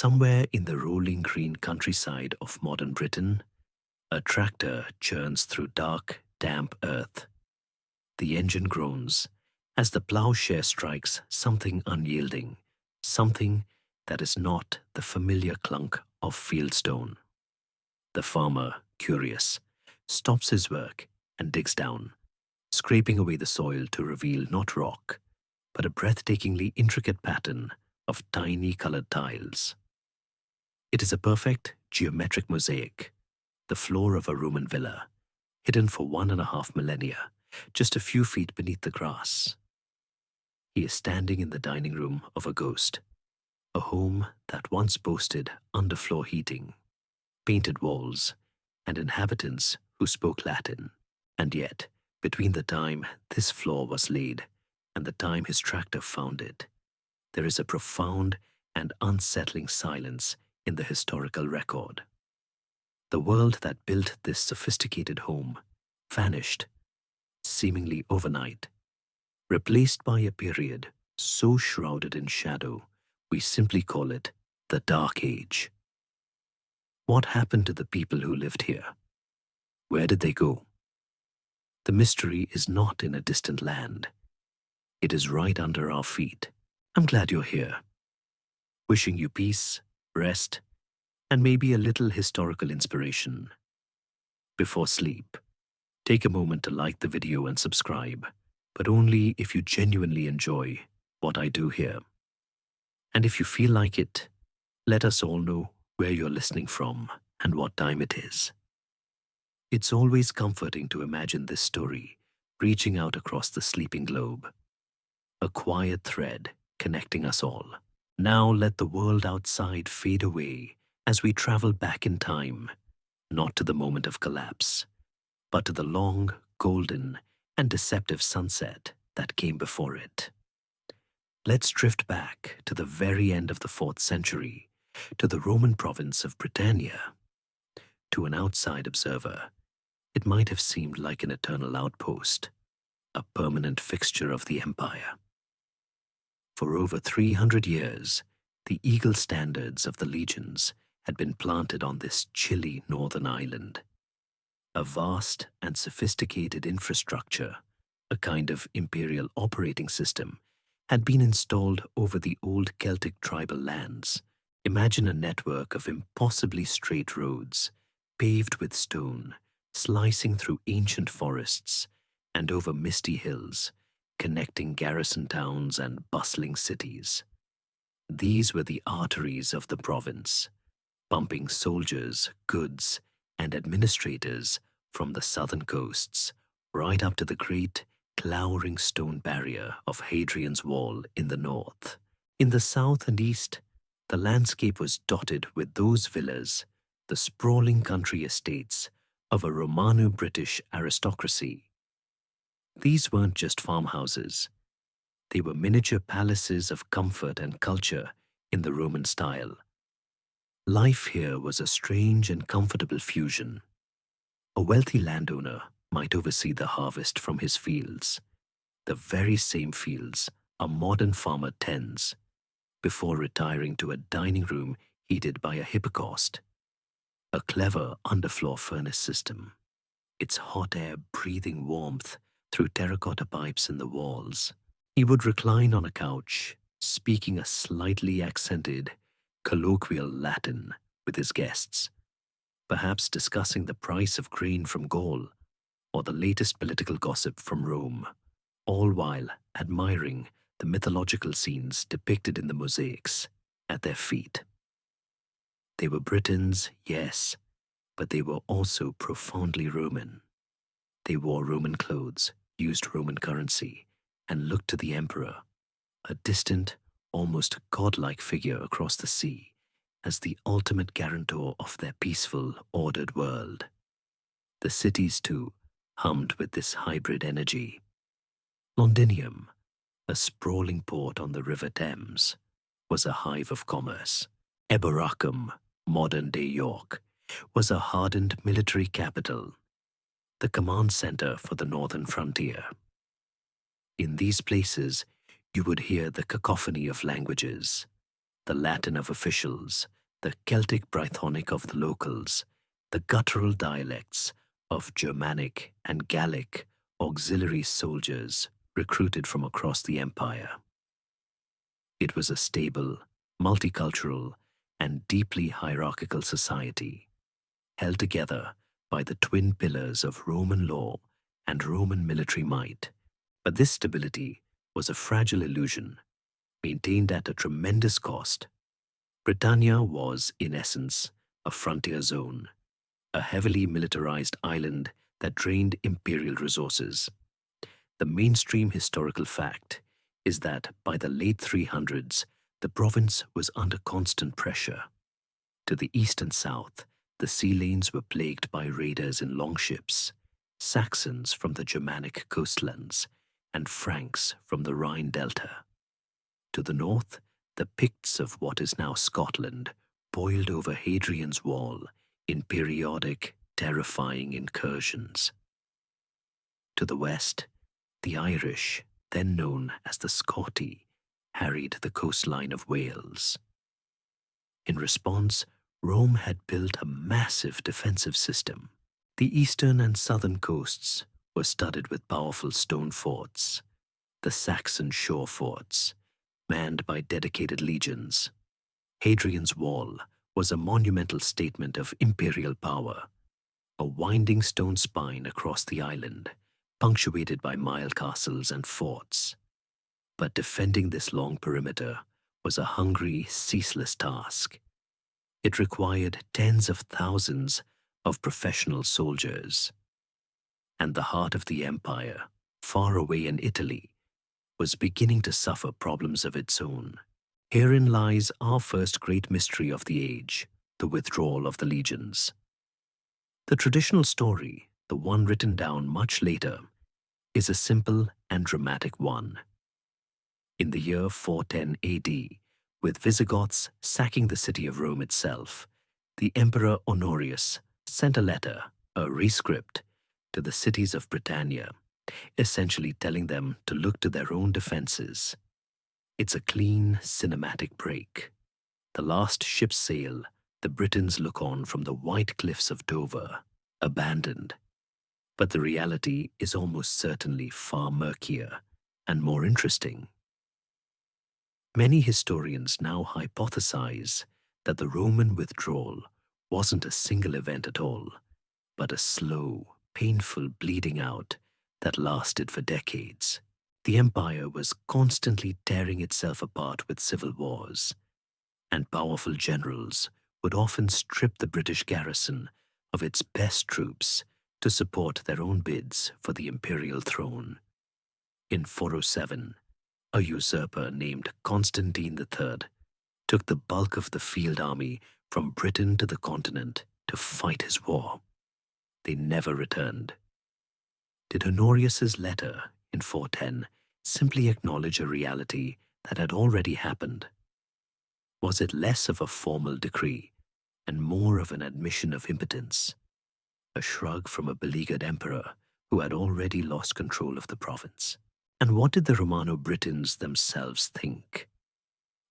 Somewhere in the rolling green countryside of modern Britain, a tractor churns through dark, damp earth. The engine groans as the plowshare strikes something unyielding, something that is not the familiar clunk of fieldstone. The farmer, curious, stops his work and digs down, scraping away the soil to reveal not rock, but a breathtakingly intricate pattern of tiny colored tiles. It is a perfect geometric mosaic, the floor of a Roman villa, hidden for 1.5 millennia, just a few feet beneath the grass. He is standing in the dining room of a ghost, a home that once boasted underfloor heating, painted walls, and inhabitants who spoke Latin. And yet, between the time this floor was laid and the time his tractor found it, there is a profound and unsettling silence in the historical record. The world that built this sophisticated home vanished, seemingly overnight, replaced by a period so shrouded in shadow we simply call it the Dark Age. What happened to the people who lived here? Where did they go? The mystery is not in a distant land. It is right under our feet. I'm glad you're here. Wishing you peace, rest, and maybe a little historical inspiration. Before sleep, take a moment to like the video and subscribe, but only if you genuinely enjoy what I do here. And if you feel like it, let us all know where you're listening from and what time it is. It's always comforting to imagine this story reaching out across the sleeping globe, a quiet thread connecting us all. Now let the world outside fade away as we travel back in time, not to the moment of collapse, but to the long, golden, and deceptive sunset that came before it. Let's drift back to the very end of the 4th century, to the Roman province of Britannia. To an outside observer, it might have seemed like an eternal outpost, a permanent fixture of the empire. For over 300 years, the eagle standards of the legions had been planted on this chilly northern island. A vast and sophisticated infrastructure, a kind of imperial operating system, had been installed over the old Celtic tribal lands. Imagine a network of impossibly straight roads, paved with stone, slicing through ancient forests and over misty hills, connecting garrison towns and bustling cities. These were the arteries of the province, pumping soldiers, goods, and administrators from the southern coasts right up to the great, glowering stone barrier of Hadrian's Wall in the north. In the south and east, the landscape was dotted with those villas, the sprawling country estates of a Romano-British aristocracy. These weren't just farmhouses. They were miniature palaces of comfort and culture in the Roman style. Life here was a strange and comfortable fusion. A wealthy landowner might oversee the harvest from his fields, the very same fields a modern farmer tends, before retiring to a dining room heated by a hypocaust, a clever underfloor furnace system, its hot air breathing warmth through terracotta pipes in the walls. He would recline on a couch, speaking a slightly accented, colloquial Latin with his guests, perhaps discussing the price of grain from Gaul or the latest political gossip from Rome, all while admiring the mythological scenes depicted in the mosaics at their feet. They were Britons, yes, but they were also profoundly Roman. They wore Roman clothes, used Roman currency, and looked to the emperor, a distant, almost godlike figure across the sea, as the ultimate guarantor of their peaceful, ordered world. The cities, too, hummed with this hybrid energy. Londinium, a sprawling port on the River Thames, was a hive of commerce. Eboracum, modern-day York, was a hardened military capital, the command center for the northern frontier. In these places, you would hear the cacophony of languages, the Latin of officials, the Celtic Brythonic of the locals, the guttural dialects of Germanic and Gallic auxiliary soldiers recruited from across the empire. It was a stable, multicultural, and deeply hierarchical society, held together by the twin pillars of Roman law and Roman military might. But this stability was a fragile illusion, maintained at a tremendous cost. Britannia was, in essence, a frontier zone, a heavily militarized island that drained imperial resources. The mainstream historical fact is that by the late 300s, the province was under constant pressure. To the east and south, the sea lanes were plagued by raiders in longships, Saxons from the Germanic coastlands, and Franks from the Rhine delta. To the north, the Picts of what is now Scotland boiled over Hadrian's Wall in periodic, terrifying incursions. To the west, the Irish, then known as the Scotti, harried the coastline of Wales. In response, Rome had built a massive defensive system. The eastern and southern coasts were studded with powerful stone forts, the Saxon shore forts, manned by dedicated legions. Hadrian's Wall was a monumental statement of imperial power, a winding stone spine across the island, punctuated by mile castles and forts. But defending this long perimeter was a hungry, ceaseless task. It required tens of thousands of professional soldiers. And the heart of the empire, far away in Italy, was beginning to suffer problems of its own. Herein lies our first great mystery of the age, the withdrawal of the legions. The traditional story, the one written down much later, is a simple and dramatic one. In the year 410 AD, with Visigoths sacking the city of Rome itself, the Emperor Honorius sent a letter, a rescript, to the cities of Britannia, essentially telling them to look to their own defenses. It's a clean, cinematic break. The last ships sail, the Britons look on from the white cliffs of Dover, abandoned. But the reality is almost certainly far murkier and more interesting. Many historians now hypothesize that the Roman withdrawal wasn't a single event at all, but a slow, painful bleeding out that lasted for decades. The empire was constantly tearing itself apart with civil wars, and powerful generals would often strip the British garrison of its best troops to support their own bids for the imperial throne. In 407, a usurper named Constantine III took the bulk of the field army from Britain to the continent to fight his war. They never returned. Did Honorius's letter in 410 simply acknowledge a reality that had already happened? Was it less of a formal decree and more of an admission of impotence, a shrug from a beleaguered emperor who had already lost control of the province? And what did the Romano-Britons themselves think?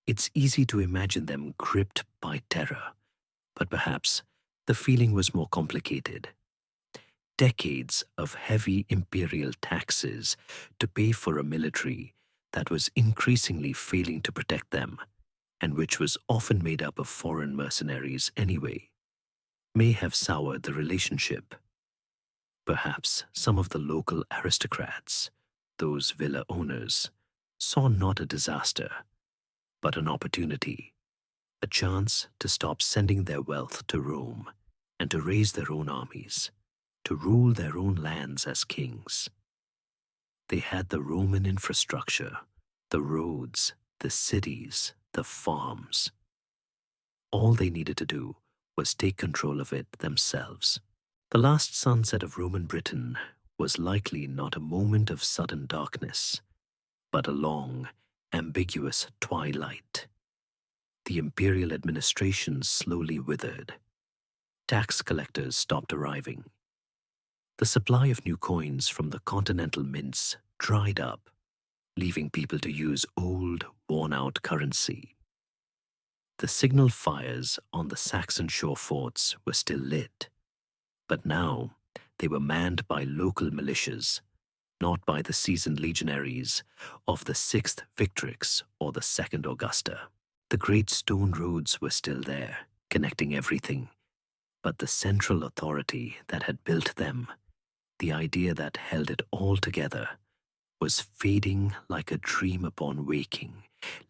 It's easy to imagine them gripped by terror, but perhaps the feeling was more complicated. Decades of heavy imperial taxes to pay for a military that was increasingly failing to protect them, and which was often made up of foreign mercenaries anyway, may have soured the relationship. Perhaps some of the local aristocrats, those villa owners, saw not a disaster, but an opportunity, a chance to stop sending their wealth to Rome and to raise their own armies, to rule their own lands as kings. They had the Roman infrastructure, the roads, the cities, the farms. All they needed to do was take control of it themselves. The last sunset of Roman Britain was likely not a moment of sudden darkness, but a long, ambiguous twilight. The imperial administration slowly withered. Tax collectors stopped arriving. The supply of new coins from the continental mints dried up, leaving people to use old, worn-out currency. The signal fires on the Saxon shore forts were still lit, but now they were manned by local militias, not by the seasoned legionaries of the 6th Victrix or the 2nd Augusta. The great stone roads were still there, connecting everything, but the central authority that had built them, the idea that held it all together, was fading like a dream upon waking,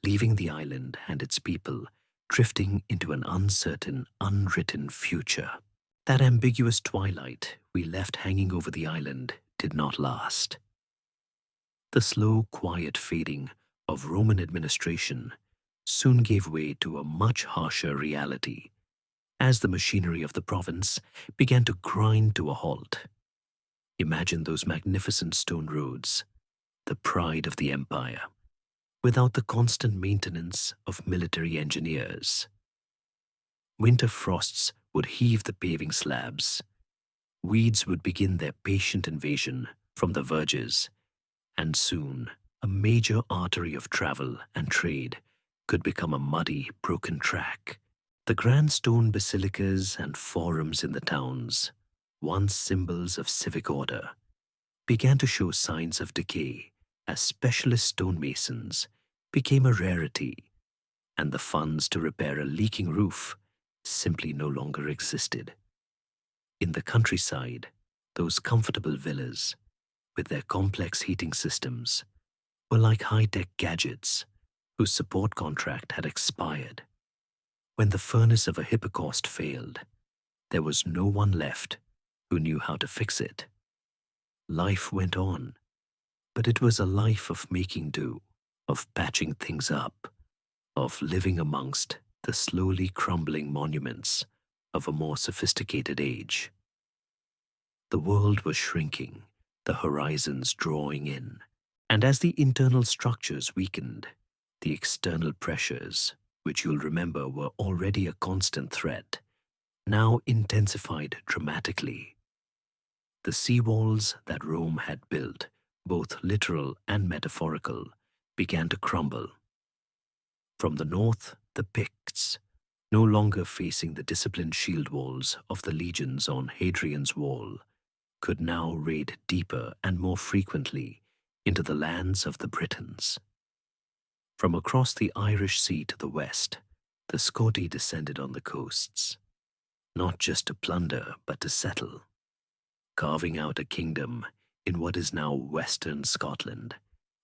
leaving the island and its people drifting into an uncertain, unwritten future. That ambiguous twilight we left hanging over the island did not last. The slow, quiet fading of Roman administration soon gave way to a much harsher reality as the machinery of the province began to grind to a halt. Imagine those magnificent stone roads, the pride of the empire, without the constant maintenance of military engineers. Winter frosts would heave the paving slabs. Weeds would begin their patient invasion from the verges, and soon a major artery of travel and trade could become a muddy, broken track. The grand stone basilicas and forums in the towns, once symbols of civic order, began to show signs of decay as specialist stonemasons became a rarity, and the funds to repair a leaking roof simply no longer existed. In the countryside, those comfortable villas, with their complex heating systems, were like high-tech gadgets whose support contract had expired. When the furnace of a hippocaust failed, there was no one left who knew how to fix it. Life went on, but it was a life of making do, of patching things up, of living amongst the slowly crumbling monuments of a more sophisticated age. The world was shrinking, the horizons drawing in, and as the internal structures weakened, the external pressures, which you'll remember were already a constant threat, now intensified dramatically. The seawalls that Rome had built, both literal and metaphorical, began to crumble. From the north, the Picts, no longer facing the disciplined shield walls of the legions on Hadrian's Wall, could now raid deeper and more frequently into the lands of the Britons. From across the Irish Sea to the west, the Scoti descended on the coasts, not just to plunder but to settle, carving out a kingdom in what is now western Scotland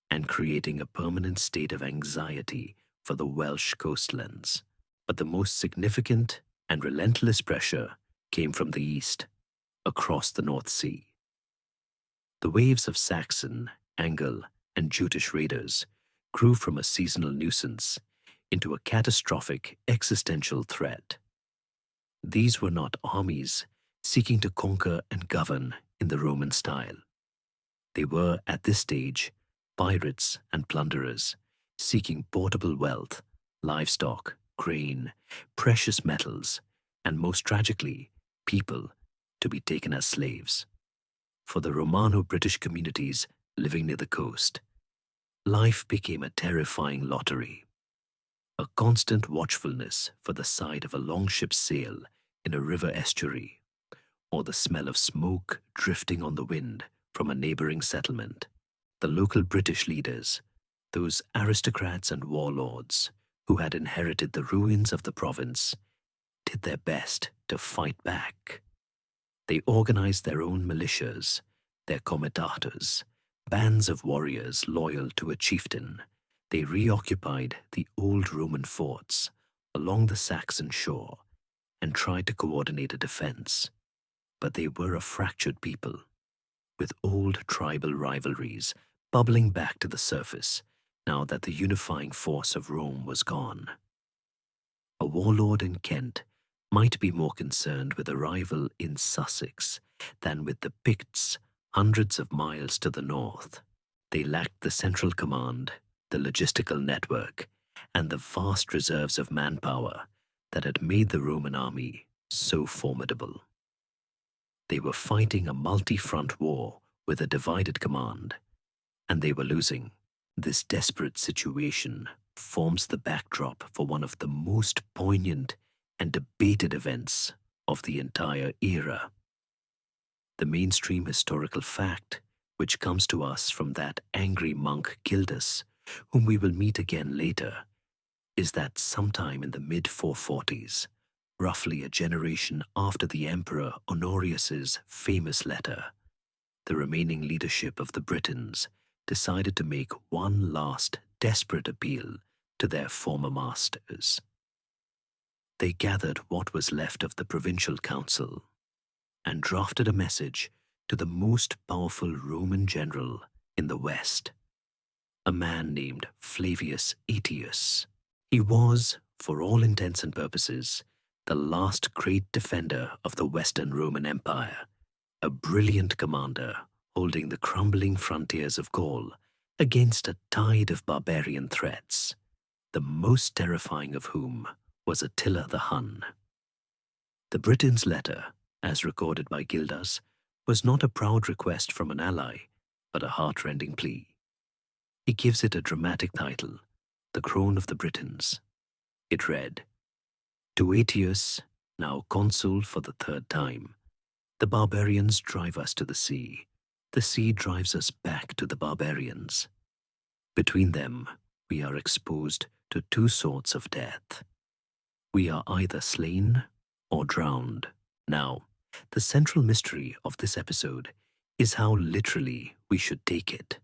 and creating a permanent state of anxiety for the Welsh coastlands. But the most significant and relentless pressure came from the east, across the North Sea. The waves of Saxon, Angel, and Jutish raiders grew from a seasonal nuisance into a catastrophic existential threat. These were not armies seeking to conquer and govern in the Roman style. They were, at this stage, pirates and plunderers seeking portable wealth, livestock, grain, precious metals, and most tragically, people to be taken as slaves. For the Romano-British communities living near the coast, life became a terrifying lottery, a constant watchfulness for the sight of a longship's sail in a river estuary, or the smell of smoke drifting on the wind from a neighboring settlement. The local British leaders, those aristocrats and warlords who had inherited the ruins of the province, did their best to fight back. They organized their own militias, their comitatus, bands of warriors loyal to a chieftain. They reoccupied the old Roman forts along the Saxon shore and tried to coordinate a defense. But they were a fractured people, with old tribal rivalries bubbling back to the surface now that the unifying force of Rome was gone. A warlord in Kent might be more concerned with a rival in Sussex than with the Picts hundreds of miles to the north. They lacked the central command, the logistical network, and the vast reserves of manpower that had made the Roman army so formidable. They were fighting a multi-front war with a divided command, and they were losing. This desperate situation forms the backdrop for one of the most poignant and debated events of the entire era. The mainstream historical fact, which comes to us from that angry monk Gildas, whom we will meet again later, is that sometime in the mid-440s, roughly a generation after the Emperor Honorius's famous letter, the remaining leadership of the Britons decided to make one last desperate appeal to their former masters. They gathered what was left of the provincial council and drafted a message to the most powerful Roman general in the West, a man named Flavius Aetius. He was, for all intents and purposes, the last great defender of the Western Roman Empire, a brilliant commander holding the crumbling frontiers of Gaul against a tide of barbarian threats, the most terrifying of whom was Attila the Hun. The Britons' letter, as recorded by Gildas, was not a proud request from an ally, but a heart-rending plea. He gives it a dramatic title, The Crown of the Britons. It read, "To Aetius, now consul for the third time, the barbarians drive us to the sea. The sea drives us back to the barbarians. Between them, we are exposed to two sorts of death. We are either slain or drowned." Now, the central mystery of this episode is how literally we should take it.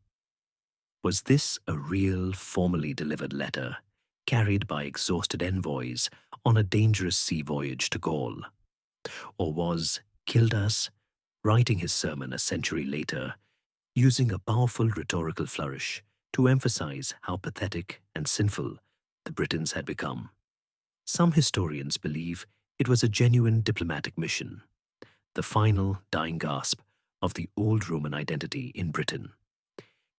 Was this a real, formally delivered letter carried by exhausted envoys on a dangerous sea voyage to Gaul? Or was Gildas, writing his sermon a century later, using a powerful rhetorical flourish to emphasize how pathetic and sinful the Britons had become? Some historians believe it was a genuine diplomatic mission, the final dying gasp of the old Roman identity in Britain.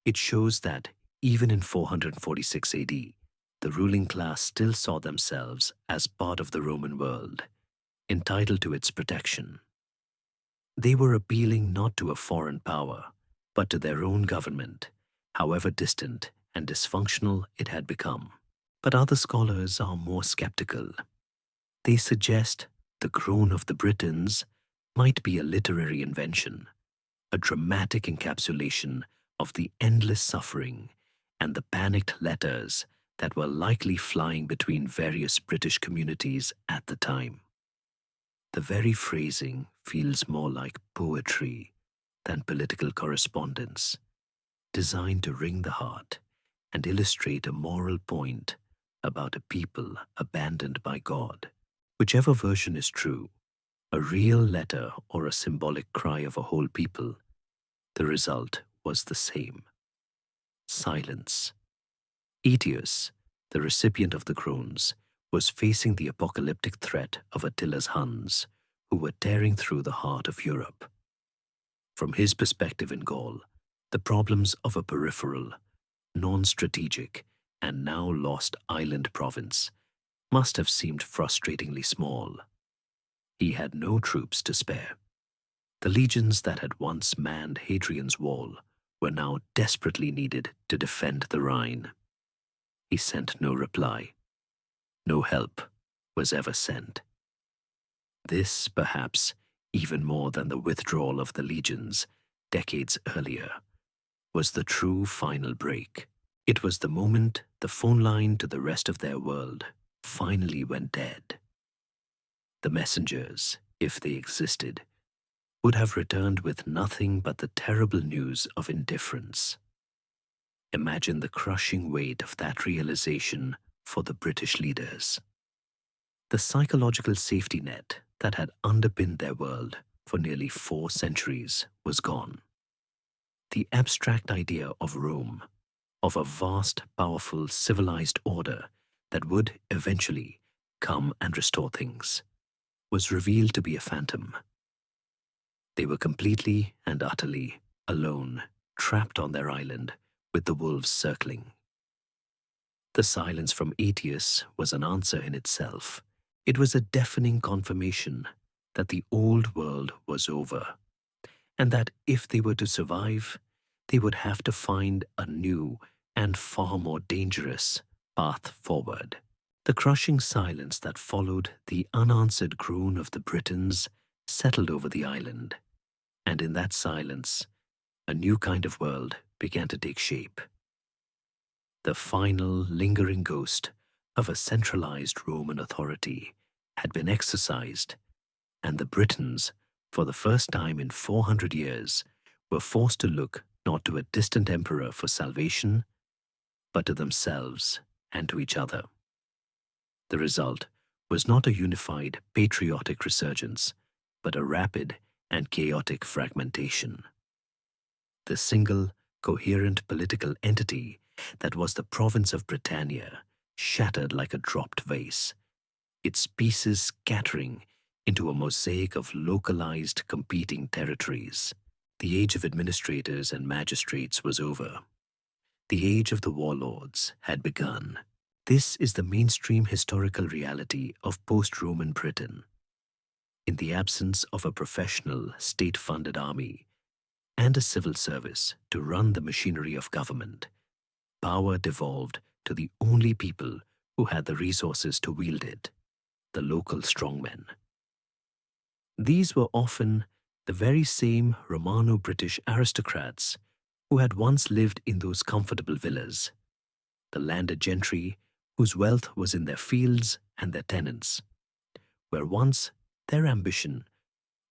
It shows that even in 446 AD, the ruling class still saw themselves as part of the Roman world, entitled to its protection. They were appealing not to a foreign power, but to their own government, however distant and dysfunctional it had become. But other scholars are more skeptical. They suggest the Crown of the Britons might be a literary invention, a dramatic encapsulation of the endless suffering and the panicked letters that were likely flying between various British communities at the time. The very phrasing feels more like poetry than political correspondence, designed to wring the heart and illustrate a moral point about a people abandoned by God. Whichever version is true, a real letter or a symbolic cry of a whole people, the result was the same: silence. Aetius, the recipient of the crowns, was facing the apocalyptic threat of Attila's Huns, who were tearing through the heart of Europe. From his perspective in Gaul, the problems of a peripheral, non-strategic, and now lost island province must have seemed frustratingly small. He had no troops to spare. The legions that had once manned Hadrian's wall were now desperately needed to defend the Rhine. He sent no reply. No help was ever sent. This, perhaps, even more than the withdrawal of the legions decades earlier, was the true final break. It was the moment the phone line to the rest of their world finally went dead. The messengers, if they existed, would have returned with nothing but the terrible news of indifference. Imagine the crushing weight of that realization for the British leaders. The psychological safety net that had underpinned their world for nearly 4 centuries was gone. The abstract idea of Rome, of a vast, powerful, civilized order that would eventually come and restore things, was revealed to be a phantom. They were completely and utterly alone, trapped on their island with the wolves circling. The silence from Aetius was an answer in itself. It was a deafening confirmation that the old world was over, and that if they were to survive, they would have to find a new and far more dangerous path forward. The crushing silence that followed the unanswered groan of the Britons settled over the island, and in that silence, a new kind of world began to take shape. The final lingering ghost of a centralized Roman authority had been exorcised, and the Britons, for the first time in 400 years, were forced to look not to a distant emperor for salvation, but to themselves and to each other. The result was not a unified patriotic resurgence, but a rapid and chaotic fragmentation. The single, coherent political entity that was the province of Britannia shattered like a dropped vase, its pieces scattering into a mosaic of localized competing territories. The age of administrators and magistrates was over. The age of the warlords had begun. This is the mainstream historical reality of post-Roman Britain. In the absence of a professional, state-funded army and a civil service to run the machinery of government, power devolved to the only people who had the resources to wield it, the local strongmen. These were often the very same Romano-British aristocrats who had once lived in those comfortable villas, the landed gentry whose wealth was in their fields and their tenants, where once their ambition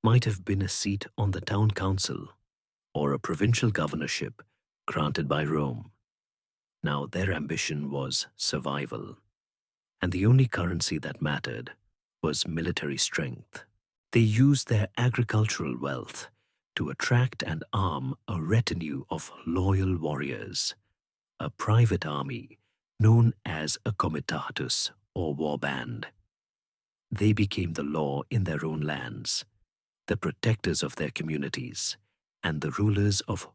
might have been a seat on the town council or a provincial governorship granted by Rome. Now their ambition was survival, and the only currency that mattered was military strength. They used their agricultural wealth to attract and arm a retinue of loyal warriors, a private army known as a comitatus or war band. They became the law in their own lands, the protectors of their communities, and the rulers of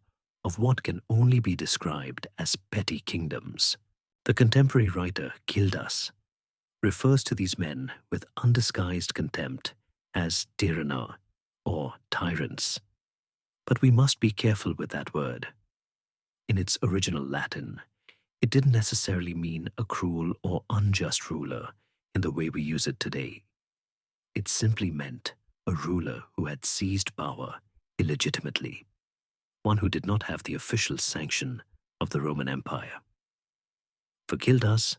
what can only be described as petty kingdoms. The contemporary writer Gildas refers to these men with undisguised contempt as tyranna or tyrants. But we must be careful with that word. In its original Latin, it didn't necessarily mean a cruel or unjust ruler in the way we use it today. It simply meant a ruler who had seized power illegitimately, one who did not have the official sanction of the Roman Empire. For Gildas,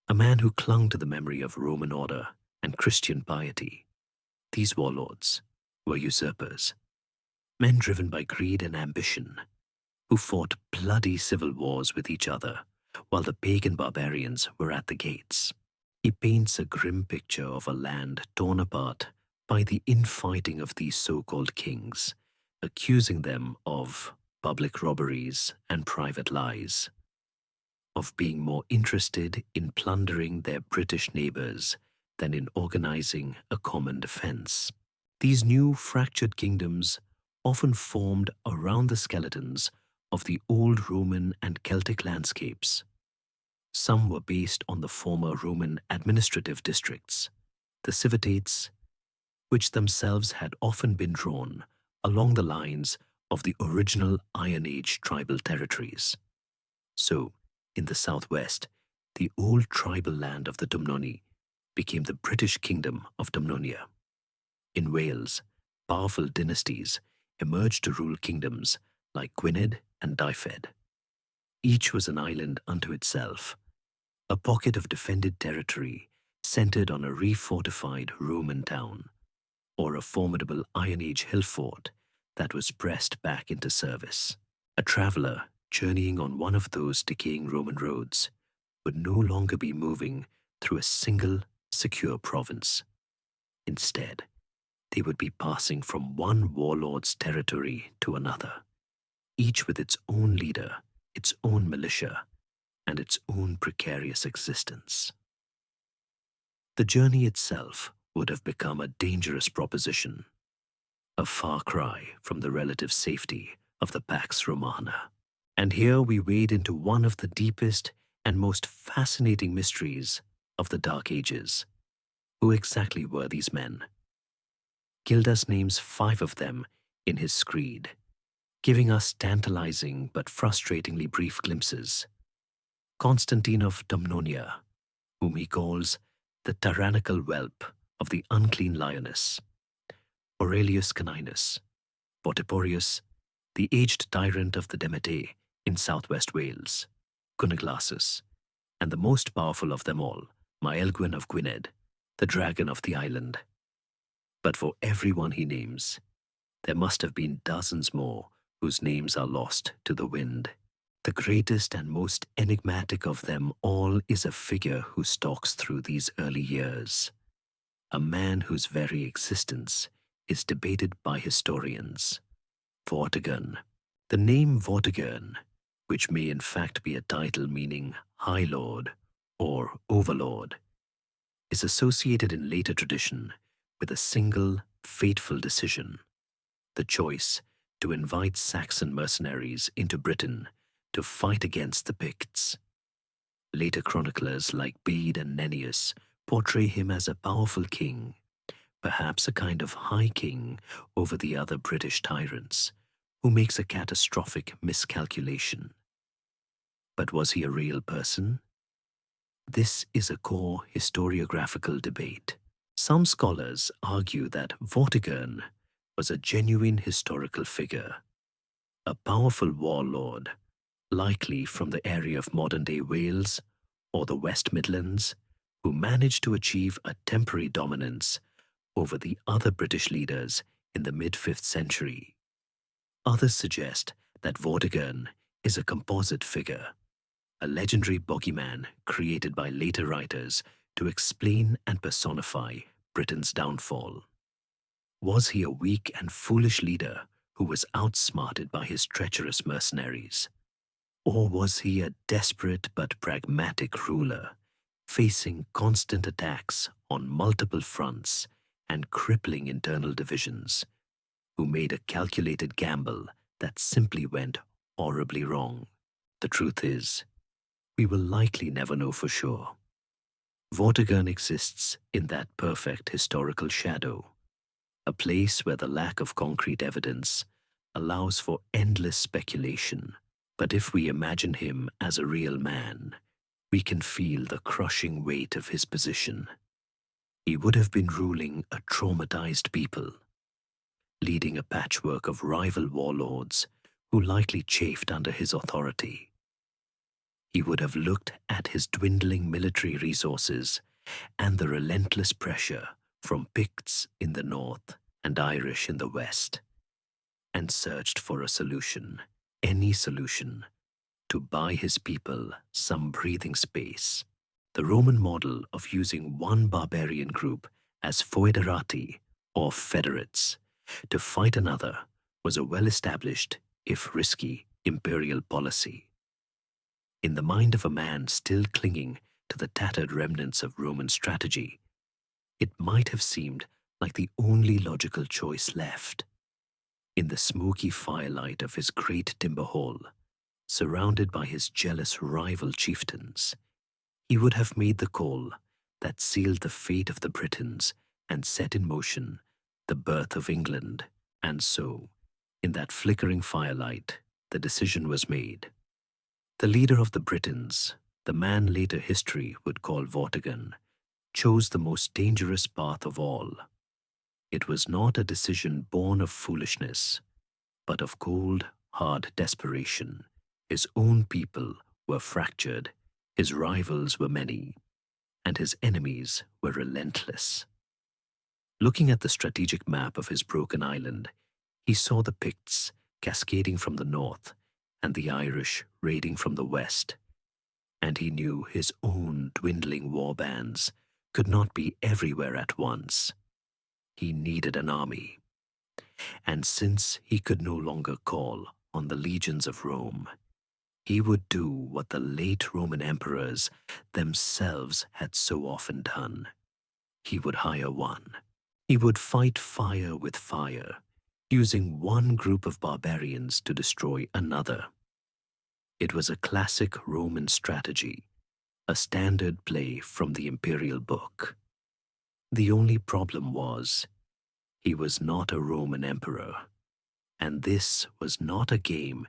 a man who clung to the memory of Roman order and Christian piety, these warlords were usurpers, men driven by greed and ambition, who fought bloody civil wars with each other while the pagan barbarians were at the gates. He paints a grim picture of a land torn apart by the infighting of these so-called kings, accusing them of public robberies and private lies, of being more interested in plundering their British neighbors than in organizing a common defense. These new fractured kingdoms often formed around the skeletons of the old Roman and Celtic landscapes. Some were based on the former Roman administrative districts, the civitates, which themselves had often been drawn along the lines of the original Iron Age tribal territories. So, in the southwest, the old tribal land of the Dumnoni became the British Kingdom of Dumnonia. In Wales, powerful dynasties emerged to rule kingdoms like Gwynedd and Dyfed. Each was an island unto itself, a pocket of defended territory centered on a refortified Roman town, or a formidable Iron Age hill fort that was pressed back into service. A traveler journeying on one of those decaying Roman roads would no longer be moving through a single, secure province. Instead, they would be passing from one warlord's territory to another, each with its own leader, its own militia, and its own precarious existence. The journey itself would have become a dangerous proposition, a far cry from the relative safety of the Pax Romana. And here we wade into one of the deepest and most fascinating mysteries of the Dark Ages. Who exactly were these men? Gildas names 5 of them in his screed, giving us tantalizing but frustratingly brief glimpses. Constantine of Dumnonia, whom he calls the tyrannical whelp of the unclean lioness, Aurelius Caninus, Vortigern, the aged tyrant of the Demetae in southwest Wales, Cuneglasus, and the most powerful of them all, Maelgwyn of Gwynedd, the dragon of the island. But for everyone he names, there must have been dozens more whose names are lost to the wind. The greatest and most enigmatic of them all is a figure who stalks through these early years, a man whose very existence is debated by historians. Vortigern. The name Vortigern, which may in fact be a title meaning High Lord or Overlord, is associated in later tradition with a single fateful decision, the choice to invite Saxon mercenaries into Britain to fight against the Picts. Later chroniclers like Bede and Nennius portray him as a powerful king, perhaps a kind of high king over the other British tyrants, who makes a catastrophic miscalculation. But was he a real person? This is a core historiographical debate. Some scholars argue that Vortigern was a genuine historical figure, a powerful warlord, likely from the area of modern-day Wales or the West Midlands, who managed to achieve a temporary dominance over the other British leaders in the mid-5th century. Others suggest that Vortigern is a composite figure, a legendary boogeyman created by later writers to explain and personify Britain's downfall. Was he a weak and foolish leader who was outsmarted by his treacherous mercenaries? Or was he a desperate but pragmatic ruler, facing constant attacks on multiple fronts and crippling internal divisions, who made a calculated gamble that simply went horribly wrong? The truth is, we will likely never know for sure. Vortigern exists in that perfect historical shadow, a place where the lack of concrete evidence allows for endless speculation. But if we imagine him as a real man, we can feel the crushing weight of his position. He would have been ruling a traumatized people, leading a patchwork of rival warlords who likely chafed under his authority. He would have looked at his dwindling military resources and the relentless pressure from Picts in the north and Irish in the west, and searched for a solution, any solution, to buy his people some breathing space. The Roman model of using one barbarian group as foederati, or federates, to fight another was a well-established, if risky, imperial policy. In the mind of a man still clinging to the tattered remnants of Roman strategy, it might have seemed like the only logical choice left. In the smoky firelight of his great timber hall, surrounded by his jealous rival chieftains, he would have made the call that sealed the fate of the Britons and set in motion the birth of England. And so, in that flickering firelight, the decision was made. The leader of the Britons, the man later history would call Vortigern, chose the most dangerous path of all. It was not a decision born of foolishness, but of cold, hard desperation. His own people were fractured, his rivals were many, and his enemies were relentless. Looking at the strategic map of his broken island, he saw the Picts cascading from the north and the Irish raiding from the west, and he knew his own dwindling war bands could not be everywhere at once. He needed an army, and since he could no longer call on the legions of Rome, he would do what the late Roman emperors themselves had so often done. He would hire one. He would fight fire with fire, using one group of barbarians to destroy another. It was a classic Roman strategy, a standard play from the imperial book. The only problem was, he was not a Roman emperor, and this was not a game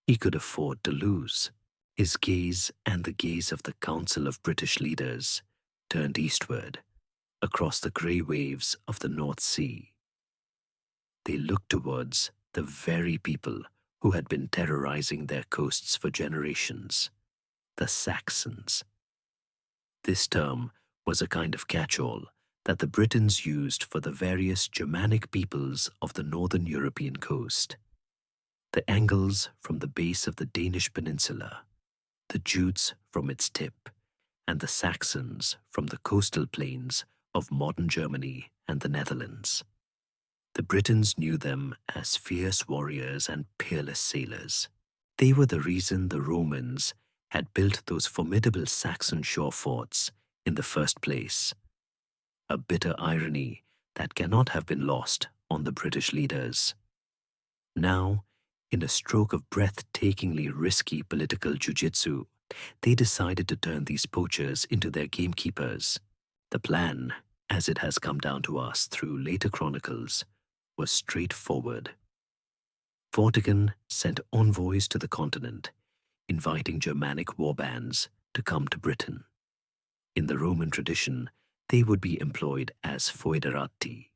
he could afford to lose. His gaze and the gaze of the Council of British leaders turned eastward, across the grey waves of the North Sea. They looked towards the very people who had been terrorizing their coasts for generations, the Saxons. This term was a kind of catch-all that the Britons used for the various Germanic peoples of the northern European coast. The Angles from the base of the Danish peninsula, the Jutes from its tip, and the Saxons from the coastal plains of modern Germany and the Netherlands. The Britons knew them as fierce warriors and peerless sailors. They were the reason the Romans had built those formidable Saxon shore forts in the first place. A bitter irony that cannot have been lost on the British leaders. Now, in a stroke of breathtakingly risky political jiu-jitsu, they decided to turn these poachers into their gamekeepers. The plan, as it has come down to us through later chronicles, was straightforward. Vortigern sent envoys to the continent, inviting Germanic warbands to come to Britain. In the Roman tradition, they would be employed as foederati,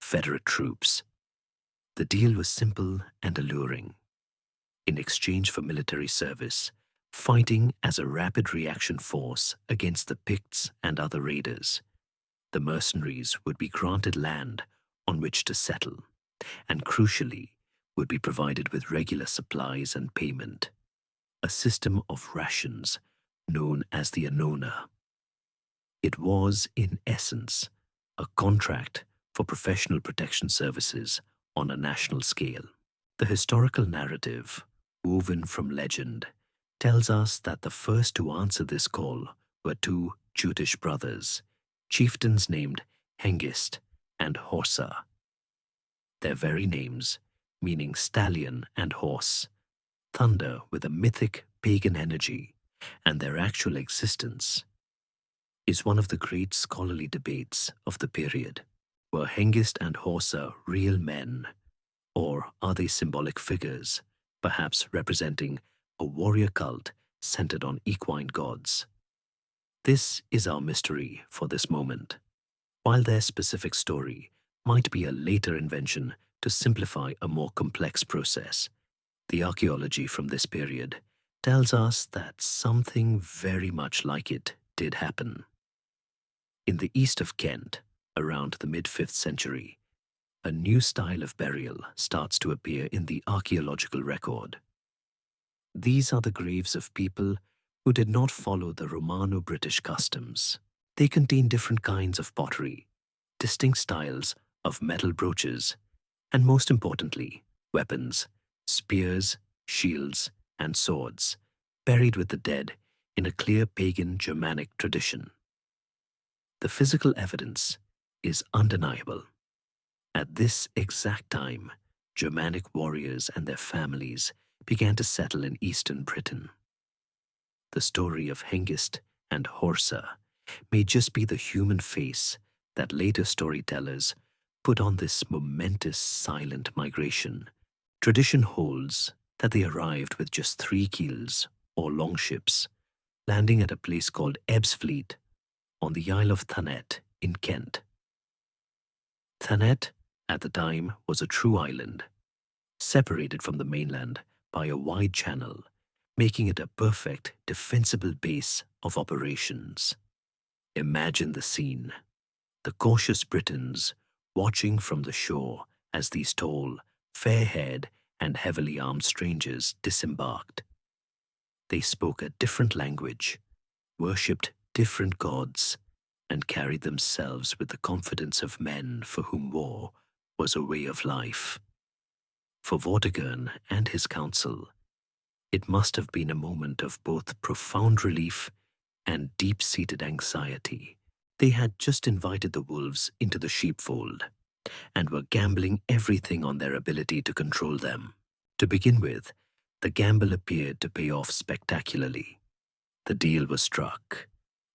federate troops. The deal was simple and alluring. In exchange for military service, fighting as a rapid reaction force against the Picts and other raiders, the mercenaries would be granted land on which to settle, and crucially, would be provided with regular supplies and payment, a system of rations known as the annona. It was, in essence, a contract for professional protection services on a national scale. The historical narrative, woven from legend, tells us that the first to answer this call were two Jutish brothers, chieftains named Hengist and Horsa. Their very names, meaning stallion and horse, thunder with a mythic pagan energy, and their actual existence is one of the great scholarly debates of the period. Were Hengist and Horsa real men, or are they symbolic figures, perhaps representing a warrior cult centered on equine gods? This is our mystery for this moment. While their specific story might be a later invention to simplify a more complex process, the archaeology from this period tells us that something very much like it did happen. In the east of Kent, around the mid-5th century, a new style of burial starts to appear in the archaeological record. These are the graves of people who did not follow the Romano-British customs. They contain different kinds of pottery, distinct styles of metal brooches, and most importantly, weapons, spears, shields, and swords, buried with the dead in a clear pagan Germanic tradition. The physical evidence is undeniable. At this exact time, Germanic warriors and their families began to settle in eastern Britain. The story of Hengist and Horsa may just be the human face that later storytellers put on this momentous silent migration. Tradition holds that they arrived with just 3 keels, or longships, landing at a place called Ebbsfleet on the Isle of Thanet in Kent. Thanet, at the time, was a true island, separated from the mainland by a wide channel, making it a perfect defensible base of operations. Imagine the scene. The cautious Britons watching from the shore as these tall, fair-haired, and heavily armed strangers disembarked. They spoke a different language, worshipped different gods, and carried themselves with the confidence of men for whom war was a way of life. For Vortigern and his council, it must have been a moment of both profound relief and deep-seated anxiety. They had just invited the wolves into the sheepfold and were gambling everything on their ability to control them. To begin with, the gamble appeared to pay off spectacularly. The deal was struck.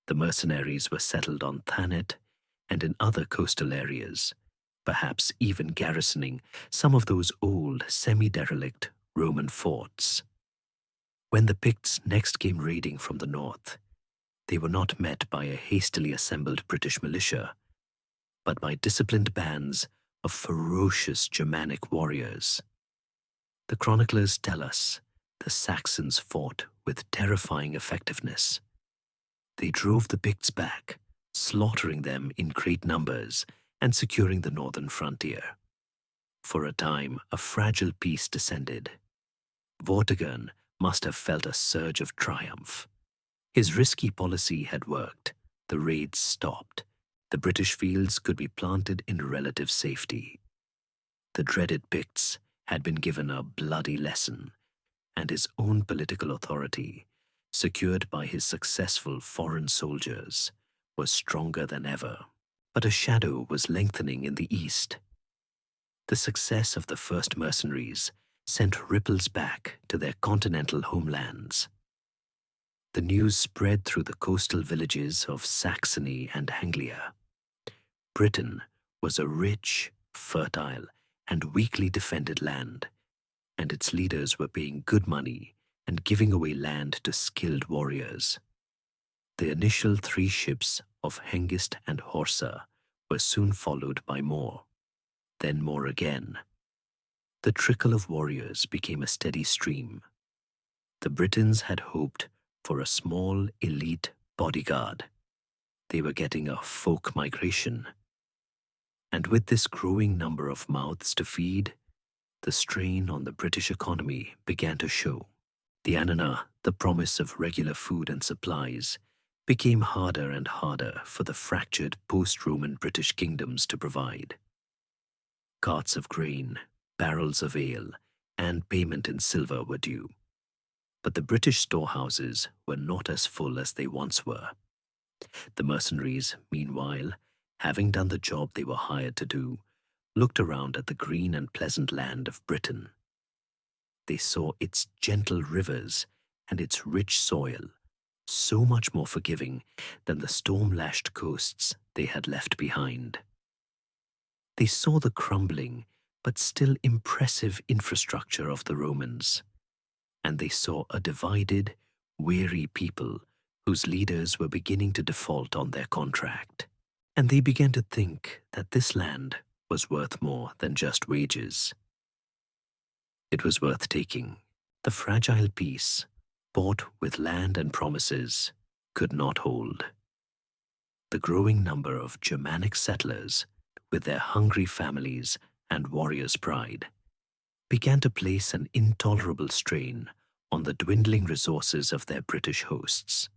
The mercenaries were settled on Thanet and in other coastal areas, perhaps even garrisoning some of those old, semi-derelict Roman forts. When the Picts next came raiding from the north, they were not met by a hastily assembled British militia, but by disciplined bands of ferocious Germanic warriors. The chroniclers tell us the Saxons fought with terrifying effectiveness. They drove the Picts back, slaughtering them in great numbers and securing the northern frontier. For a time, a fragile peace descended. Vortigern must have felt a surge of triumph. His risky policy had worked. The raids stopped. The British fields could be planted in relative safety. The dreaded Picts had been given a bloody lesson, and his own political authority, secured by his successful foreign soldiers, was stronger than ever. But a shadow was lengthening in the east. The success of the first mercenaries sent ripples back to their continental homelands. The news spread through the coastal villages of Saxony and Anglia. Britain was a rich, fertile, and weakly defended land, and its leaders were paying good money and giving away land to skilled warriors. The initial 3 ships of Hengist and Horsa were soon followed by more, then more again. The trickle of warriors became a steady stream. The Britons had hoped for a small, elite bodyguard. They were getting a folk migration. And with this growing number of mouths to feed, the strain on the British economy began to show. The Anana, the promise of regular food and supplies, became harder and harder for the fractured post-Roman British kingdoms to provide. Carts of grain, barrels of ale, and payment in silver were due. But the British storehouses were not as full as they once were. The mercenaries, meanwhile, having done the job they were hired to do, looked around at the green and pleasant land of Britain. They saw its gentle rivers and its rich soil, so much more forgiving than the storm-lashed coasts they had left behind. They saw the crumbling but still impressive infrastructure of the Romans, and they saw a divided, weary people whose leaders were beginning to default on their contract. And they began to think that this land was worth more than just wages. It was worth taking. The fragile peace, bought with land and promises, could not hold. The growing number of Germanic settlers, with their hungry families and warriors' pride, began to place an intolerable strain on the dwindling resources of their British hosts.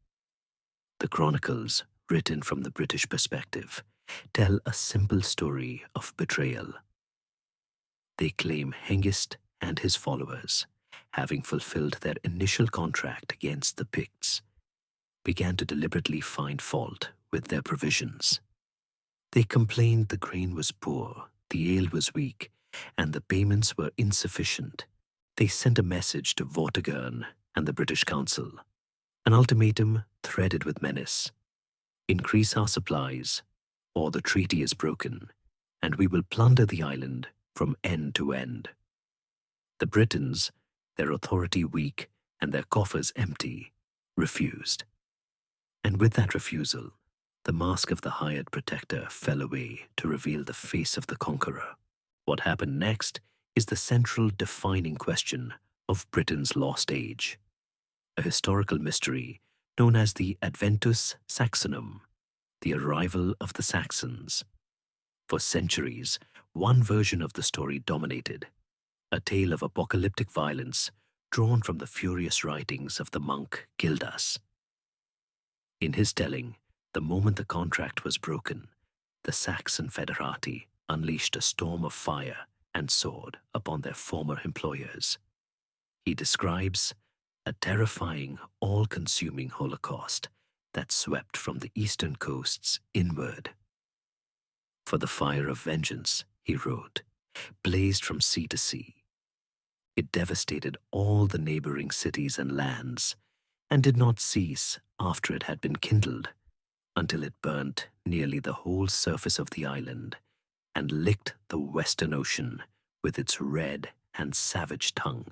The chronicles, written from the British perspective, tell a simple story of betrayal. They claim Hengist and his followers, having fulfilled their initial contract against the Picts, began to deliberately find fault with their provisions. They complained the grain was poor, the ale was weak, and the payments were insufficient. They sent a message to Vortigern and the British Council, an ultimatum threaded with menace. Increase our supplies, or the treaty is broken, and we will plunder the island from end to end. The Britons, their authority weak and their coffers empty, refused. And with that refusal, the mask of the hired protector fell away to reveal the face of the conqueror. What happened next is the central defining question of Britain's lost age, a historical mystery known as the Adventus Saxonum, the arrival of the Saxons. For centuries, one version of the story dominated, a tale of apocalyptic violence drawn from the furious writings of the monk Gildas. In his telling, the moment the contract was broken, the Saxon federati unleashed a storm of fire and sword upon their former employers. He describes a terrifying, all-consuming holocaust that swept from the eastern coasts inward. For the fire of vengeance, he wrote, blazed from sea to sea. It devastated all the neighboring cities and lands, and did not cease after it had been kindled, until it burnt nearly the whole surface of the island and licked the Western Ocean with its red and savage tongue.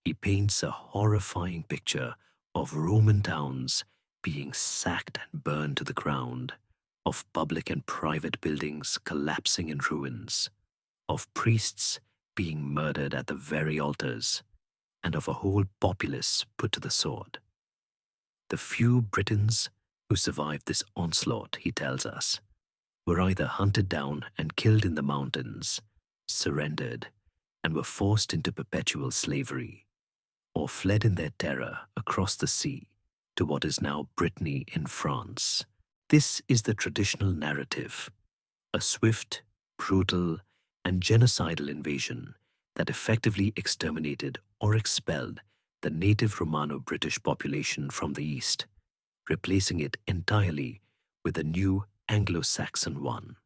He paints a horrifying picture of Roman towns being sacked and burned to the ground, of public and private buildings collapsing in ruins, of priests being murdered at the very altars, and of a whole populace put to the sword. The few Britons who survived this onslaught, he tells us, were either hunted down and killed in the mountains, surrendered, and were forced into perpetual slavery, or fled in their terror across the sea to what is now Brittany in France. This is the traditional narrative, a swift, brutal, and genocidal invasion that effectively exterminated or expelled the native Romano-British population from the east, replacing it entirely with a new Anglo-Saxon one.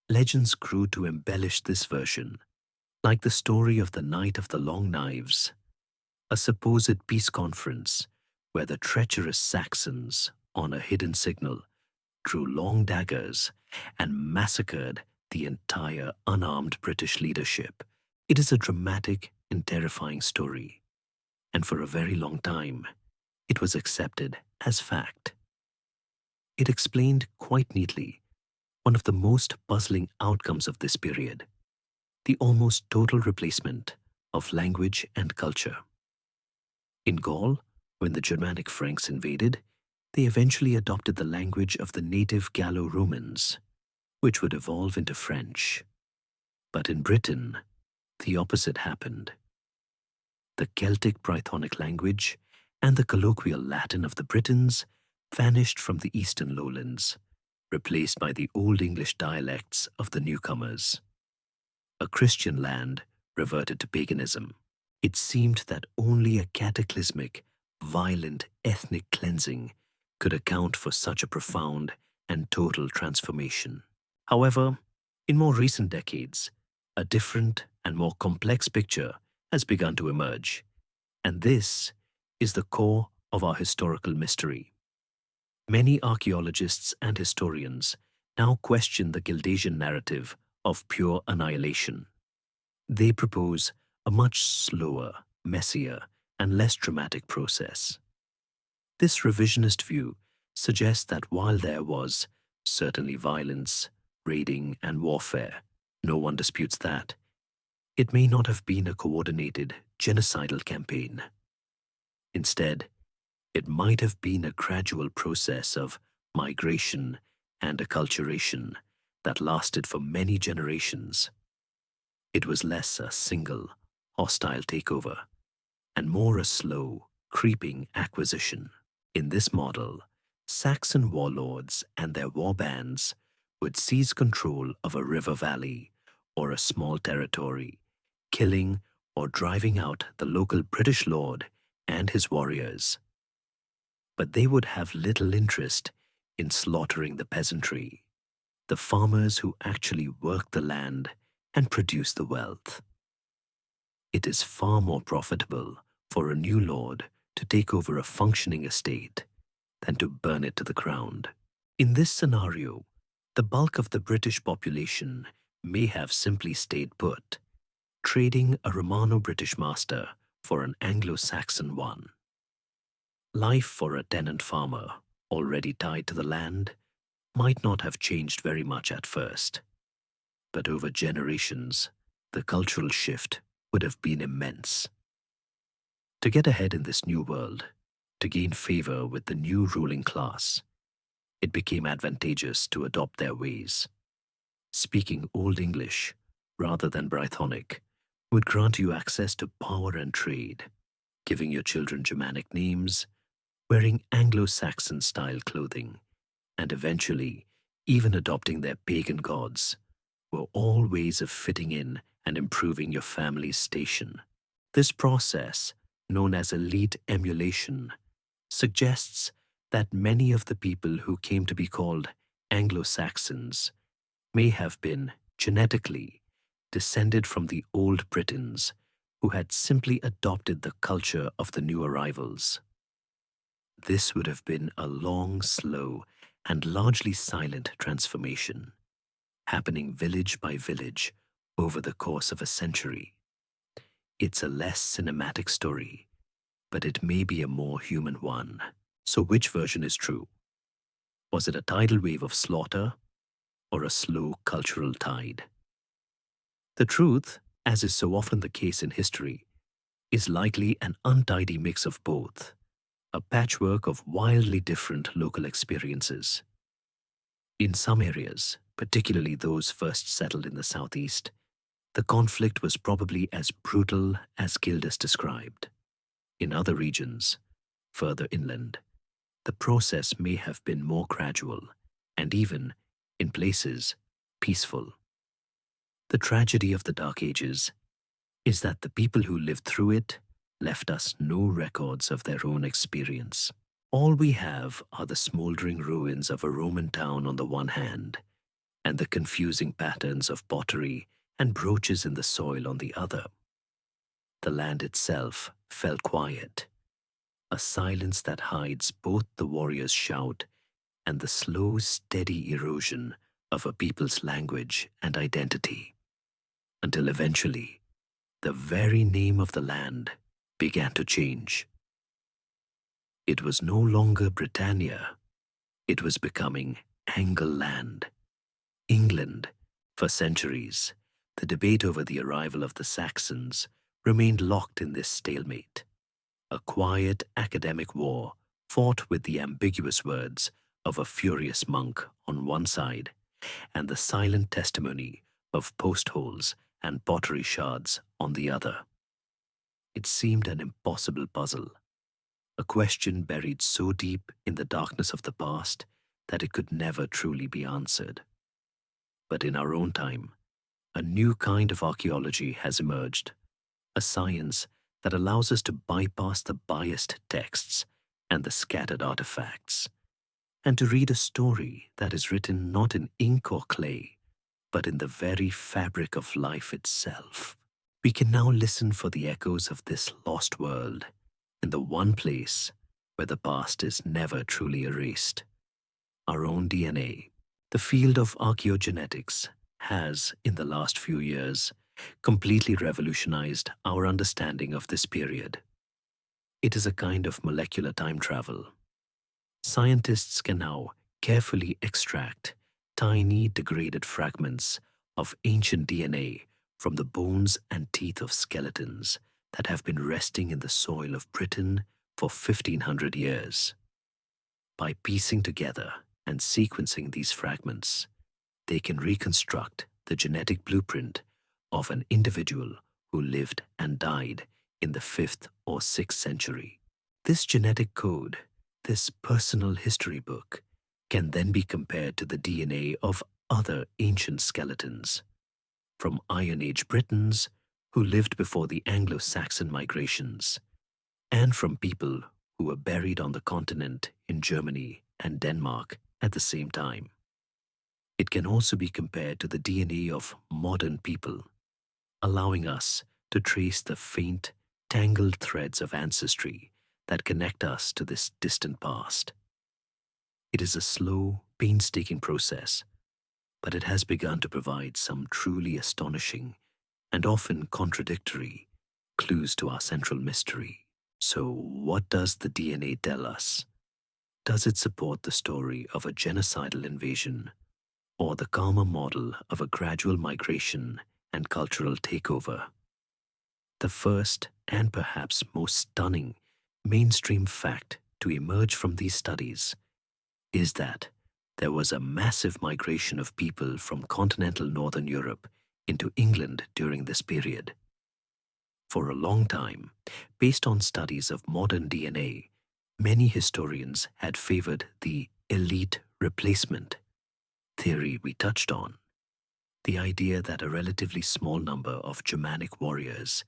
Legends grew to embellish this version, like the story of the Night of the Long Knives, a supposed peace conference where the treacherous Saxons, on a hidden signal, drew long daggers and massacred the entire unarmed British leadership. It is a dramatic and terrifying story, and for a very long time, it was accepted as fact. It explained quite neatly one of the most puzzling outcomes of this period, the almost total replacement of language and culture. In Gaul, when the Germanic Franks invaded, they eventually adopted the language of the native Gallo-Romans, which would evolve into French. But in Britain, the opposite happened. The Celtic Brythonic language and the colloquial Latin of the Britons vanished from the eastern lowlands, replaced by the Old English dialects of the newcomers. A Christian land reverted to paganism. It seemed that only a cataclysmic, violent ethnic cleansing could account for such a profound and total transformation. However, in more recent decades, a different and more complex picture has begun to emerge, and this is the core of our historical mystery. Many archaeologists and historians now question the Gildasian narrative of pure annihilation. They propose a much slower, messier, and less dramatic process. This revisionist view suggests that while there was certainly violence, raiding, and warfare, no one disputes that, it may not have been a coordinated, genocidal campaign. Instead, it might have been a gradual process of migration and acculturation that lasted for many generations. It was less a single, hostile takeover, and more a slow, creeping acquisition. In this model, Saxon warlords and their war bands would seize control of a river valley or a small territory, killing or driving out the local British lord and his warriors. But they would have little interest in slaughtering the peasantry, the farmers who actually worked the land and produced the wealth. It is far more profitable for a new lord to take over a functioning estate than to burn it to the ground. In this scenario, the bulk of the British population may have simply stayed put, trading a Romano-British master for an Anglo-Saxon one. Life for a tenant farmer, already tied to the land, might not have changed very much at first. But over generations, the cultural shift would have been immense. To get ahead in this new world, to gain favor with the new ruling class, it became advantageous to adopt their ways. Speaking Old English rather than Brythonic would grant you access to power and trade, giving your children Germanic names, wearing Anglo-Saxon style clothing, and eventually even adopting their pagan gods, were all ways of fitting in and improving your family's station. This process, known as elite emulation, suggests that many of the people who came to be called Anglo-Saxons may have been, genetically, descended from the old Britons who had simply adopted the culture of the new arrivals. This would have been a long, slow, and largely silent transformation, happening village by village over the course of a century. it's a less cinematic story, but it may be a more human one. So which version is true? Was it a tidal wave of slaughter or a slow cultural tide? The truth, as is so often the case in history, is likely an untidy mix of both, a patchwork of wildly different local experiences. In some areas, particularly those first settled in the southeast, the conflict was probably as brutal as Gildas described. In other regions, further inland, the process may have been more gradual and even, in places, peaceful. The tragedy of the Dark Ages is that the people who lived through it left us no records of their own experience. All we have are the smoldering ruins of a Roman town on the one hand, and the confusing patterns of pottery and brooches in the soil on the other. The land itself fell quiet, a silence that hides both the warrior's shout and the slow, steady erosion of a people's language and identity, until eventually, the very name of the land began to change. It was no longer Britannia, it was becoming Angleland, England. For centuries, the debate over the arrival of the Saxons remained locked in this stalemate, a quiet academic war fought with the ambiguous words of a furious monk on one side and the silent testimony of post holes and pottery shards on the other. It seemed an impossible puzzle, a question buried so deep in the darkness of the past that it could never truly be answered. But in our own time, a new kind of archaeology has emerged, a science that allows us to bypass the biased texts and the scattered artifacts, and to read a story that is written not in ink or clay, but in the very fabric of life itself. We can now listen for the echoes of this lost world in the one place where the past is never truly erased, our own DNA. The field of archaeogenetics has, in the last few years, completely revolutionized our understanding of this period. It is a kind of molecular time travel. Scientists can now carefully extract tiny degraded fragments of ancient DNA from the bones and teeth of skeletons that have been resting in the soil of Britain for 1500 years. By piecing together and sequencing these fragments, they can reconstruct the genetic blueprint of an individual who lived and died in the 5th or 6th century. This genetic code, this personal history book, can then be compared to the DNA of other ancient skeletons, from Iron Age Britons who lived before the Anglo-Saxon migrations, and from people who were buried on the continent in Germany and Denmark at the same time. It can also be compared to the DNA of modern people, allowing us to trace the faint, tangled threads of ancestry that connect us to this distant past. It is a slow, painstaking process, but it has begun to provide some truly astonishing and often contradictory clues to our central mystery. So, what does the DNA tell us? Does it support the story of a genocidal invasion, or the calmer model of a gradual migration and cultural takeover? The first and perhaps most stunning mainstream fact to emerge from these studies is that there was a massive migration of people from continental northern Europe into England during this period. For a long time, based on studies of modern DNA, many historians had favored the elite replacement theory we touched on, the idea that a relatively small number of Germanic warriors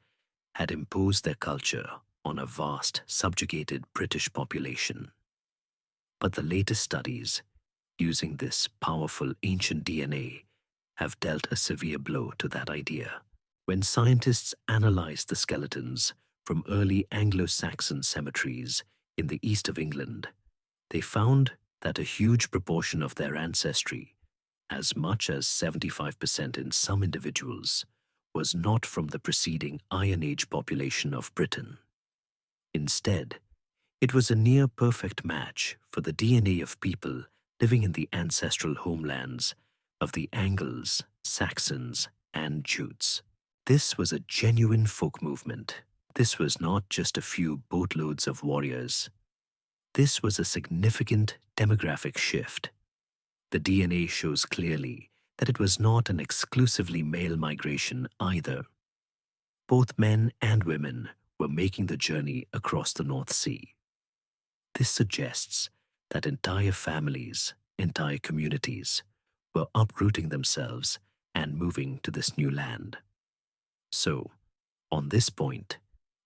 had imposed their culture on a vast, subjugated British population. But the latest studies, using this powerful ancient DNA, have dealt a severe blow to that idea. When scientists analyzed the skeletons from early Anglo-Saxon cemeteries in the east of England, they found that a huge proportion of their ancestry, as much as 75% in some individuals, was not from the preceding Iron Age population of Britain. Instead, it was a near-perfect match for the DNA of people living in the ancestral homelands of the Angles, Saxons, and Jutes. This was a genuine folk movement. This was not just a few boatloads of warriors. This was a significant demographic shift. The DNA shows clearly that it was not an exclusively male migration either. Both men and women were making the journey across the North Sea. This suggests that entire families, entire communities, were uprooting themselves and moving to this new land. So, on this point,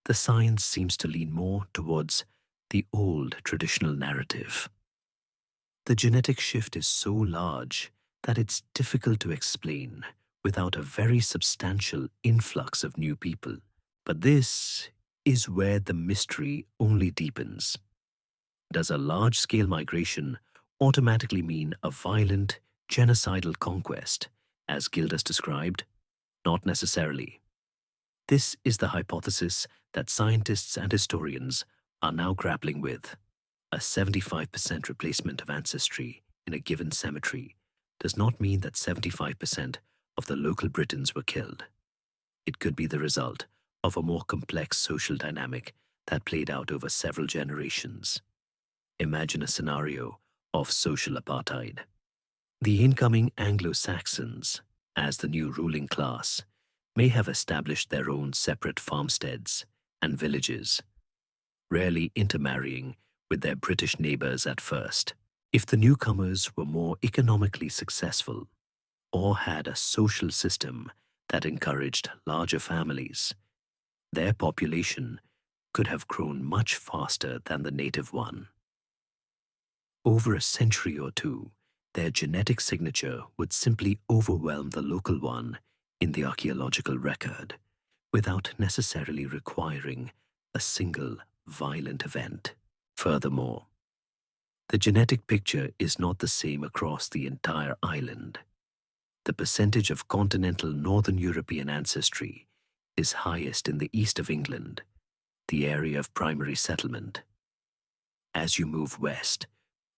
the science seems to lean more towards the old traditional narrative. The genetic shift is so large that it's difficult to explain without a very substantial influx of new people. But this is where the mystery only deepens. Does a large-scale migration automatically mean a violent, genocidal conquest, as Gildas described? Not necessarily. This is the hypothesis that scientists and historians are now grappling with. A 75% replacement of ancestry in a given cemetery does not mean that 75% of the local Britons were killed. It could be the result of a more complex social dynamic that played out over several generations. Imagine a scenario of social apartheid. The incoming Anglo-Saxons, as the new ruling class, may have established their own separate farmsteads and villages, rarely intermarrying with their British neighbours at first. If the newcomers were more economically successful or had a social system that encouraged larger families, their population could have grown much faster than the native one. Over a century or two, their genetic signature would simply overwhelm the local one in the archaeological record, without necessarily requiring a single violent event. Furthermore, the genetic picture is not the same across the entire island. The percentage of continental Northern European ancestry is highest in the east of England, the area of primary settlement. As you move west,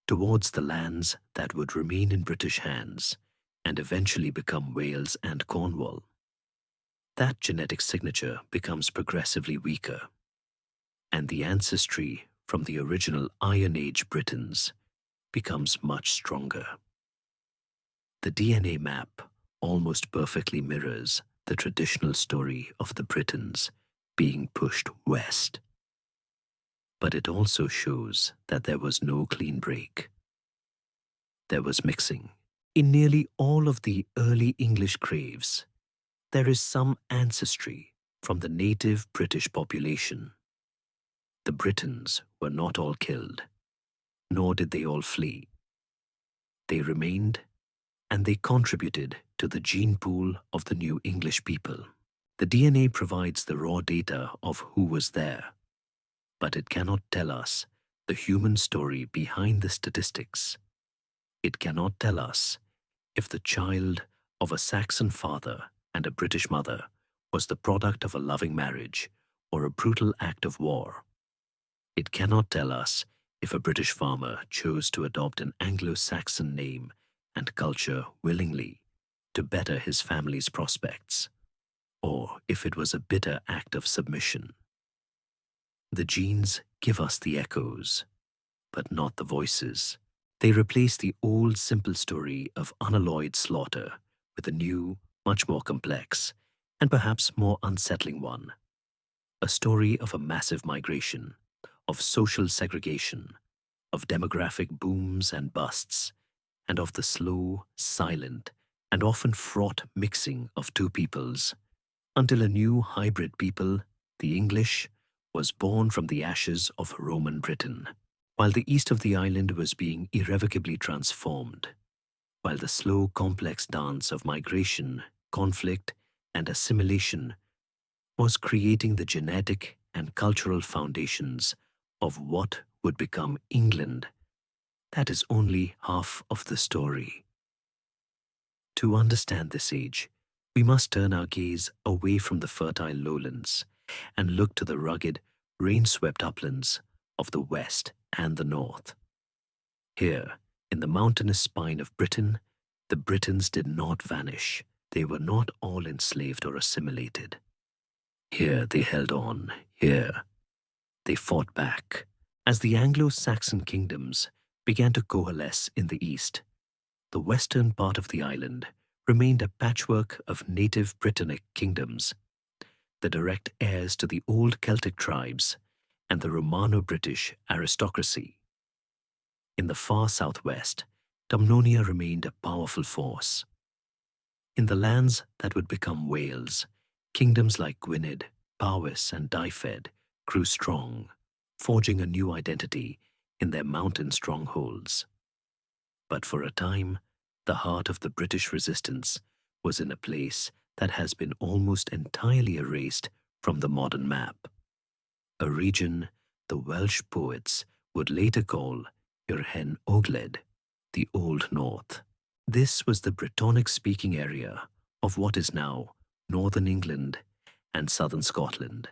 towards the lands that would remain in British hands and eventually become Wales and Cornwall, that genetic signature becomes progressively weaker, and the ancestry from the original Iron Age Britons becomes much stronger. The DNA map almost perfectly mirrors the traditional story of the Britons being pushed west. But it also shows that there was no clean break. There was mixing. In nearly all of the early English graves, there is some ancestry from the native British population. The Britons were not all killed, nor did they all flee. They remained, and they contributed to the gene pool of the new English people. The DNA provides the raw data of who was there, but it cannot tell us the human story behind the statistics. It cannot tell us if the child of a Saxon father and a British mother was the product of a loving marriage or a brutal act of war. It cannot tell us if a British farmer chose to adopt an Anglo-Saxon name and culture willingly to better his family's prospects, or if it was a bitter act of submission. The genes give us the echoes, but not the voices. They replace the old simple story of unalloyed slaughter with a new, much more complex, and perhaps more unsettling one. A story of a massive migration, of social segregation, of demographic booms and busts, and of the slow, silent, and often fraught mixing of two peoples, until a new hybrid people, the English, was born from the ashes of Roman Britain, while the east of the island was being irrevocably transformed, while the slow, complex dance of migration, conflict, and assimilation was creating the genetic and cultural foundations of what would become England. That is only half of the story. To understand this age, We must turn our gaze away from the fertile lowlands and look to the rugged, rain-swept uplands of the west and the north. Here, in the mountainous spine of Britain, the Britons did not vanish. They were not all enslaved or assimilated. Here they held on. Here they fought back. As the Anglo-Saxon kingdoms began to coalesce in the east, the western part of the island remained a patchwork of native Britannic kingdoms, the direct heirs to the old Celtic tribes and the Romano-British aristocracy. In the far southwest, Dumnonia remained a powerful force. In the lands that would become Wales, kingdoms like Gwynedd, Powys, and Dyfed grew strong, forging a new identity in their mountain strongholds. But for a time, the heart of the British resistance was in a place that has been almost entirely erased from the modern map, a region the Welsh poets would later call Yrhen Ogledd, the Old North. This was the Brittonic-speaking area of what is now northern England and southern Scotland,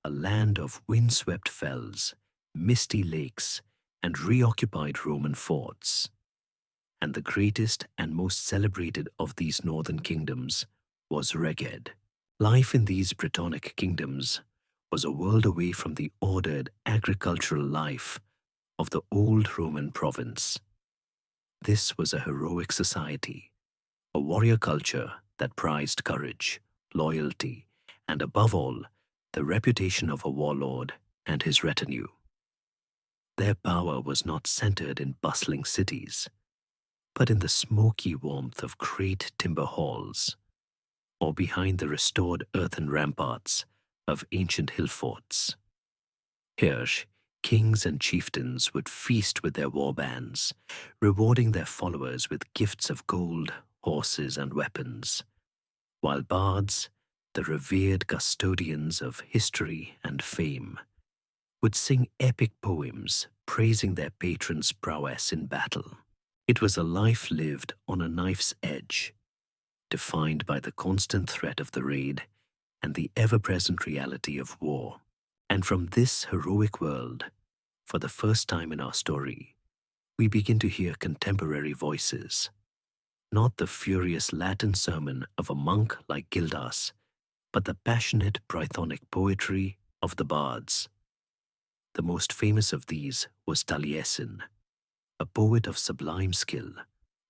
a land of windswept fells, misty lakes, and reoccupied Roman forts. And the greatest and most celebrated of these northern kingdoms was Reged. Life in these Brittonic kingdoms was a world away from the ordered agricultural life of the old Roman province. This was a heroic society, a warrior culture that prized courage, loyalty, and above all, the reputation of a warlord and his retinue. Their power was not centered in bustling cities, but in the smoky warmth of great timber halls, or behind the restored earthen ramparts of ancient hill forts. Here, kings and chieftains would feast with their war bands, rewarding their followers with gifts of gold, horses, and weapons, while bards, the revered custodians of history and fame, would sing epic poems praising their patron's prowess in battle. It was a life lived on a knife's edge, defined by the constant threat of the raid and the ever-present reality of war. And from this heroic world, for the first time in our story, we begin to hear contemporary voices, not the furious Latin sermon of a monk like Gildas, but the passionate Brythonic poetry of the bards. The most famous of these was Taliesin, a poet of sublime skill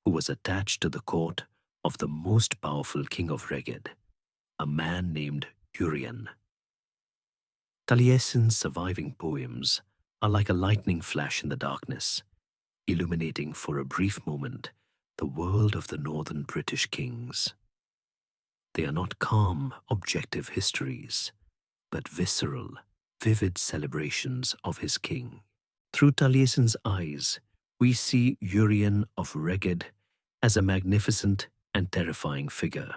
who was attached to the court of the most powerful king of Reged, a man named Urien. Taliesin's surviving poems are like a lightning flash in the darkness, illuminating for a brief moment the world of the northern British kings. They are not calm, objective histories, but visceral, vivid celebrations of his king. Through Taliesin's eyes, we see Urien of Reged as a magnificent and terrifying figure,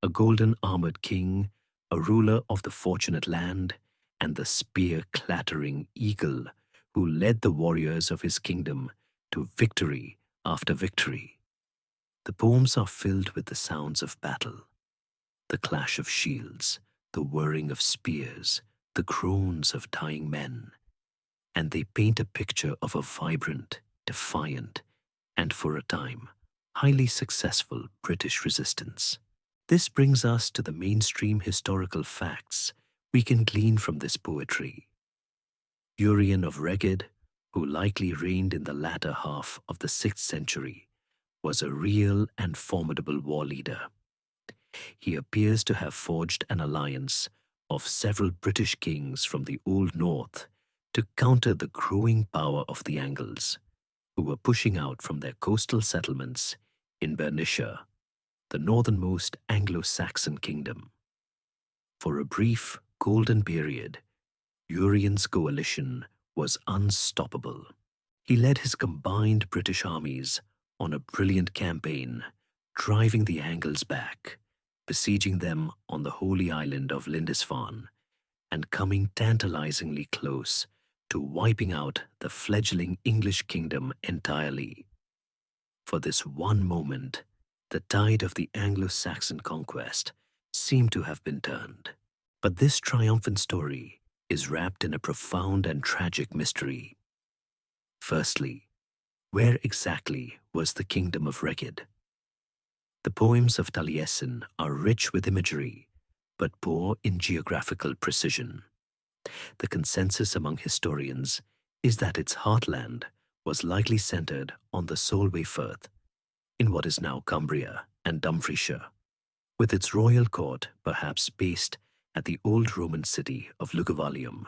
a golden-armored king, a ruler of the fortunate land, and the spear-clattering eagle who led the warriors of his kingdom to victory after victory. The poems are filled with the sounds of battle, the clash of shields, the whirring of spears, the groans of dying men, and they paint a picture of a vibrant, defiant, and for a time, highly successful British resistance. This brings us to the mainstream historical facts we can glean from this poetry. Urien of Reged, who likely reigned in the latter half of the 6th century, was a real and formidable war leader. He appears to have forged an alliance of several British kings from the Old North to counter the growing power of the Angles, who were pushing out from their coastal settlements in Bernicia, the northernmost Anglo-Saxon kingdom. For a brief, golden period, Urien's coalition was unstoppable. He led his combined British armies on a brilliant campaign, driving the Angles back, besieging them on the holy island of Lindisfarne, and coming tantalizingly close to wiping out the fledgling English kingdom entirely. For this one moment, The tide of the Anglo-Saxon conquest seemed to have been turned. But this triumphant story is wrapped in a profound and tragic mystery. Firstly, where exactly was the kingdom of Reged? The poems of Taliesin are rich with imagery, but poor in geographical precision. The consensus among historians is that its heartland was likely centered on the Solway Firth, in what is now Cumbria and Dumfriesshire, with its royal court perhaps based at the old Roman city of Lugavalium,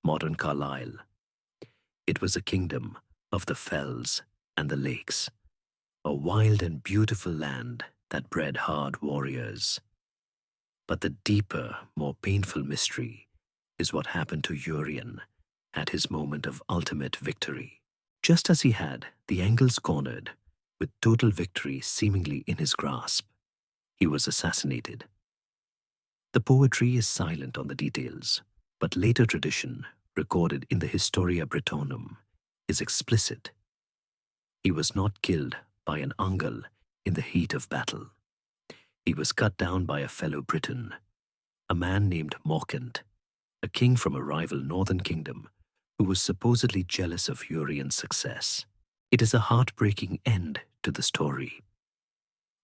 modern Carlisle. It was a kingdom of the fells and the lakes, a wild and beautiful land that bred hard warriors. But the deeper, more painful mystery is what happened to Urien at his moment of ultimate victory. Just as he had the Angles cornered, with total victory seemingly in his grasp, he was assassinated. The poetry is silent on the details, but later tradition, recorded in the Historia Brittonum, is explicit. He was not killed by an Angle in the heat of battle. He was cut down by a fellow Briton, a man named Morcant, a king from a rival northern kingdom who was supposedly jealous of Urien's success. It is a heartbreaking end to the story.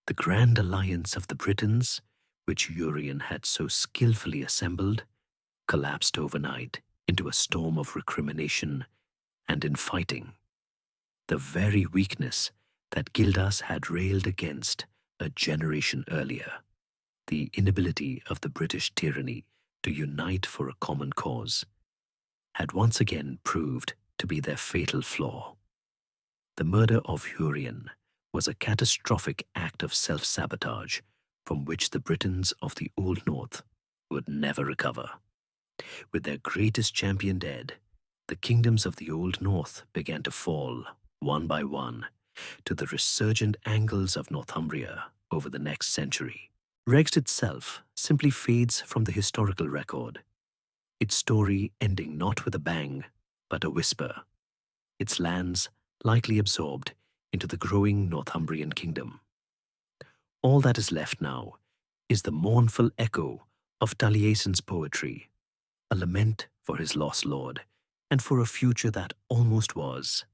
The grand alliance of the Britons, which Urien had so skillfully assembled, collapsed overnight into a storm of recrimination and infighting. The very weakness that Gildas had railed against a generation earlier, the inability of the British tyranny to unite for a common cause, had once again proved to be their fatal flaw. The murder of Urien was a catastrophic act of self-sabotage from which the Britons of the Old North would never recover. With their greatest champion dead, the kingdoms of the Old North began to fall, one by one, to the resurgent Angles of Northumbria over the next century. Reged itself simply fades from the historical record, its story ending not with a bang, but a whisper, its lands likely absorbed into the growing Northumbrian kingdom. All that is left now is the mournful echo of Taliesin's poetry, a lament for his lost lord and for a future that almost was,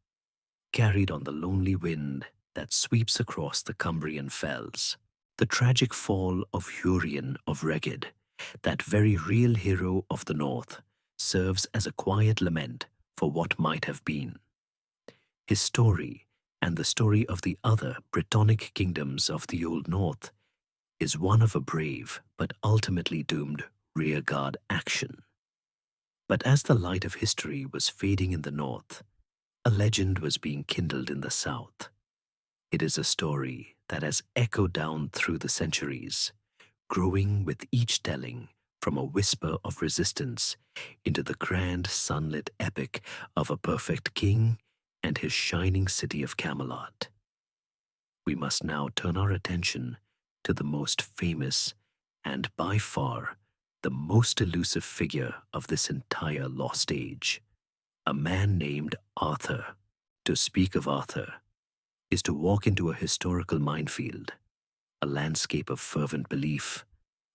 carried on the lonely wind that sweeps across the Cumbrian fells. The tragic fall of Urien of Reged, that very real hero of the North, serves as a quiet lament for what might have been. His story, and the story of the other Brittonic kingdoms of the Old North, is one of a brave but ultimately doomed rearguard action. But as the light of history was fading in the North, a legend was being kindled in the South. It is a story that has echoed down through the centuries, growing with each telling from a whisper of resistance into the grand sunlit epic of a perfect king and his shining city of Camelot. We must now turn our attention to the most famous and by far the most elusive figure of this entire lost age, a man named Arthur. To speak of Arthur is to walk into a historical minefield, a landscape of fervent belief,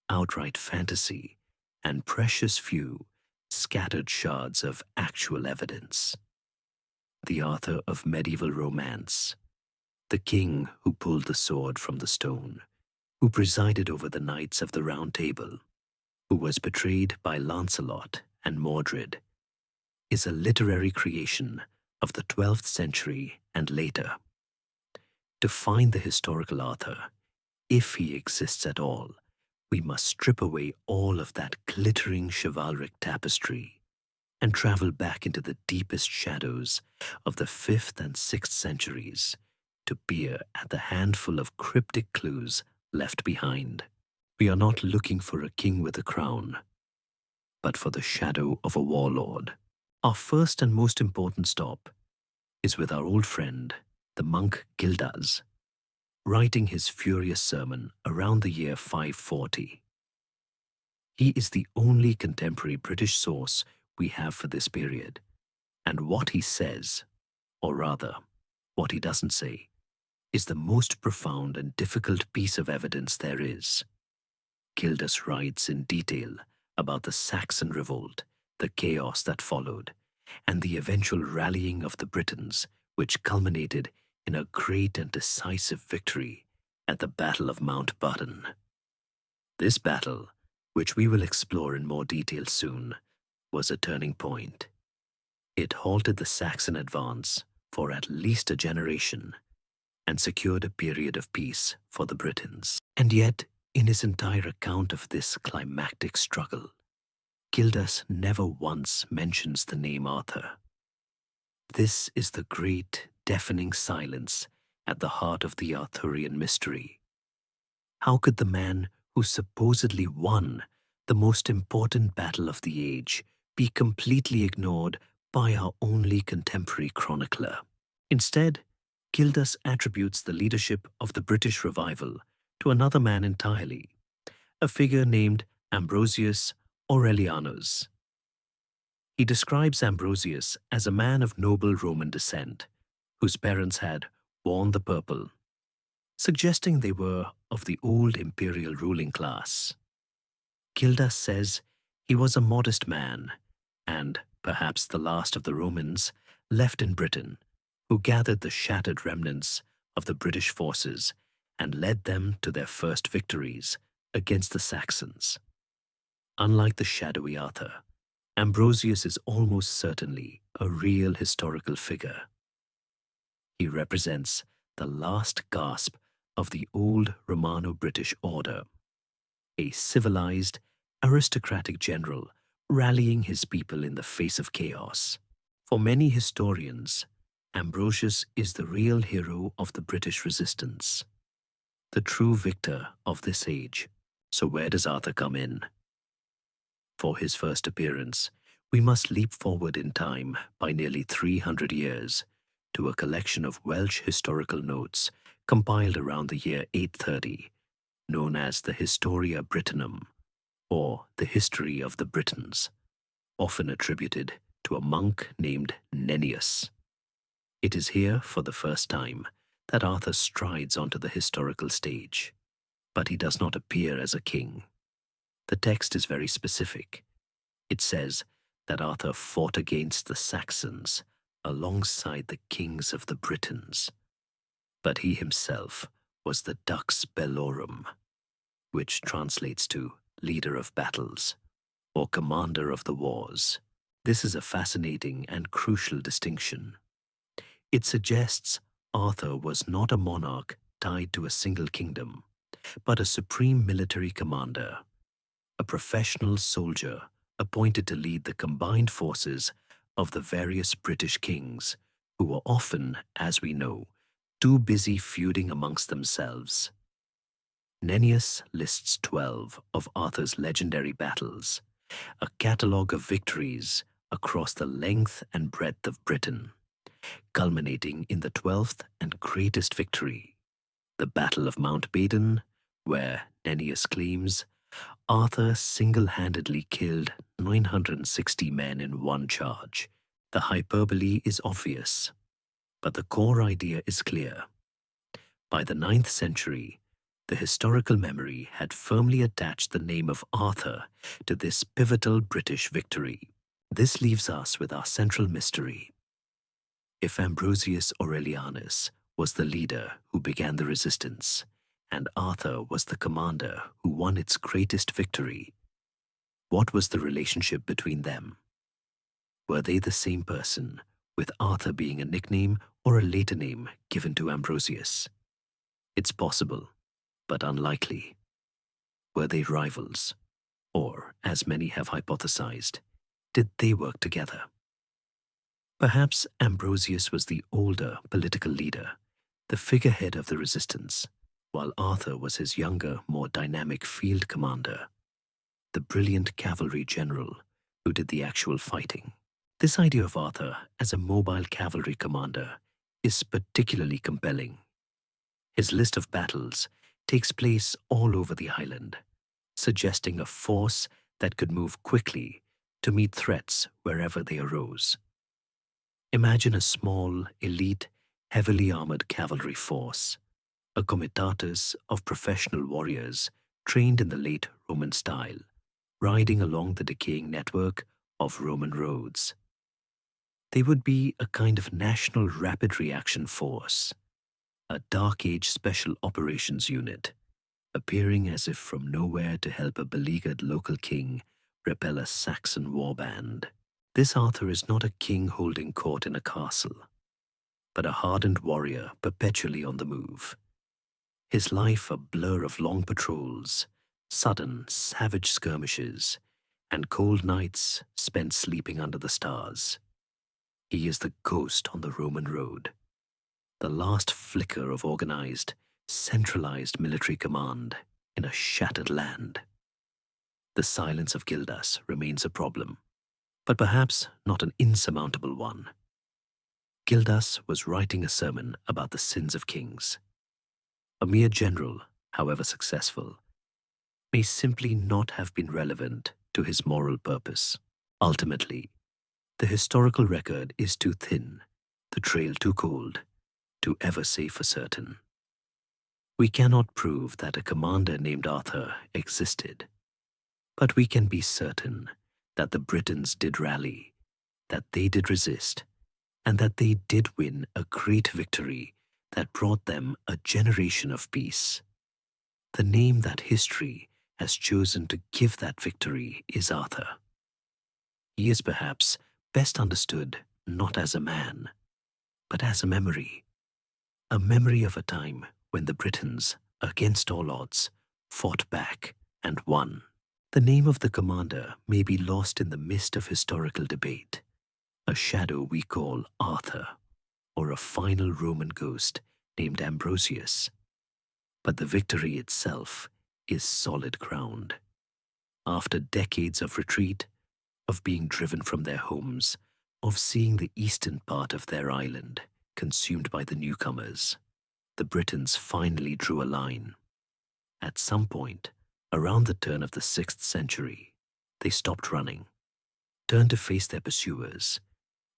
outright fantasy, and precious few, scattered shards of actual evidence. The Arthur of medieval romance, the king who pulled the sword from the stone, who presided over the knights of the Round Table, who was betrayed by Lancelot and Mordred, is a literary creation of the 12th century and later. To find the historical Arthur, if he exists at all, we must strip away all of that glittering chivalric tapestry and travel back into the deepest shadows of the 5th and 6th centuries to peer at the handful of cryptic clues left behind. We are not looking for a king with a crown, but for the shadow of a warlord. Our first and most important stop is with our old friend, the monk Gildas, writing his furious sermon around the year 540. He is the only contemporary British source we have for this period, and what he says, or rather, what he doesn't say, is the most profound and difficult piece of evidence there is. Gildas writes in detail about the Saxon revolt, the chaos that followed, and the eventual rallying of the Britons, which culminated in a great and decisive victory at the Battle of Mount Badon. This battle, which we will explore in more detail soon, was a turning point. It halted the Saxon advance for at least a generation and secured a period of peace for the Britons. And yet, in his entire account of this climactic struggle, Gildas never once mentions the name Arthur. This is the great, deafening silence at the heart of the Arthurian mystery. How could the man who supposedly won the most important battle of the age be completely ignored by our only contemporary chronicler? Instead, Gildas attributes the leadership of the British revival to another man entirely, a figure named Ambrosius Aurelianus. He describes Ambrosius as a man of noble Roman descent, whose parents had worn the purple, suggesting they were of the old imperial ruling class. Gildas says he was a modest man, and perhaps the last of the Romans left in Britain, who gathered the shattered remnants of the British forces and led them to their first victories against the Saxons. Unlike the shadowy Arthur, Ambrosius is almost certainly a real historical figure. He represents the last gasp of the old Romano-British order, a civilized, aristocratic general rallying his people in the face of chaos. For many historians, Ambrosius is the real hero of the British resistance, the true victor of this age. So where does Arthur come in? For his first appearance, we must leap forward in time by nearly 300 years to a collection of Welsh historical notes compiled around the year 830, known as the Historia Brittonum, or the History of the Britons, often attributed to a monk named Nennius. It is here, for the first time, that Arthur strides onto the historical stage, but he does not appear as a king. The text is very specific. It says that Arthur fought against the Saxons alongside the kings of the Britons, but he himself was the Dux Bellorum, which translates to leader of battles or commander of the wars. This is a fascinating and crucial distinction. It suggests Arthur was not a monarch tied to a single kingdom, but a supreme military commander, a professional soldier appointed to lead the combined forces of the various British kings, who were often, as we know, too busy feuding amongst themselves. Nennius lists 12 of Arthur's legendary battles, a catalogue of victories across the length and breadth of Britain, culminating in the 12th and greatest victory, the Battle of Mount Badon, where, Nennius claims, Arthur single-handedly killed 960 men in one charge. The hyperbole is obvious, but the core idea is clear. By the 9th century, the historical memory had firmly attached the name of Arthur to this pivotal British victory. This leaves us with our central mystery. If Ambrosius Aurelianus was the leader who began the resistance, and Arthur was the commander who won its greatest victory, what was the relationship between them? Were they the same person, with Arthur being a nickname or a later name given to Ambrosius? It's possible, but unlikely. Were they rivals? Or, as many have hypothesized, did they work together? Perhaps Ambrosius was the older political leader, the figurehead of the resistance, while Arthur was his younger, more dynamic field commander, the brilliant cavalry general who did the actual fighting. This idea of Arthur as a mobile cavalry commander is particularly compelling. His list of battles takes place all over the island, suggesting a force that could move quickly to meet threats wherever they arose. Imagine a small, elite, heavily armored cavalry force, a comitatus of professional warriors trained in the late Roman style, riding along the decaying network of Roman roads. They would be a kind of national rapid reaction force, a Dark Age special operations unit, appearing as if from nowhere to help a beleaguered local king repel a Saxon warband. This Arthur is not a king holding court in a castle, but a hardened warrior perpetually on the move. His life a blur of long patrols, sudden, savage skirmishes, and cold nights spent sleeping under the stars. He is the ghost on the Roman road, the last flicker of organized, centralized military command in a shattered land. The silence of Gildas remains a problem, but perhaps not an insurmountable one. Gildas was writing a sermon about the sins of kings. A mere general, however successful, may simply not have been relevant to his moral purpose. Ultimately, the historical record is too thin, the trail too cold, to ever say for certain. We cannot prove that a commander named Arthur existed, but we can be certain that the Britons did rally, that they did resist, and that they did win a great victory that brought them a generation of peace. The name that history has chosen to give that victory is Arthur. He is perhaps best understood not as a man, but as a memory of a time when the Britons, against all odds, fought back and won. The name of the commander may be lost in the mist of historical debate, a shadow we call Arthur, or a final Roman ghost named Ambrosius. But the victory itself is solid ground. After decades of retreat, of being driven from their homes, of seeing the eastern part of their island consumed by the newcomers, the Britons finally drew a line. At some point, around the turn of the 6th century, they stopped running, turned to face their pursuers,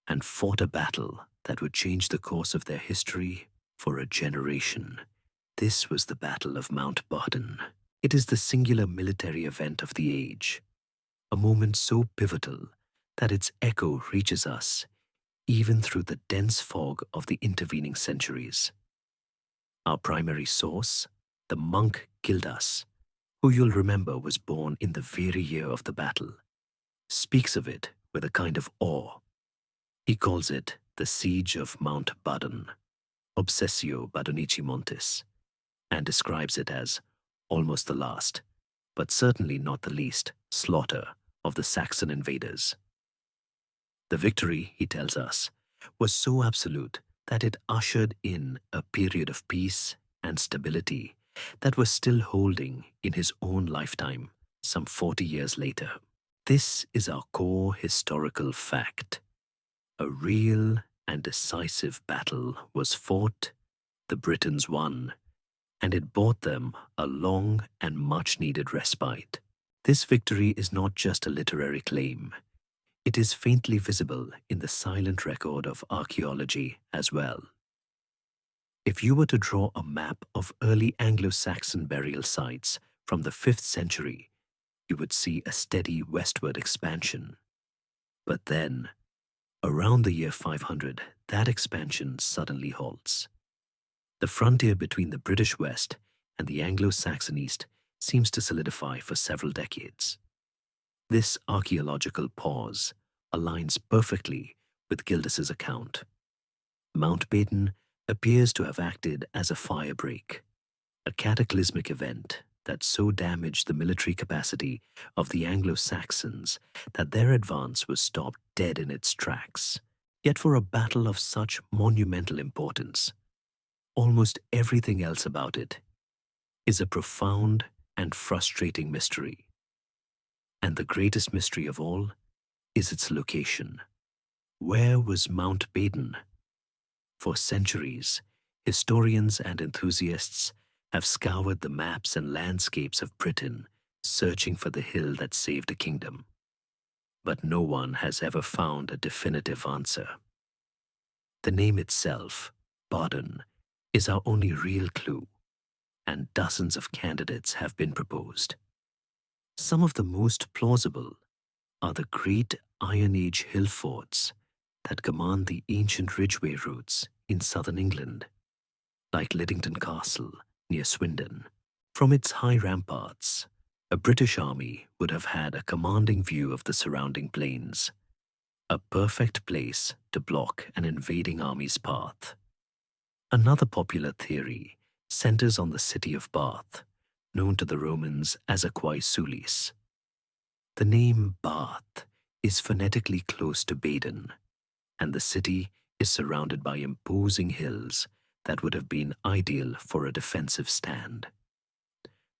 and fought a battle that would change the course of their history for a generation. This was the Battle of Mount Badon. It is the singular military event of the age, a moment so pivotal that its echo reaches us even through the dense fog of the intervening centuries. Our primary source, the monk Gildas, who you'll remember was born in the very year of the battle, speaks of it with a kind of awe. He calls it the Siege of Mount Badon, Obsessio Badonici Montis, and describes it as almost the last, but certainly not the least, slaughter of the Saxon invaders. The victory, he tells us, was so absolute that it ushered in a period of peace and stability that was still holding in his own lifetime some 40 years later. This is our core historical fact. A real and decisive battle was fought, the Britons won, and it bought them a long and much-needed respite. This victory is not just a literary claim. It is faintly visible in the silent record of archaeology as well. If you were to draw a map of early Anglo-Saxon burial sites from the 5th century, you would see a steady westward expansion. But then, around the year 500, that expansion suddenly halts. The frontier between the British West and the Anglo-Saxon East seems to solidify for several decades. This archaeological pause aligns perfectly with Gildas's account. Mount Badon appears to have acted as a firebreak, a cataclysmic event that so damaged the military capacity of the Anglo-Saxons that their advance was stopped dead in its tracks. Yet for a battle of such monumental importance, almost everything else about it is a profound and frustrating mystery. And the greatest mystery of all is its location. Where was Mount Badon? For centuries, historians and enthusiasts have scoured the maps and landscapes of Britain, searching for the hill that saved a kingdom. But no one has ever found a definitive answer. The name itself, Badon, is our only real clue. and dozens of candidates have been proposed. Some of the most plausible are the great Iron Age hill forts that command the ancient ridgeway routes in southern England, like Liddington Castle near Swindon. From its high ramparts, a British army would have had a commanding view of the surrounding plains, a perfect place to block an invading army's path. Another popular theory centers on the city of Bath, known to the Romans as Aquae Sulis. The name Bath is phonetically close to Badon, and the city is surrounded by imposing hills that would have been ideal for a defensive stand.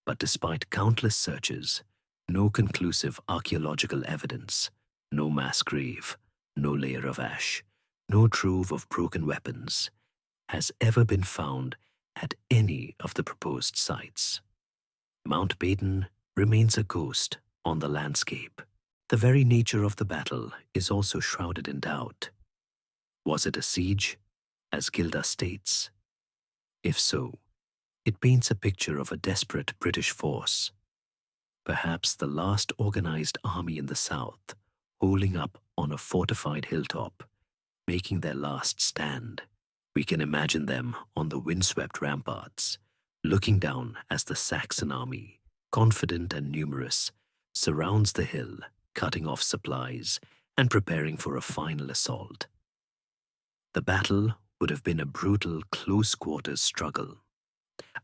But despite countless searches, no conclusive archaeological evidence, no mass grave, no layer of ash, no trove of broken weapons, has ever been found at any of the proposed sites. Mount Badon remains a ghost on the landscape. The very nature of the battle is also shrouded in doubt. Was it a siege, as Gildas states? If so, it paints a picture of a desperate British force, perhaps the last organized army in the south, holding up on a fortified hilltop, making their last stand. We can imagine them on the windswept ramparts, looking down as the Saxon army, confident and numerous, surrounds the hill, cutting off supplies and preparing for a final assault. The battle would have been a brutal close-quarters struggle,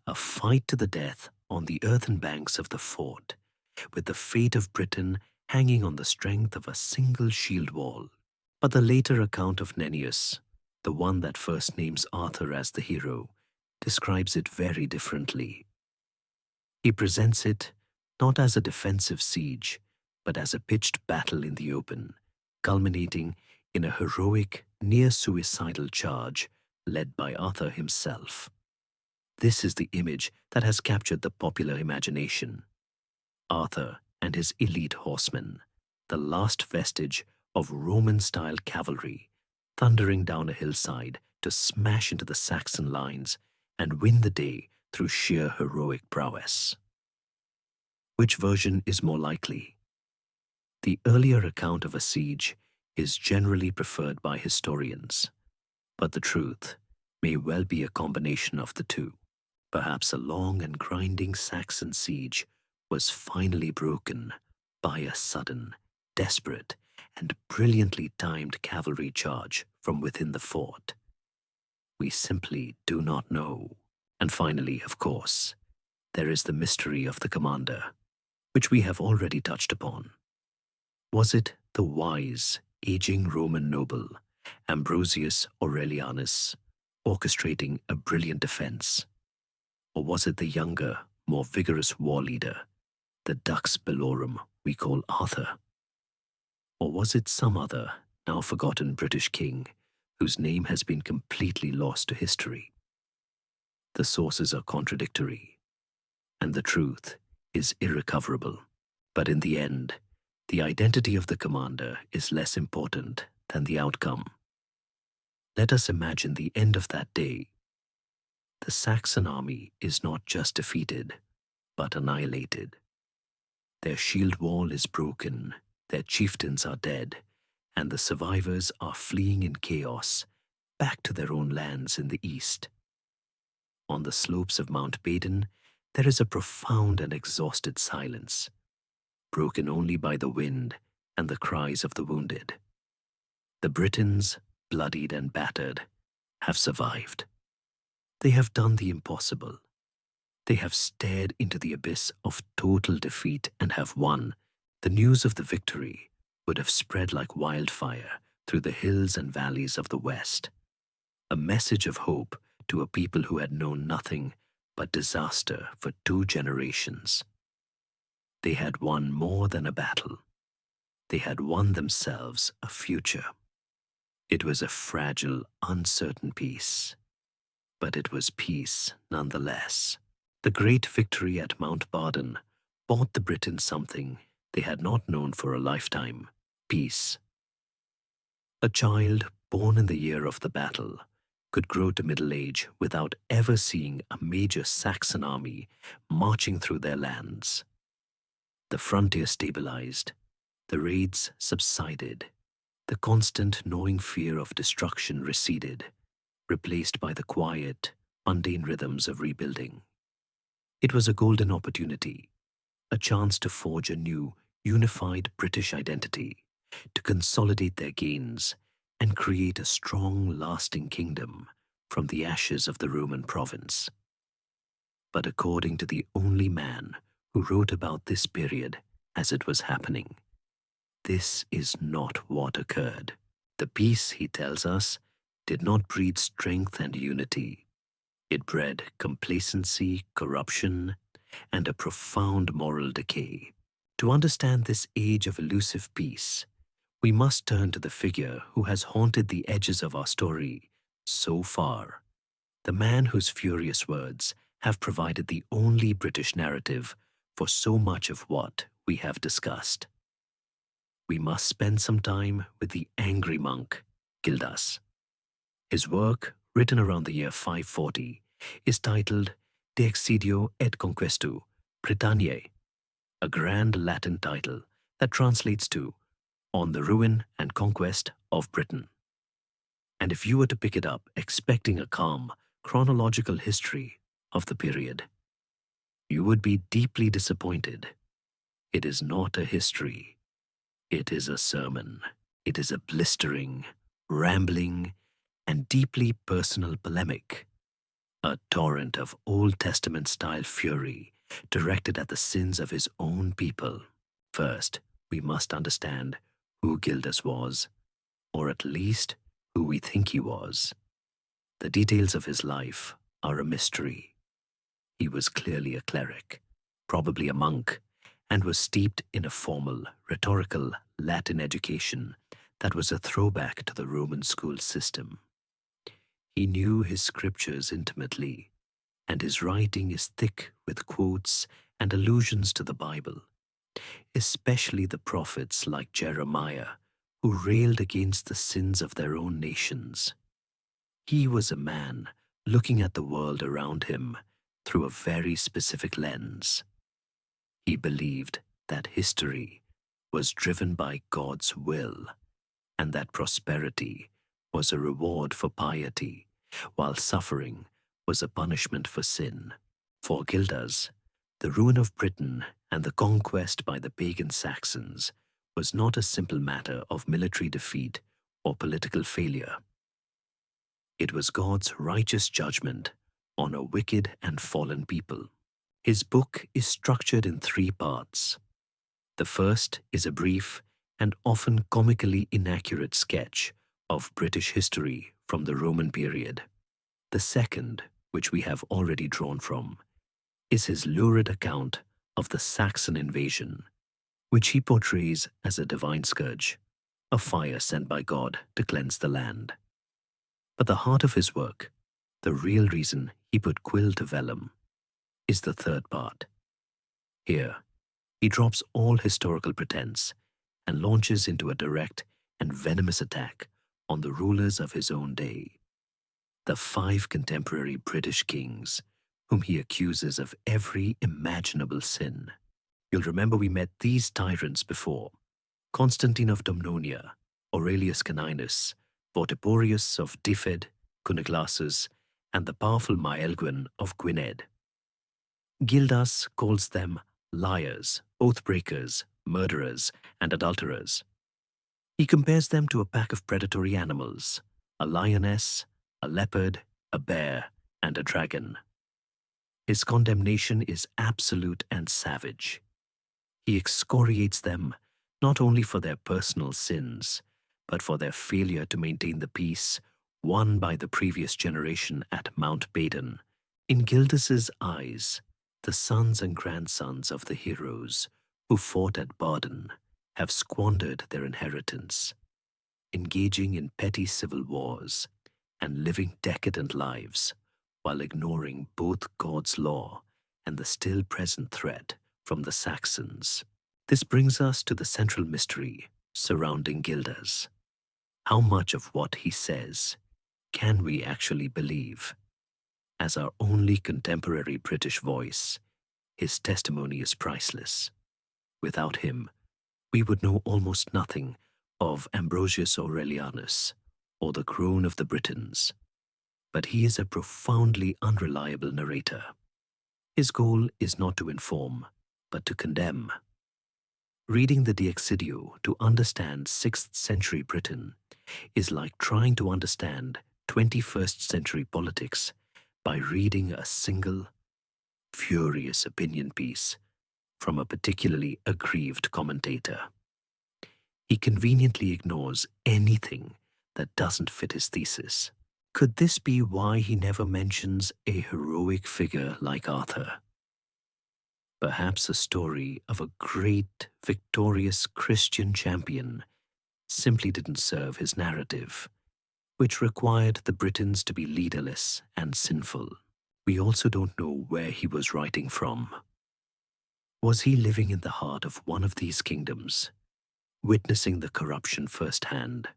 a fight to the death on the earthen banks of the fort, with the fate of Britain hanging on the strength of a single shield wall. But the later account of Nennius, the one that first names Arthur as the hero, describes it very differently. He presents it not as a defensive siege, but as a pitched battle in the open, culminating in a heroic, near-suicidal charge led by Arthur himself. This is the image that has captured the popular imagination. Arthur and his elite horsemen, the last vestige of Roman-style cavalry, thundering down a hillside to smash into the Saxon lines and win the day through sheer heroic prowess. Which version is more likely? The earlier account of a siege is generally preferred by historians, but the truth may well be a combination of the two. Perhaps a long and grinding Saxon siege was finally broken by a sudden, desperate, and brilliantly timed cavalry charge from within the fort. We simply do not know. And finally, of course, there is the mystery of the commander, which we have already touched upon. Was it the wise, aging Roman noble, Ambrosius Aurelianus, orchestrating a brilliant defense? Or was it the younger, more vigorous war leader, the Dux Bellorum we call Arthur? Or was it some other, now forgotten British king, whose name has been completely lost to history? The sources are contradictory, and the truth is irrecoverable. But in the end, the identity of the commander is less important than the outcome. Let us imagine the end of that day. The Saxon army is not just defeated, but annihilated. Their shield wall is broken, their chieftains are dead, and the survivors are fleeing in chaos back to their own lands in the east. On the slopes of Mount Badon, there is a profound and exhausted silence, broken only by the wind and the cries of the wounded. The Britons, bloodied and battered, have survived. They have done the impossible. They have stared into the abyss of total defeat and have won. The news of the victory would have spread like wildfire through the hills and valleys of the West, a message of hope to a people who had known nothing but disaster for 2 generations. They had won more than a battle. They had won themselves a future. It was a fragile, uncertain peace, but it was peace nonetheless. The great victory at Mount Badon bought the Britons something they had not known for a lifetime: peace. A child born in the year of the battle could grow to middle age without ever seeing a major Saxon army marching through their lands. The frontier stabilized, the raids subsided, the constant gnawing fear of destruction receded, replaced by the quiet, mundane rhythms of rebuilding. It was a golden opportunity, a chance to forge a new, unified British identity, to consolidate their gains and create a strong, lasting kingdom from the ashes of the Roman province. But according to the only man who wrote about this period as it was happening, this is not what occurred. The peace, he tells us, did not breed strength and unity. It bred complacency, corruption, and a profound moral decay. To understand this age of elusive peace, we must turn to the figure who has haunted the edges of our story so far, the man whose furious words have provided the only British narrative for so much of what we have discussed. We must spend some time with the angry monk, Gildas. His work, written around the year 540, is titled De Excidio et Conquestu Britanniae, a grand Latin title that translates to On the Ruin and Conquest of Britain. And if you were to pick it up expecting a calm, chronological history of the period, you would be deeply disappointed. It is not a history. It is a sermon. It is a blistering, rambling, and deeply personal polemic, a torrent of Old Testament-style fury directed at the sins of his own people. First, we must understand who Gildas was, or at least who we think he was. The details of his life are a mystery. He was clearly a cleric, probably a monk, and was steeped in a formal, rhetorical Latin education that was a throwback to the Roman school system. He knew his scriptures intimately, and his writing is thick with quotes and allusions to the Bible, especially the prophets like Jeremiah, who railed against the sins of their own nations. He was a man looking at the world around him through a very specific lens. He believed that history was driven by God's will, and that prosperity was a reward for piety, while suffering was a punishment for sin. For Gildas, the ruin of Britain and the conquest by the pagan Saxons was not a simple matter of military defeat or political failure. It was God's righteous judgment on a wicked and fallen people. His book is structured in 3 parts. The first is a brief and often comically inaccurate sketch of British history from the Roman period. The second, which we have already drawn from, is his lurid account of the Saxon invasion, which he portrays as a divine scourge, a fire sent by God to cleanse the land. But the heart of his work, the real reason he put quill to vellum, is the third part. Here, he drops all historical pretense and launches into a direct and venomous attack on the rulers of his own day, the 5 contemporary British kings whom he accuses of every imaginable sin. You'll remember we met these tyrants before: Constantine of Domnonia, Aurelius Caninus, Vortigern of Dyfed, Cuneglasus, and the powerful Maelgwyn of Gwynedd. Gildas calls them liars, oath-breakers, murderers, and adulterers. He compares them to a pack of predatory animals: a lioness, a leopard, a bear, and a dragon. His condemnation is absolute and savage. He excoriates them not only for their personal sins, but for their failure to maintain the peace won by the previous generation at Mount Badon. In Gildas's eyes, the sons and grandsons of the heroes who fought at Badon have squandered their inheritance, engaging in petty civil wars and living decadent lives while ignoring both God's law and the still present threat from the Saxons. This brings us to the central mystery surrounding Gildas. How much of what he says can we actually believe? As our only contemporary British voice, his testimony is priceless. Without him, we would know almost nothing of Ambrosius Aurelianus or the Crown of the Britons. But he is a profoundly unreliable narrator. His goal is not to inform, but to condemn. Reading the De Excidio to understand 6th century Britain is like trying to understand 21st century politics by reading a single, furious opinion piece from a particularly aggrieved commentator. He conveniently ignores anything that doesn't fit his thesis. Could this be why he never mentions a heroic figure like Arthur? Perhaps a story of a great, victorious Christian champion simply didn't serve his narrative, which required the Britons to be leaderless and sinful. We also don't know where he was writing from. Was he living in the heart of one of these kingdoms, witnessing the corruption firsthand?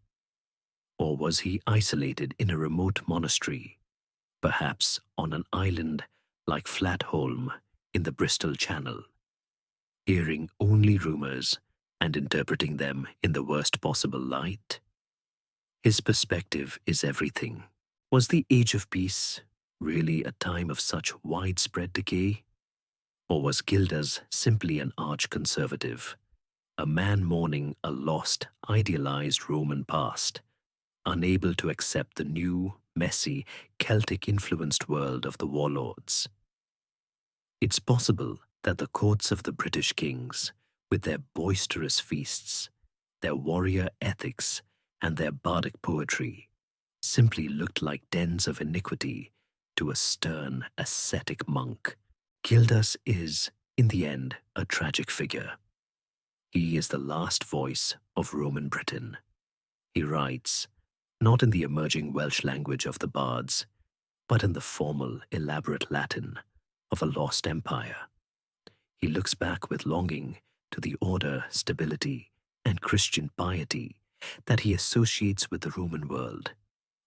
Or was he isolated in a remote monastery, perhaps on an island like Flatholm in the Bristol Channel, hearing only rumors and interpreting them in the worst possible light? His perspective is everything. Was the Age of Peace really a time of such widespread decay? Or was Gildas simply an arch-conservative, a man mourning a lost, idealized Roman past, unable to accept the new, messy, Celtic-influenced world of the warlords? It's possible that the courts of the British kings, with their boisterous feasts, their warrior ethics, and their bardic poetry, simply looked like dens of iniquity to a stern, ascetic monk. Gildas is, in the end, a tragic figure. He is the last voice of Roman Britain. He writes, not in the emerging Welsh language of the bards, but in the formal, elaborate Latin of a lost empire. He looks back with longing to the order, stability, and Christian piety that he associates with the Roman world,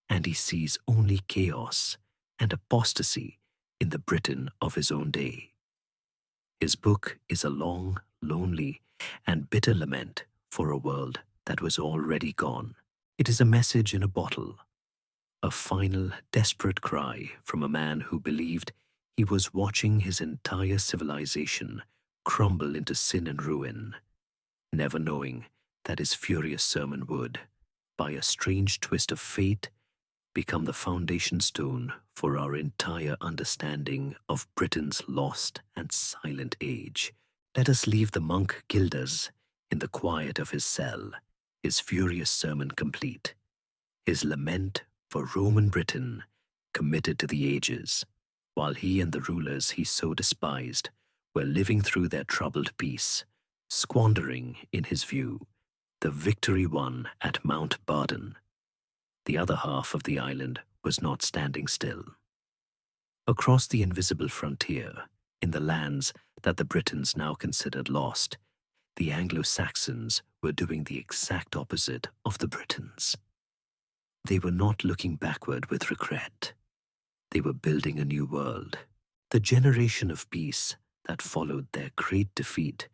and he sees only chaos and apostasy in the Britain of his own day. His book is a long, lonely, and bitter lament for a world that was already gone. It is a message in a bottle, a final, desperate cry from a man who believed he was watching his entire civilization crumble into sin and ruin, never knowing that his furious sermon would, by a strange twist of fate, become the foundation stone for our entire understanding of Britain's lost and silent age. Let us leave the monk Gildas in the quiet of his cell, his furious sermon complete, his lament for Roman Britain committed to the ages, while he and the rulers he so despised were living through their troubled peace, squandering, in his view, the victory won at Mount Badon. The other half of the island was not standing still. Across the invisible frontier, in the lands that the Britons now considered lost, the Anglo-Saxons were doing the exact opposite of the Britons. They were not looking backward with regret. They were building a new world. The generation of peace that followed their great defeat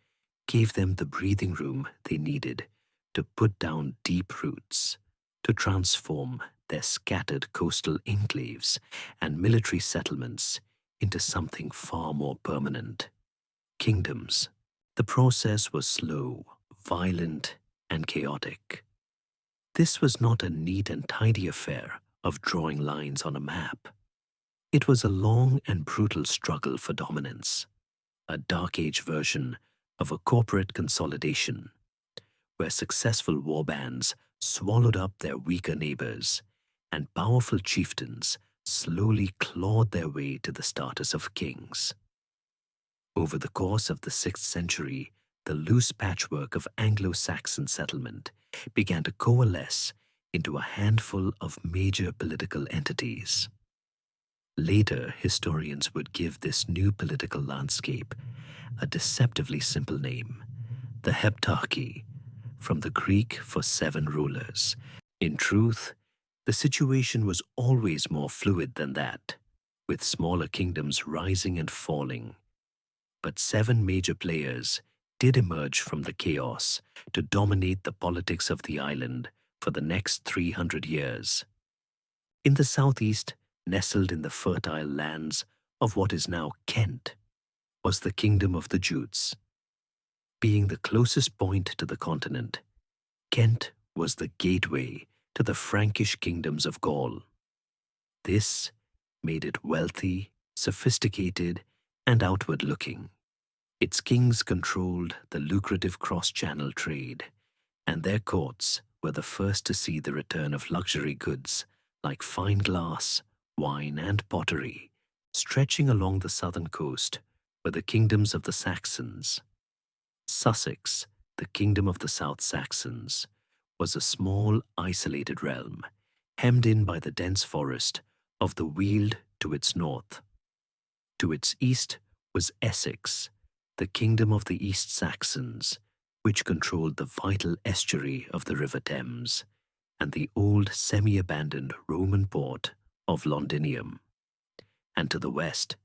gave them the breathing room they needed to put down deep roots, to transform their scattered coastal enclaves and military settlements into something far more permanent. Kingdoms. The process was slow, violent, and chaotic. This was not a neat and tidy affair of drawing lines on a map. It was a long and brutal struggle for dominance, a Dark Age version of a corporate consolidation, where successful warbands swallowed up their weaker neighbors, and powerful chieftains slowly clawed their way to the status of kings. Over the course of the 6th century, the loose patchwork of Anglo-Saxon settlement began to coalesce into a handful of major political entities. Later, historians would give this new political landscape a deceptively simple name, the Heptarchy, from the Greek for 7 rulers. In truth, The situation was always more fluid than that, with smaller kingdoms rising and falling. But 7 major players did emerge from the chaos to dominate the politics of the island for the next 300 years. In the southeast, nestled in the fertile lands of what is now Kent, was the kingdom of the Jutes. Being the closest point to the continent, Kent was the gateway to the Frankish kingdoms of Gaul. This made it wealthy, sophisticated, and outward-looking. Its kings controlled the lucrative cross-channel trade, and their courts were the first to see the return of luxury goods like fine glass, wine, and pottery. Stretching along the southern coast were the kingdoms of the Saxons. Sussex, the kingdom of the South Saxons, was a small, isolated realm, hemmed in by the dense forest of the Weald to its north. To its east was Essex, the kingdom of the East Saxons, which controlled the vital estuary of the River Thames and the old semi-abandoned Roman port of Londinium. And to the west,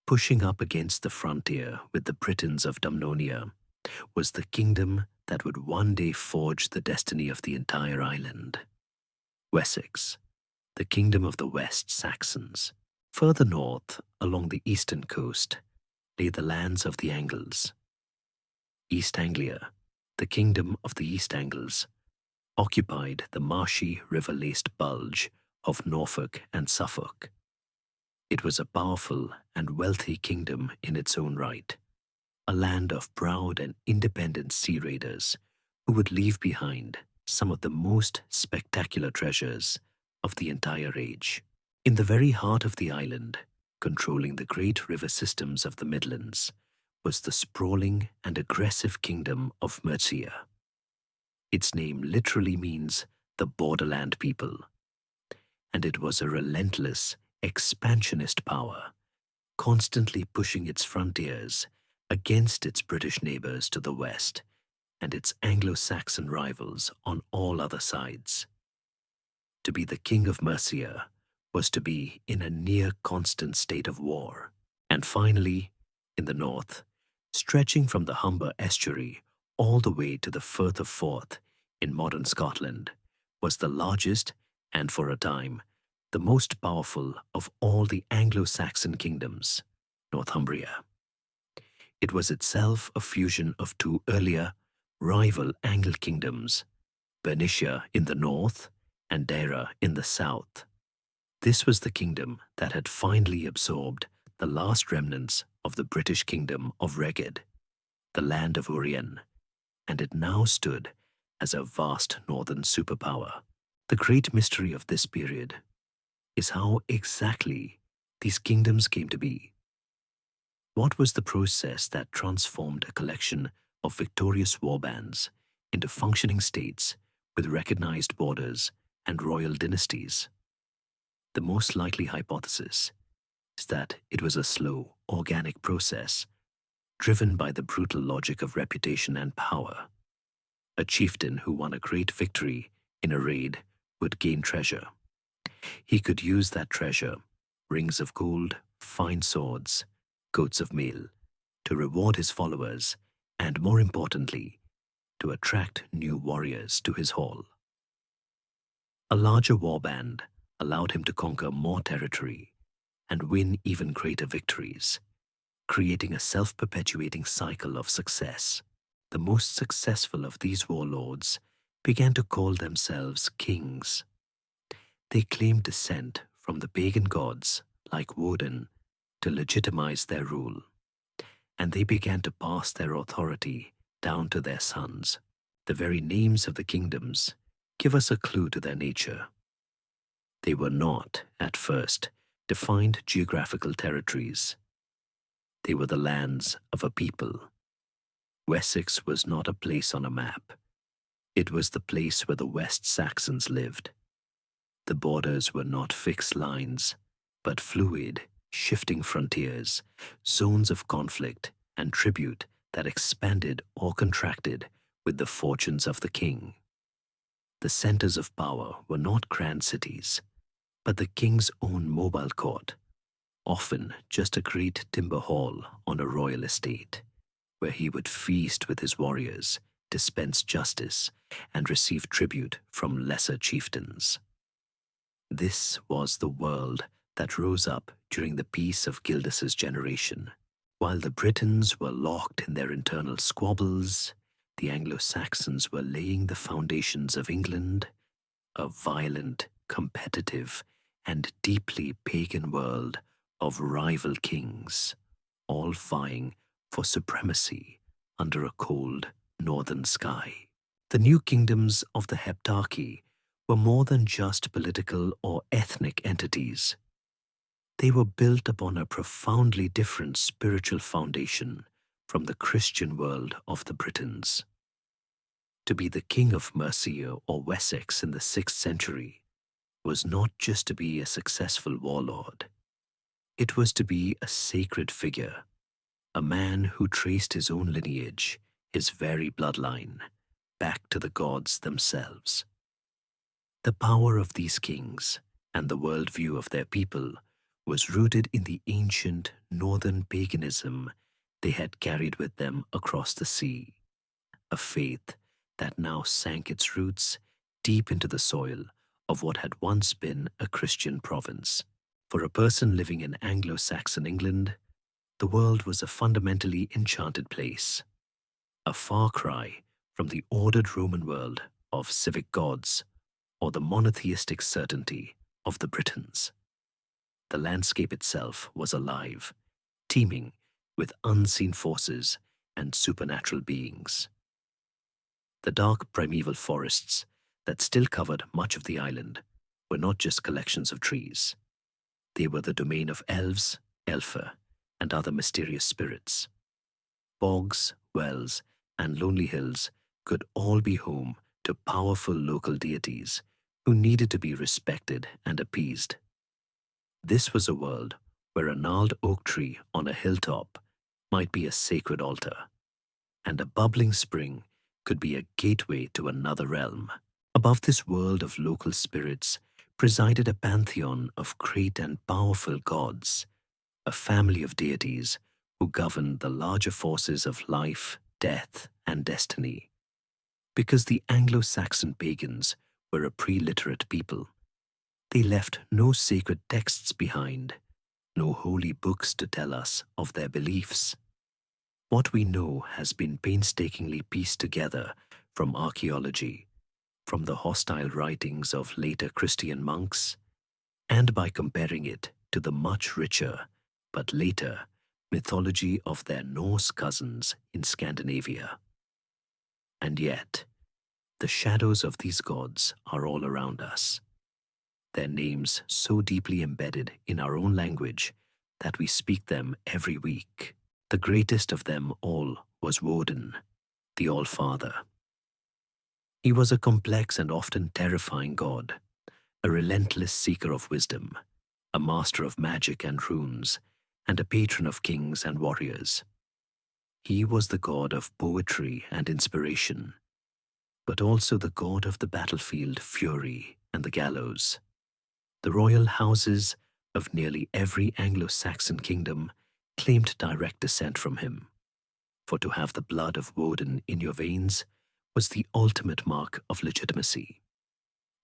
pushing up against the frontier with the Britons of Dumnonia, was the kingdom that would one day forge the destiny of the entire island. Wessex, the kingdom of the West Saxons. Further north, along the eastern coast, lay the lands of the Angles. East Anglia, the kingdom of the East Angles, occupied the marshy, river-laced bulge of Norfolk and Suffolk. It was a powerful and wealthy kingdom in its own right, a land of proud and independent sea raiders who would leave behind some of the most spectacular treasures of the entire age. In the very heart of the island, controlling the great river systems of the Midlands, was the sprawling and aggressive kingdom of Mercia. Its name literally means the borderland people, and it was a relentless, expansionist power, constantly pushing its frontiers against its British neighbors to the west and its Anglo-Saxon rivals on all other sides. To be the king of Mercia was to be in a near constant state of war. And finally, in the north, stretching from the Humber estuary all the way to the Firth of Forth in modern Scotland, was the largest and, for a time, the most powerful of all the Anglo-Saxon kingdoms, Northumbria. It was itself a fusion of 2 earlier, rival Anglo kingdoms, Bernicia in the north and Deira in the south. This was the kingdom that had finally absorbed the last remnants of the British kingdom of Reged, the land of Urien, and it now stood as a vast northern superpower. The great mystery of this period is how exactly these kingdoms came to be. What was the process that transformed a collection of victorious warbands into functioning states with recognized borders and royal dynasties? The most likely hypothesis is that it was a slow, organic process driven by the brutal logic of reputation and power. A chieftain who won a great victory in a raid would gain treasure. He could use that treasure, rings of gold, fine swords, coats of mail, to reward his followers and, more importantly, to attract new warriors to his hall. A larger warband allowed him to conquer more territory and win even greater victories, creating a self-perpetuating cycle of success. The most successful of these warlords began to call themselves kings. They claimed descent from the pagan gods like Woden to legitimize their rule, and they began to pass their authority down to their sons. The very names of the kingdoms give us a clue to their nature. They were not, at first, defined geographical territories. They were the lands of a people. Wessex was not a place on a map. It was the place where the West Saxons lived. The borders were not fixed lines, but fluid, shifting frontiers, zones of conflict and tribute that expanded or contracted with the fortunes of the king. The centers of power were not grand cities, but the king's own mobile court, often just a great timber hall on a royal estate, where he would feast with his warriors, dispense justice, and receive tribute from lesser chieftains. This was the world that rose up during the peace of Gildas's generation. While the Britons were locked in their internal squabbles, the Anglo-Saxons were laying the foundations of England, a violent, competitive, and deeply pagan world of rival kings, all vying for supremacy under a cold northern sky. The new kingdoms of the Heptarchy were more than just political or ethnic entities. They were built upon a profoundly different spiritual foundation from the Christian world of the Britons. To be the king of Mercia or Wessex in the 6th century was not just to be a successful warlord. It was to be a sacred figure, a man who traced his own lineage, his very bloodline, back to the gods themselves. The power of these kings and the worldview of their people was rooted in the ancient northern paganism they had carried with them across the sea, a faith that now sank its roots deep into the soil of what had once been a Christian province. For a person living in Anglo-Saxon England, the world was a fundamentally enchanted place, a far cry from the ordered Roman world of civic gods or the monotheistic certainty of the Britons. The landscape itself was alive, teeming with unseen forces and supernatural beings. The dark primeval forests that still covered much of the island were not just collections of trees. They were the domain of elves, Elfa, and other mysterious spirits. Bogs, wells, and lonely hills could all be home to powerful local deities who needed to be respected and appeased. This was a world where a gnarled oak tree on a hilltop might be a sacred altar, and a bubbling spring could be a gateway to another realm. Above this world of local spirits presided a pantheon of great and powerful gods, a family of deities who governed the larger forces of life, death, and destiny. Because the Anglo-Saxon pagans were a pre-literate people, they left no sacred texts behind, no holy books to tell us of their beliefs. What we know has been painstakingly pieced together from archaeology, from the hostile writings of later Christian monks, and by comparing it to the much richer, but later, mythology of their Norse cousins in Scandinavia. And yet, the shadows of these gods are all around us, their names so deeply embedded in our own language that we speak them every week. The greatest of them all was Woden, the All-Father. He was a complex and often terrifying god, a relentless seeker of wisdom, a master of magic and runes, and a patron of kings and warriors. He was the god of poetry and inspiration, but also the god of the battlefield, fury, and the gallows. The royal houses of nearly every Anglo-Saxon kingdom claimed direct descent from him, for to have the blood of Woden in your veins was the ultimate mark of legitimacy.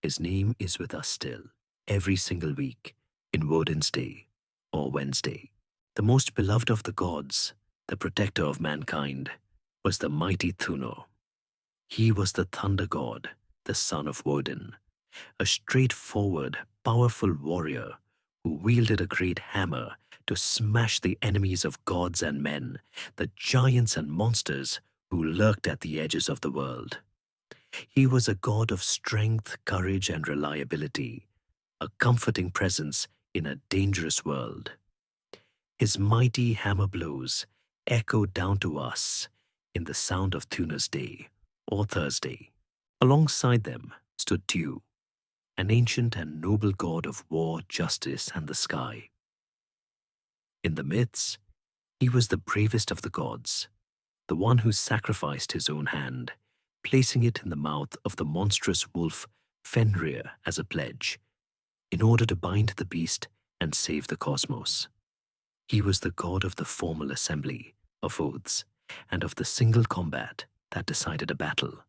His name is with us still, every single week, in Woden's Day, or Wednesday. The most beloved of the gods, the protector of mankind, was the mighty Thuno. He was the thunder god, the son of Woden, a straightforward, powerful warrior who wielded a great hammer to smash the enemies of gods and men, the giants and monsters who lurked at the edges of the world. He was a god of strength, courage, and reliability, a comforting presence in a dangerous world. His mighty hammer blows echoed down to us in the sound of Thuna's Day, or Thursday. Alongside them stood Dew, an ancient and noble god of war, justice, and the sky. In the myths, he was the bravest of the gods, the one who sacrificed his own hand, placing it in the mouth of the monstrous wolf Fenrir as a pledge, in order to bind the beast and save the cosmos. He was the god of the formal assembly, of oaths, and of the single combat that decided a battle.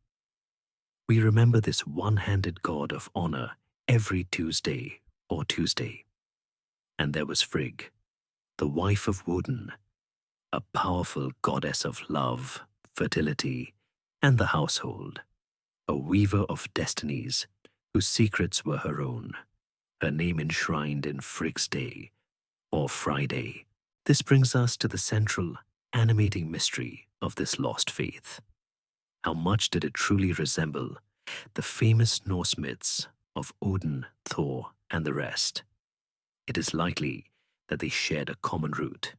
We remember this one-handed god of honor every Tuesday or Tuesday. And there was Frigg, the wife of Woden, a powerful goddess of love, fertility, and the household, a weaver of destinies whose secrets were her own, her name enshrined in Frigg's Day, or Friday. This brings us to the central, animating mystery of this lost faith. How much did it truly resemble the famous Norse myths of Odin, Thor, and the rest? It is likely that they shared a common root,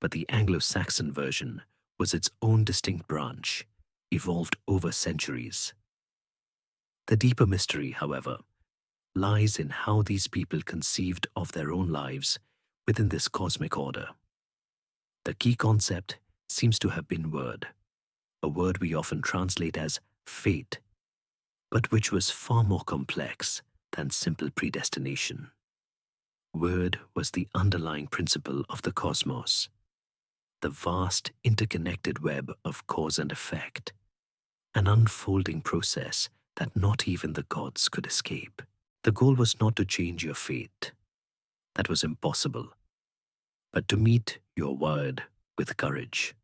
but the Anglo-Saxon version was its own distinct branch, evolved over centuries. The deeper mystery, however, lies in how these people conceived of their own lives within this cosmic order. The key concept seems to have been word, a word we often translate as fate, but which was far more complex than simple predestination. Word was the underlying principle of the cosmos, the vast interconnected web of cause and effect, an unfolding process that not even the gods could escape. The goal was not to change your fate. That was impossible, but to meet your word with courage.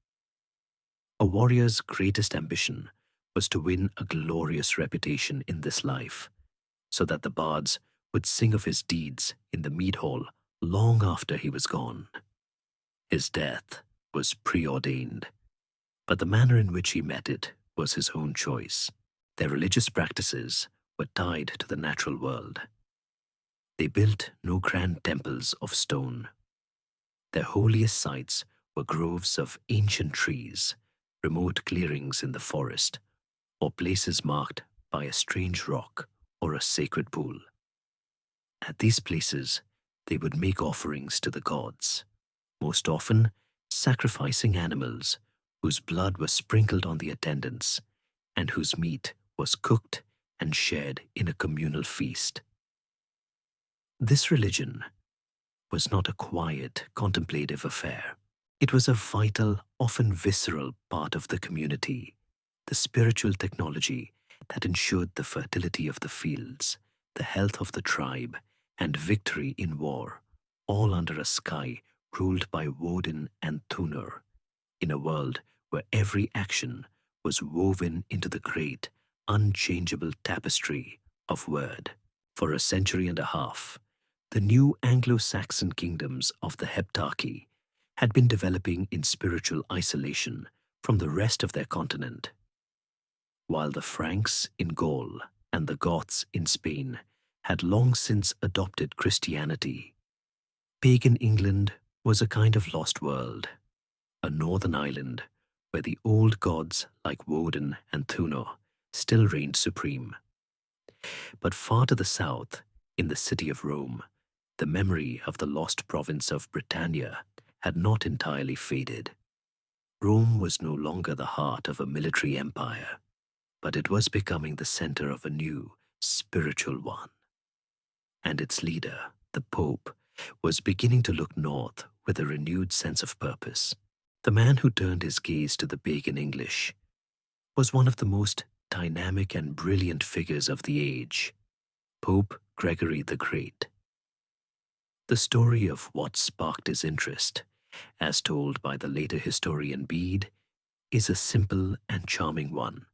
A warrior's greatest ambition was to win a glorious reputation in this life, so that the bards would sing of his deeds in the mead hall long after he was gone. His death was preordained, but the manner in which he met it was his own choice. Their religious practices were tied to the natural world. They built no grand temples of stone. Their holiest sites were groves of ancient trees, remote clearings in the forest, or places marked by a strange rock or a sacred pool. At these places, they would make offerings to the gods, most often sacrificing animals whose blood was sprinkled on the attendants and whose meat was cooked and shared in a communal feast. This religion was not a quiet, contemplative affair. It was a vital, often visceral part of the community, the spiritual technology that ensured the fertility of the fields, the health of the tribe, and victory in war, all under a sky ruled by Woden and Thunur, in a world where every action was woven into the great, unchangeable tapestry of word. For a century and a half, the new Anglo-Saxon kingdoms of the Heptarchy had been developing in spiritual isolation from the rest of their continent, while the Franks in Gaul and the Goths in Spain had long since adopted Christianity. Pagan England was a kind of lost world, a northern island where the old gods like Woden and Thunor still reigned supreme. But far to the south, in the city of Rome, the memory of the lost province of Britannia had not entirely faded. Rome was no longer the heart of a military empire, but it was becoming the center of a new, spiritual one. And its leader, the Pope, was beginning to look north with a renewed sense of purpose. The man who turned his gaze to the pagan English was one of the most dynamic and brilliant figures of the age, Pope Gregory the Great. The story of what sparked his interest, as told by the later historian Bede, is a simple and charming one.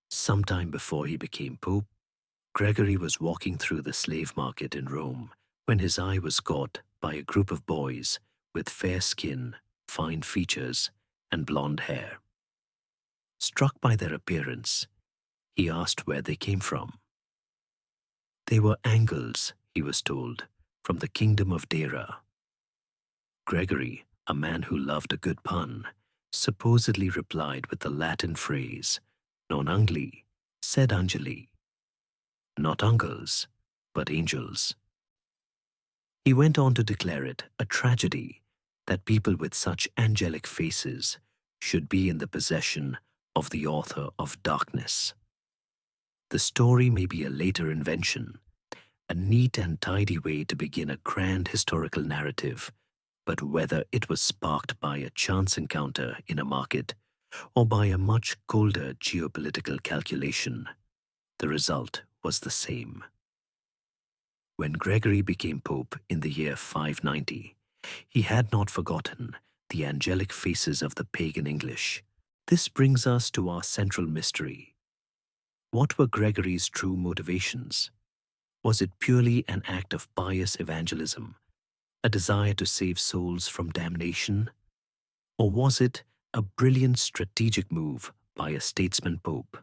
Sometime before he became Pope, Gregory was walking through the slave market in Rome when his eye was caught by a group of boys with fair skin, fine features, and blonde hair. Struck by their appearance, he asked where they came from. They were Angles, he was told, from the kingdom of Dera. Gregory, a man who loved a good pun, supposedly replied with the Latin phrase, non angli, sed angeli. Not uncles, but angels. He went on to declare it a tragedy that people with such angelic faces should be in the possession of the author of Darkness. The story may be a later invention, a neat and tidy way to begin a grand historical narrative, but whether it was sparked by a chance encounter in a market or by a much colder geopolitical calculation, the result was the same. When Gregory became pope in the year 590, he had not forgotten the angelic faces of the pagan English. This brings us to our central mystery. What were Gregory's true motivations? Was it purely an act of pious evangelism, a desire to save souls from damnation? Or was it a brilliant strategic move by a statesman pope?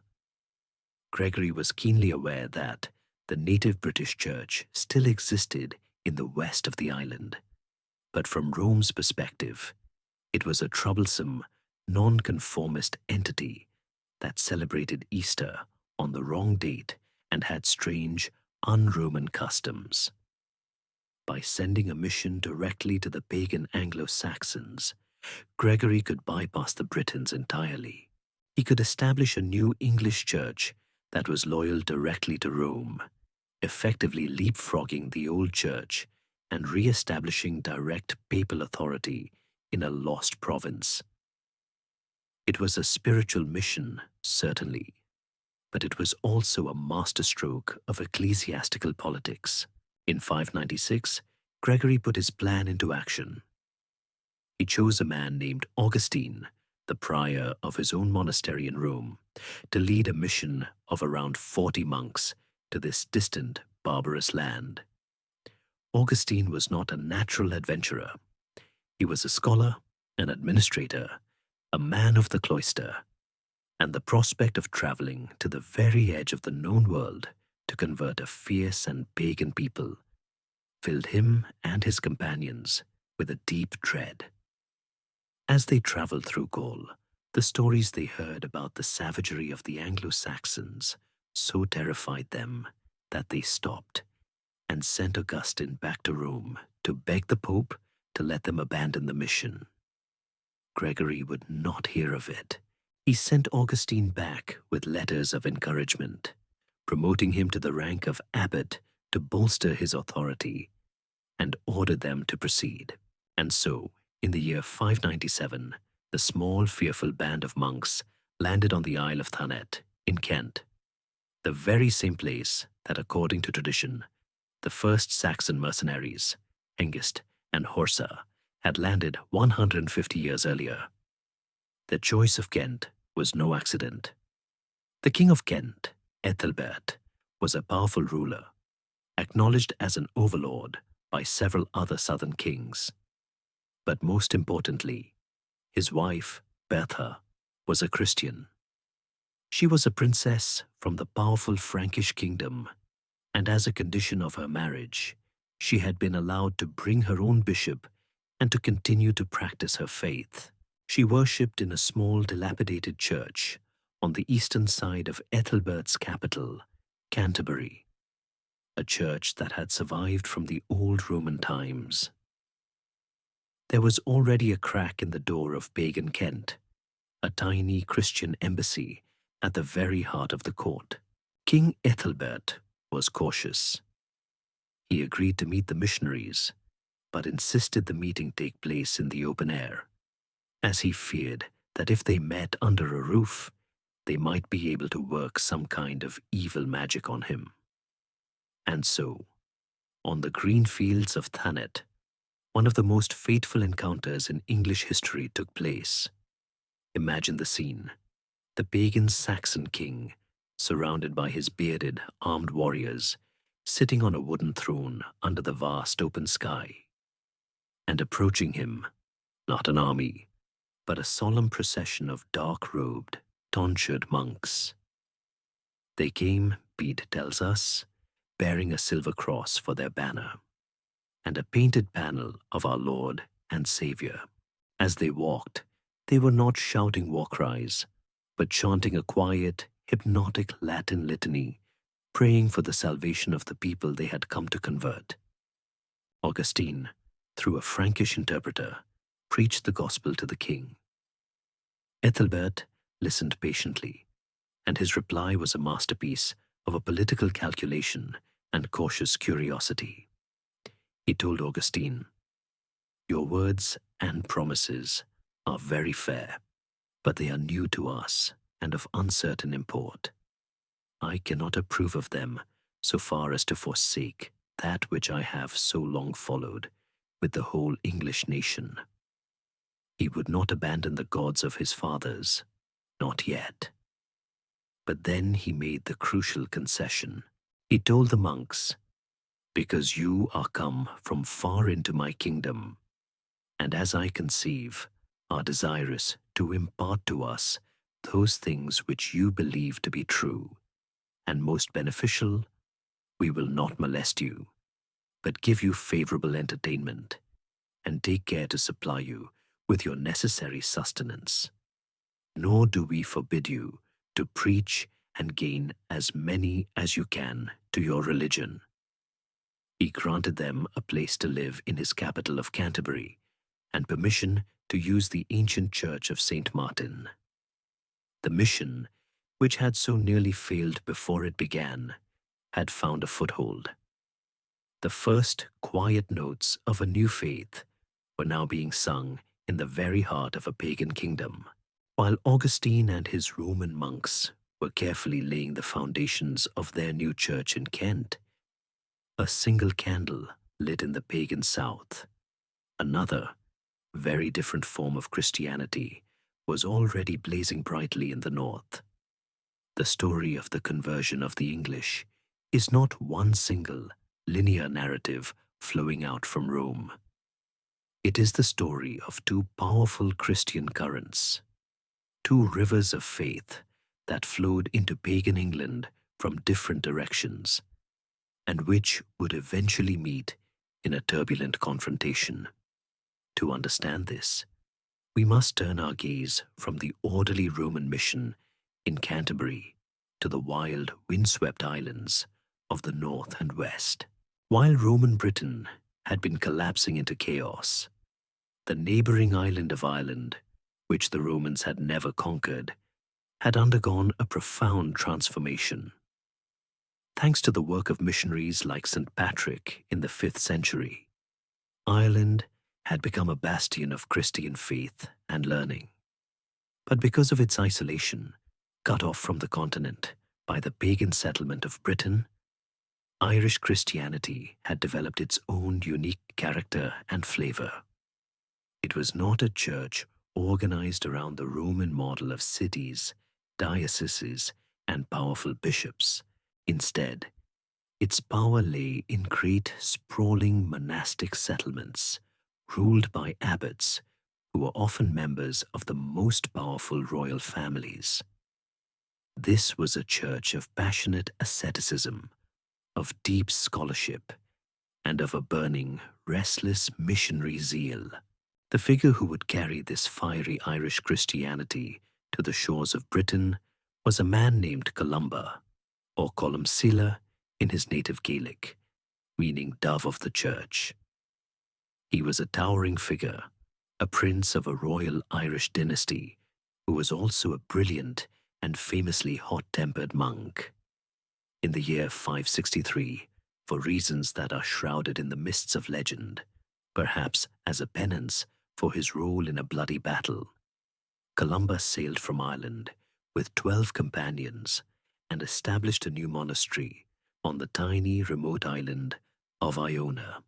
Gregory was keenly aware that the native British Church still existed in the west of the island, but from Rome's perspective, it was a troublesome, nonconformist entity that celebrated Easter on the wrong date and had strange, un-Roman customs. By sending a mission directly to the pagan Anglo-Saxons, Gregory could bypass the Britons entirely. He could establish a new English church that was loyal directly to Rome, effectively leapfrogging the old church and re-establishing direct papal authority in a lost province. It was a spiritual mission, certainly, but it was also a masterstroke of ecclesiastical politics. In 596, Gregory put his plan into action. He chose a man named Augustine, the prior of his own monastery in Rome, to lead a mission of around 40 monks to this distant, barbarous land. Augustine was not a natural adventurer. He was a scholar, an administrator, a man of the cloister, and the prospect of traveling to the very edge of the known world to convert a fierce and pagan people filled him and his companions with a deep dread. As they traveled through Gaul, the stories they heard about the savagery of the Anglo-Saxons so terrified them that they stopped and sent Augustine back to Rome to beg the Pope to let them abandon the mission. Gregory would not hear of it. He sent Augustine back with letters of encouragement, promoting him to the rank of abbot to bolster his authority, and ordered them to proceed. And so, in the year 597, the small, fearful band of monks landed on the Isle of Thanet in Kent, the very same place that, according to tradition, the first Saxon mercenaries, Hengist and Horsa, had landed 150 years earlier. The choice of Kent was no accident. The King of Kent, Ethelbert, was a powerful ruler, acknowledged as an overlord by several other southern kings. But most importantly, his wife, Bertha, was a Christian. She was a princess from the powerful Frankish kingdom, and as a condition of her marriage, she had been allowed to bring her own bishop and to continue to practice her faith. She worshipped in a small, dilapidated church on the eastern side of Ethelbert's capital, Canterbury, a church that had survived from the old Roman times. There was already a crack in the door of pagan Kent, a tiny Christian embassy at the very heart of the court. King Ethelbert was cautious. He agreed to meet the missionaries, but insisted the meeting take place in the open air, as he feared that if they met under a roof, they might be able to work some kind of evil magic on him. And so, on the green fields of Thanet, one of the most fateful encounters in English history took place. Imagine the scene: the pagan Saxon king, surrounded by his bearded, armed warriors, sitting on a wooden throne under the vast open sky. And approaching him, not an army, but a solemn procession of dark-robed, tonsured monks. They came, Bede tells us, bearing a silver cross for their banner, and a painted panel of our Lord and Savior. As they walked, they were not shouting war cries, but chanting a quiet, hypnotic Latin litany, praying for the salvation of the people they had come to convert. Augustine, through a Frankish interpreter, preached the gospel to the king. Ethelbert listened patiently, and his reply was a masterpiece of a political calculation and cautious curiosity. He told Augustine, "Your words and promises are very fair, but they are new to us and of uncertain import. I cannot approve of them so far as to forsake that which I have so long followed with the whole English nation." He would not abandon the gods of his fathers, not yet. But then he made the crucial concession. He told the monks, "Because you are come from far into my kingdom, and as I conceive, are desirous to impart to us those things which you believe to be true and most beneficial, we will not molest you, but give you favorable entertainment, and take care to supply you with your necessary sustenance. Nor do we forbid you to preach and gain as many as you can to your religion." He granted them a place to live in his capital of Canterbury, and permission to use the ancient church of St. Martin. The mission, which had so nearly failed before it began, had found a foothold. The first quiet notes of a new faith were now being sung in the very heart of a pagan kingdom, while Augustine and his Roman monks were carefully laying the foundations of their new church in Kent. A single candle lit in the pagan south. Another, very different form of Christianity was already blazing brightly in the north. The story of the conversion of the English is not one single, linear narrative flowing out from Rome. It is the story of two powerful Christian currents, two rivers of faith that flowed into pagan England from different directions, and which would eventually meet in a turbulent confrontation. To understand this, we must turn our gaze from the orderly Roman mission in Canterbury to the wild, windswept islands of the north and west. While Roman Britain had been collapsing into chaos, the neighboring island of Ireland, which the Romans had never conquered, had undergone a profound transformation. Thanks to the work of missionaries like St. Patrick in the 5th century, Ireland had become a bastion of Christian faith and learning. But because of its isolation, cut off from the continent by the pagan settlement of Britain, Irish Christianity had developed its own unique character and flavor. It was not a church organized around the Roman model of cities, dioceses, and powerful bishops. Instead, its power lay in great, sprawling monastic settlements, ruled by abbots who were often members of the most powerful royal families. This was a church of passionate asceticism, of deep scholarship, and of a burning, restless missionary zeal. The figure who would carry this fiery Irish Christianity to the shores of Britain was a man named Columba, or Columcille in his native Gaelic, meaning dove of the church. He was a towering figure, a prince of a royal Irish dynasty, who was also a brilliant and famously hot-tempered monk. In the year 563, for reasons that are shrouded in the mists of legend, perhaps as a penance for his role in a bloody battle, Columba sailed from Ireland with 12 companions and established a new monastery on the tiny remote island of Iona,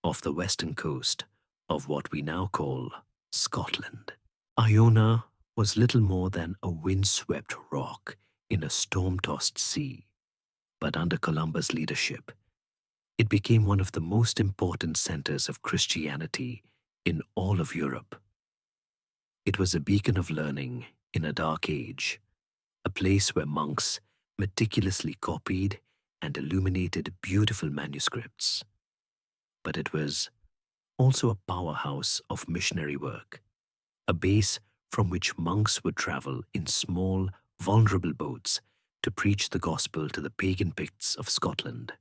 off the western coast of what we now call Scotland. Iona was little more than a windswept rock in a storm-tossed sea, but under Columba's leadership, it became one of the most important centers of Christianity in all of Europe. It was a beacon of learning in a dark age, a place where monks meticulously copied and illuminated beautiful manuscripts. But it was also a powerhouse of missionary work, a base from which monks would travel in small, vulnerable boats to preach the gospel to the pagan Picts of Scotland.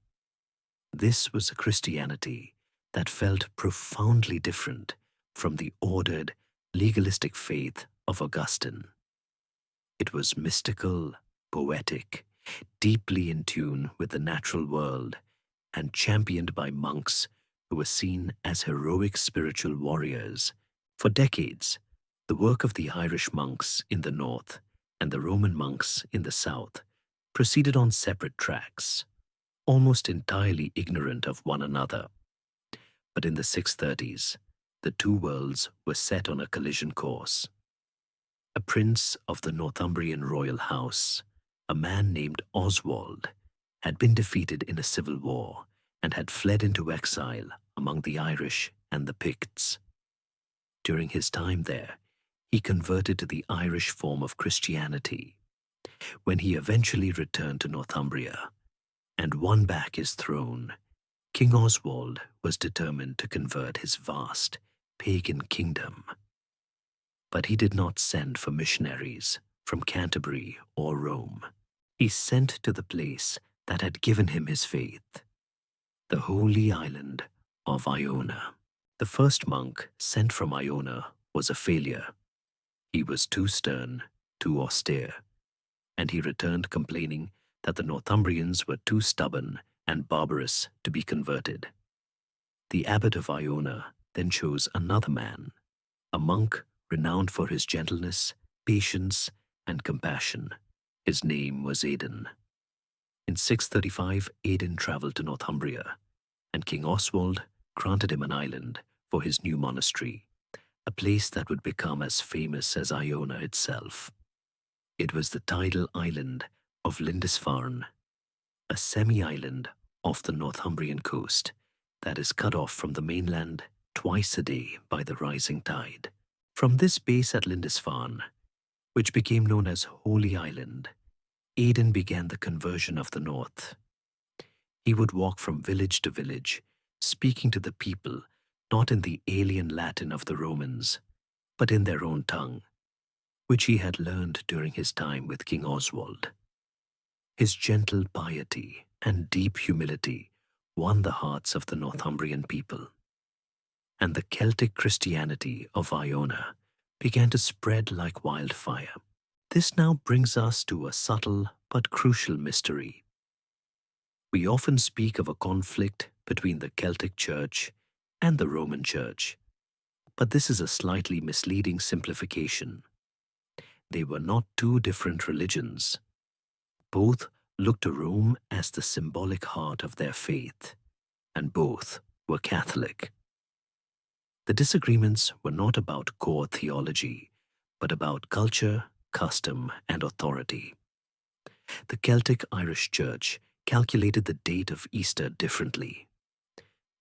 This was a Christianity that felt profoundly different from the ordered, legalistic faith of Augustine. It was mystical, poetic, deeply in tune with the natural world, and championed by monks who were seen as heroic spiritual warriors. For decades, the work of the Irish monks in the north and the Roman monks in the south proceeded on separate tracks, almost entirely ignorant of one another. But in the 630s, the two worlds were set on a collision course. A prince of the Northumbrian royal house, a man named Oswald, had been defeated in a civil war and had fled into exile among the Irish and the Picts. During his time there, he converted to the Irish form of Christianity. When he eventually returned to Northumbria and won back his throne, King Oswald was determined to convert his vast pagan kingdom. But he did not send for missionaries from Canterbury or Rome. He sent to the place that had given him his faith, the holy island of Iona. The first monk sent from Iona was a failure. He was too stern, too austere, and he returned complaining that the Northumbrians were too stubborn and barbarous to be converted. The abbot of Iona then chose another man, a monk renowned for his gentleness, patience, and compassion. His name was Aidan. In 635, Aidan traveled to Northumbria, and King Oswald granted him an island for his new monastery, a place that would become as famous as Iona itself. It was the tidal island of Lindisfarne, a semi-island off the Northumbrian coast that is cut off from the mainland twice a day by the rising tide. From this base at Lindisfarne, which became known as Holy Island, Aidan began the conversion of the north. He would walk from village to village, speaking to the people not in the alien Latin of the Romans, but in their own tongue, which he had learned during his time with King Oswald. His gentle piety and deep humility won the hearts of the Northumbrian people, and the Celtic Christianity of Iona began to spread like wildfire. This now brings us to a subtle but crucial mystery. We often speak of a conflict between the Celtic Church and the Roman Church, but this is a slightly misleading simplification. They were not two different religions. Both looked to Rome as the symbolic heart of their faith, and both were Catholic. The disagreements were not about core theology, but about culture, custom, and authority. The Celtic Irish Church calculated the date of Easter differently.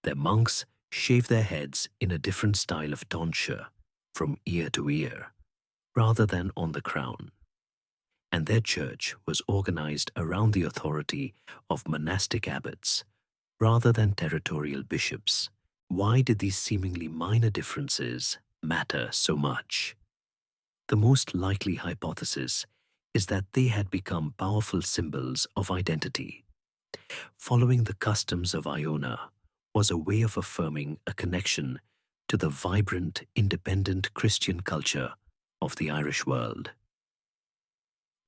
Their monks shaved their heads in a different style of tonsure, from ear to ear, rather than on the crown. And their church was organized around the authority of monastic abbots, rather than territorial bishops. Why did these seemingly minor differences matter so much? The most likely hypothesis is that they had become powerful symbols of identity. Following the customs of Iona was a way of affirming a connection to the vibrant, independent Christian culture of the Irish world.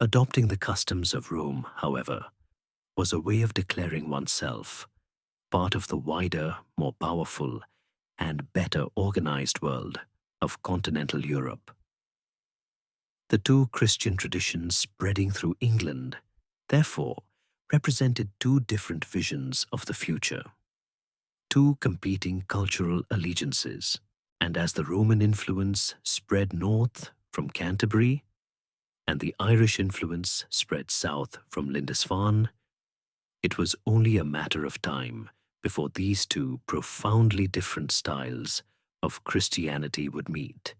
Adopting the customs of Rome, however, was a way of declaring oneself part of the wider, more powerful, and better organized world of continental Europe. The two Christian traditions spreading through England, therefore, represented two different visions of the future, two competing cultural allegiances. And as the Roman influence spread north from Canterbury, and the Irish influence spread south from Lindisfarne, it was only a matter of time before these two profoundly different styles of Christianity would meet,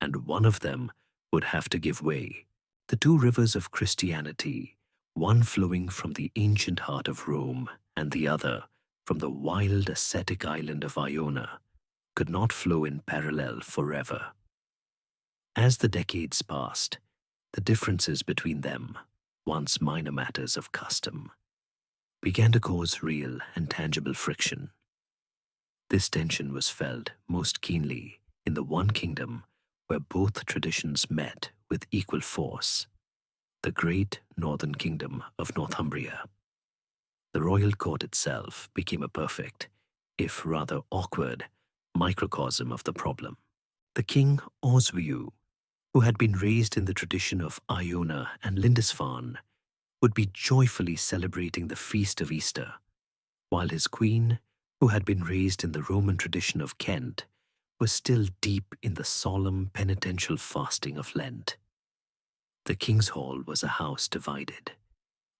and one of them would have to give way. The two rivers of Christianity, one flowing from the ancient heart of Rome and the other from the wild ascetic island of Iona, could not flow in parallel forever. As the decades passed, the differences between them, once minor matters of custom, began to cause real and tangible friction. This tension was felt most keenly in the one kingdom where both traditions met with equal force, the great northern kingdom of Northumbria. The royal court itself became a perfect, if rather awkward, microcosm of the problem. The king Oswiu, who had been raised in the tradition of Iona and Lindisfarne, would be joyfully celebrating the feast of Easter, while his queen, who had been raised in the Roman tradition of Kent, was still deep in the solemn penitential fasting of Lent. The king's hall was a house divided,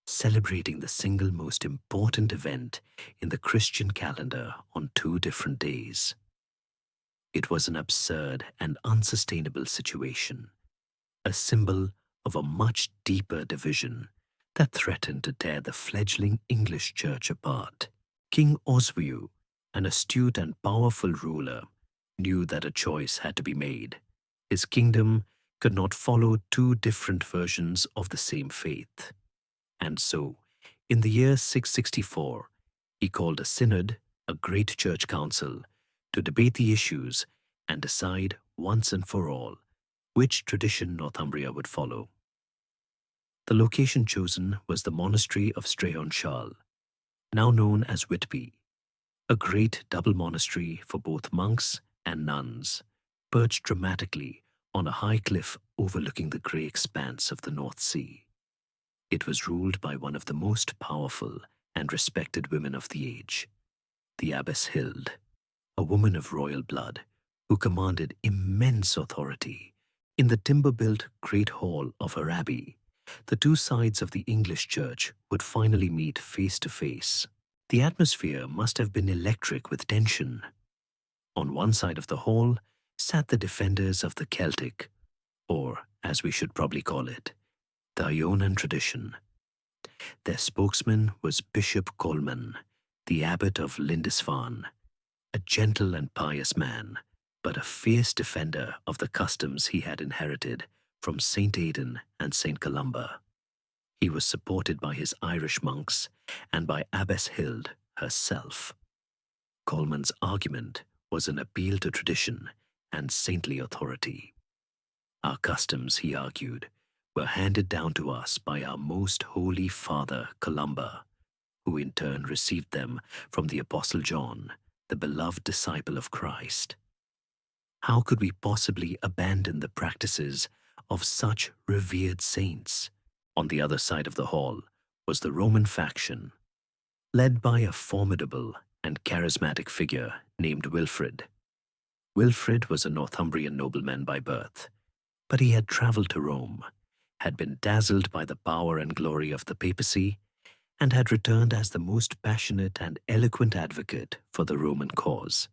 celebrating the single most important event in the Christian calendar on 2 different days. It was an absurd and unsustainable situation, a symbol of a much deeper division that threatened to tear the fledgling English church apart. King Oswiu, an astute and powerful ruler, knew that a choice had to be made. His kingdom could not follow 2 different versions of the same faith. And so, in the year 664, he called a synod, a great church council, to debate the issues and decide once and for all which tradition Northumbria would follow. The location chosen was the monastery of Straonshall, now known as Whitby, a great double monastery for both monks and nuns, perched dramatically on a high cliff overlooking the grey expanse of the North Sea. It was ruled by one of the most powerful and respected women of the age, the Abbess Hild, a woman of royal blood who commanded immense authority. In the timber-built great hall of her abbey, the 2 sides of the English church would finally meet face to face. The atmosphere must have been electric with tension. On one side of the hall sat the defenders of the Celtic, or, as we should probably call it, the Ionan tradition. Their spokesman was Bishop Colman, the abbot of Lindisfarne, a gentle and pious man, but a fierce defender of the customs he had inherited from St. Aidan and St. Columba. He was supported by his Irish monks and by Abbess Hild herself. Colman's argument was an appeal to tradition and saintly authority. Our customs, he argued, were handed down to us by our most holy father Columba, who in turn received them from the Apostle John, the beloved disciple of Christ. How could we possibly abandon the practices of such revered saints? On the other side of the hall was the Roman faction, led by a formidable and charismatic figure named Wilfrid. Wilfrid was a Northumbrian nobleman by birth, but he had travelled to Rome, had been dazzled by the power and glory of the papacy, and had returned as the most passionate and eloquent advocate for the Roman cause.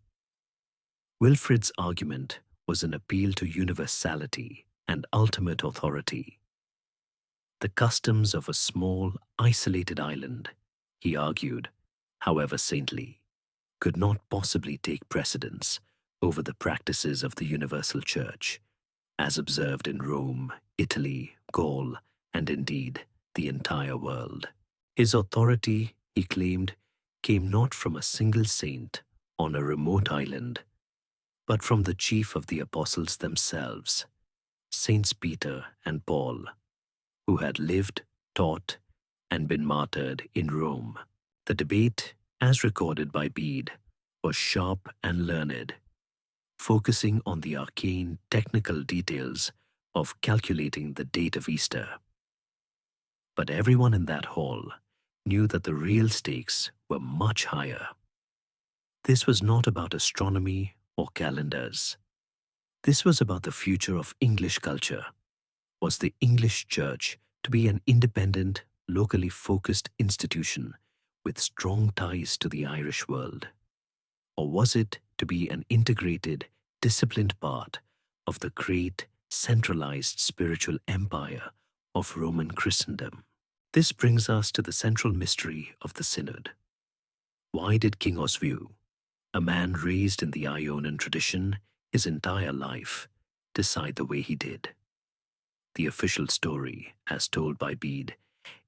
Wilfrid's argument was an appeal to universality and ultimate authority. The customs of a small, isolated island, he argued, however saintly, could not possibly take precedence over the practices of the universal church, as observed in Rome, Italy, Gaul, and indeed the entire world. His authority, he claimed, came not from a single saint on a remote island, but from the chief of the apostles themselves, Saints Peter and Paul, who had lived, taught, and been martyred in Rome. The debate, as recorded by Bede, was sharp and learned, focusing on the arcane technical details of calculating the date of Easter. But everyone in that hall knew that the real stakes were much higher. This was not about astronomy or calendars. This was about the future of English culture. Was the English Church to be an independent, locally focused institution with strong ties to the Irish world? Or was it to be an integrated, disciplined part of the great, centralized spiritual empire of Roman Christendom? This brings us to the central mystery of the Synod. Why did King Oswiu, a man raised in the Ionan tradition his entire life, decide the way he did? The official story, as told by Bede,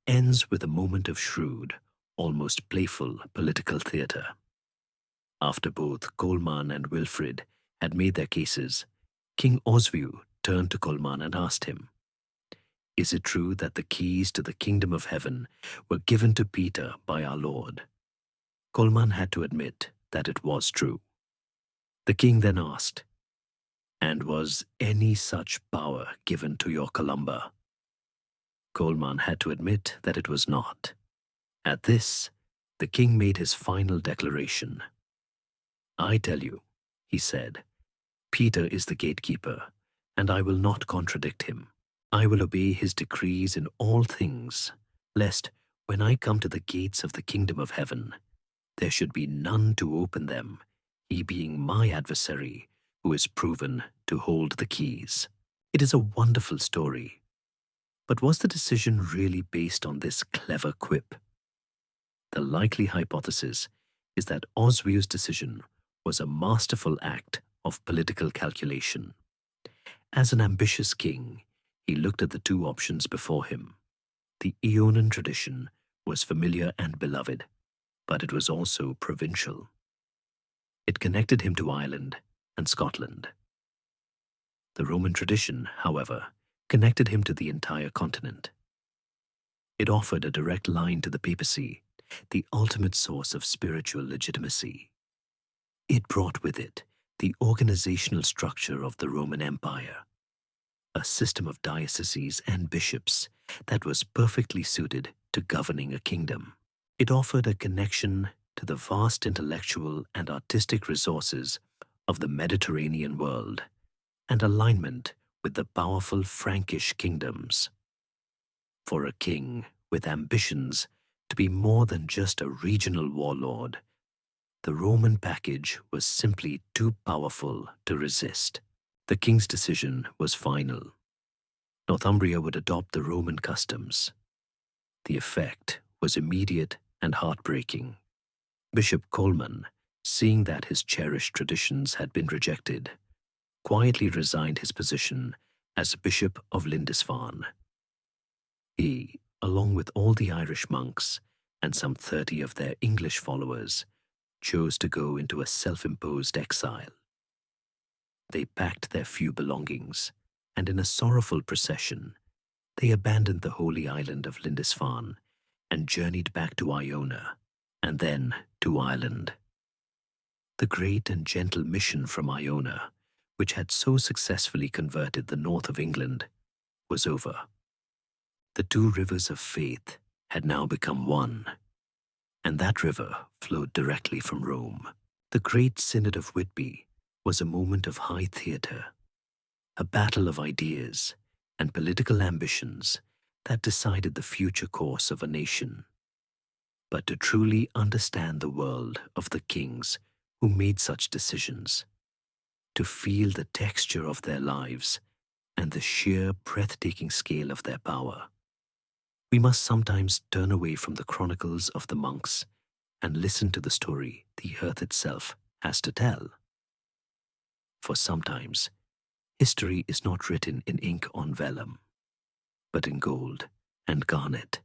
ends with a moment of shrewd, almost playful political theatre. After both Colman and Wilfrid had made their cases, King Oswiu turned to Colman and asked him, Is it true that the keys to the kingdom of heaven were given to Peter by our Lord? Coleman had to admit that it was true. The king then asked, "And was any such power given to your Columba?" Coleman had to admit that it was not. At this, the king made his final declaration. "I tell you," he said, "Peter is the gatekeeper, and I will not contradict him. I will obey his decrees in all things, lest, when I come to the gates of the kingdom of heaven, there should be none to open them, he being my adversary, who is proven to hold the keys." It is a wonderful story. But was the decision really based on this clever quip? The likely hypothesis is that Oswio's decision was a masterful act of political calculation. As an ambitious king, he looked at the two options before him. The Ionan tradition was familiar and beloved, but it was also provincial. It connected him to Ireland and Scotland. The Roman tradition, however, connected him to the entire continent. It offered a direct line to the papacy, the ultimate source of spiritual legitimacy. It brought with it the organizational structure of the Roman Empire, a system of dioceses and bishops that was perfectly suited to governing a kingdom. It offered a connection to the vast intellectual and artistic resources of the Mediterranean world and alignment with the powerful Frankish kingdoms. For a king with ambitions to be more than just a regional warlord, the Roman package was simply too powerful to resist. The king's decision was final. Northumbria would adopt the Roman customs. The effect was immediate and heartbreaking. Bishop Coleman, seeing that his cherished traditions had been rejected, quietly resigned his position as Bishop of Lindisfarne. He, along with all the Irish monks and some 30 of their English followers, chose to go into a self-imposed exile. They packed their few belongings, and in a sorrowful procession, they abandoned the holy island of Lindisfarne and journeyed back to Iona, and then to Ireland. The great and gentle mission from Iona, which had so successfully converted the north of England, was over. The two rivers of faith had now become one, and that river flowed directly from Rome. The great Synod of Whitby was a moment of high theatre, a battle of ideas and political ambitions that decided the future course of a nation. But to truly understand the world of the kings who made such decisions, to feel the texture of their lives and the sheer breathtaking scale of their power, we must sometimes turn away from the chronicles of the monks and listen to the story the earth itself has to tell. For sometimes, history is not written in ink on vellum, but in gold and garnet,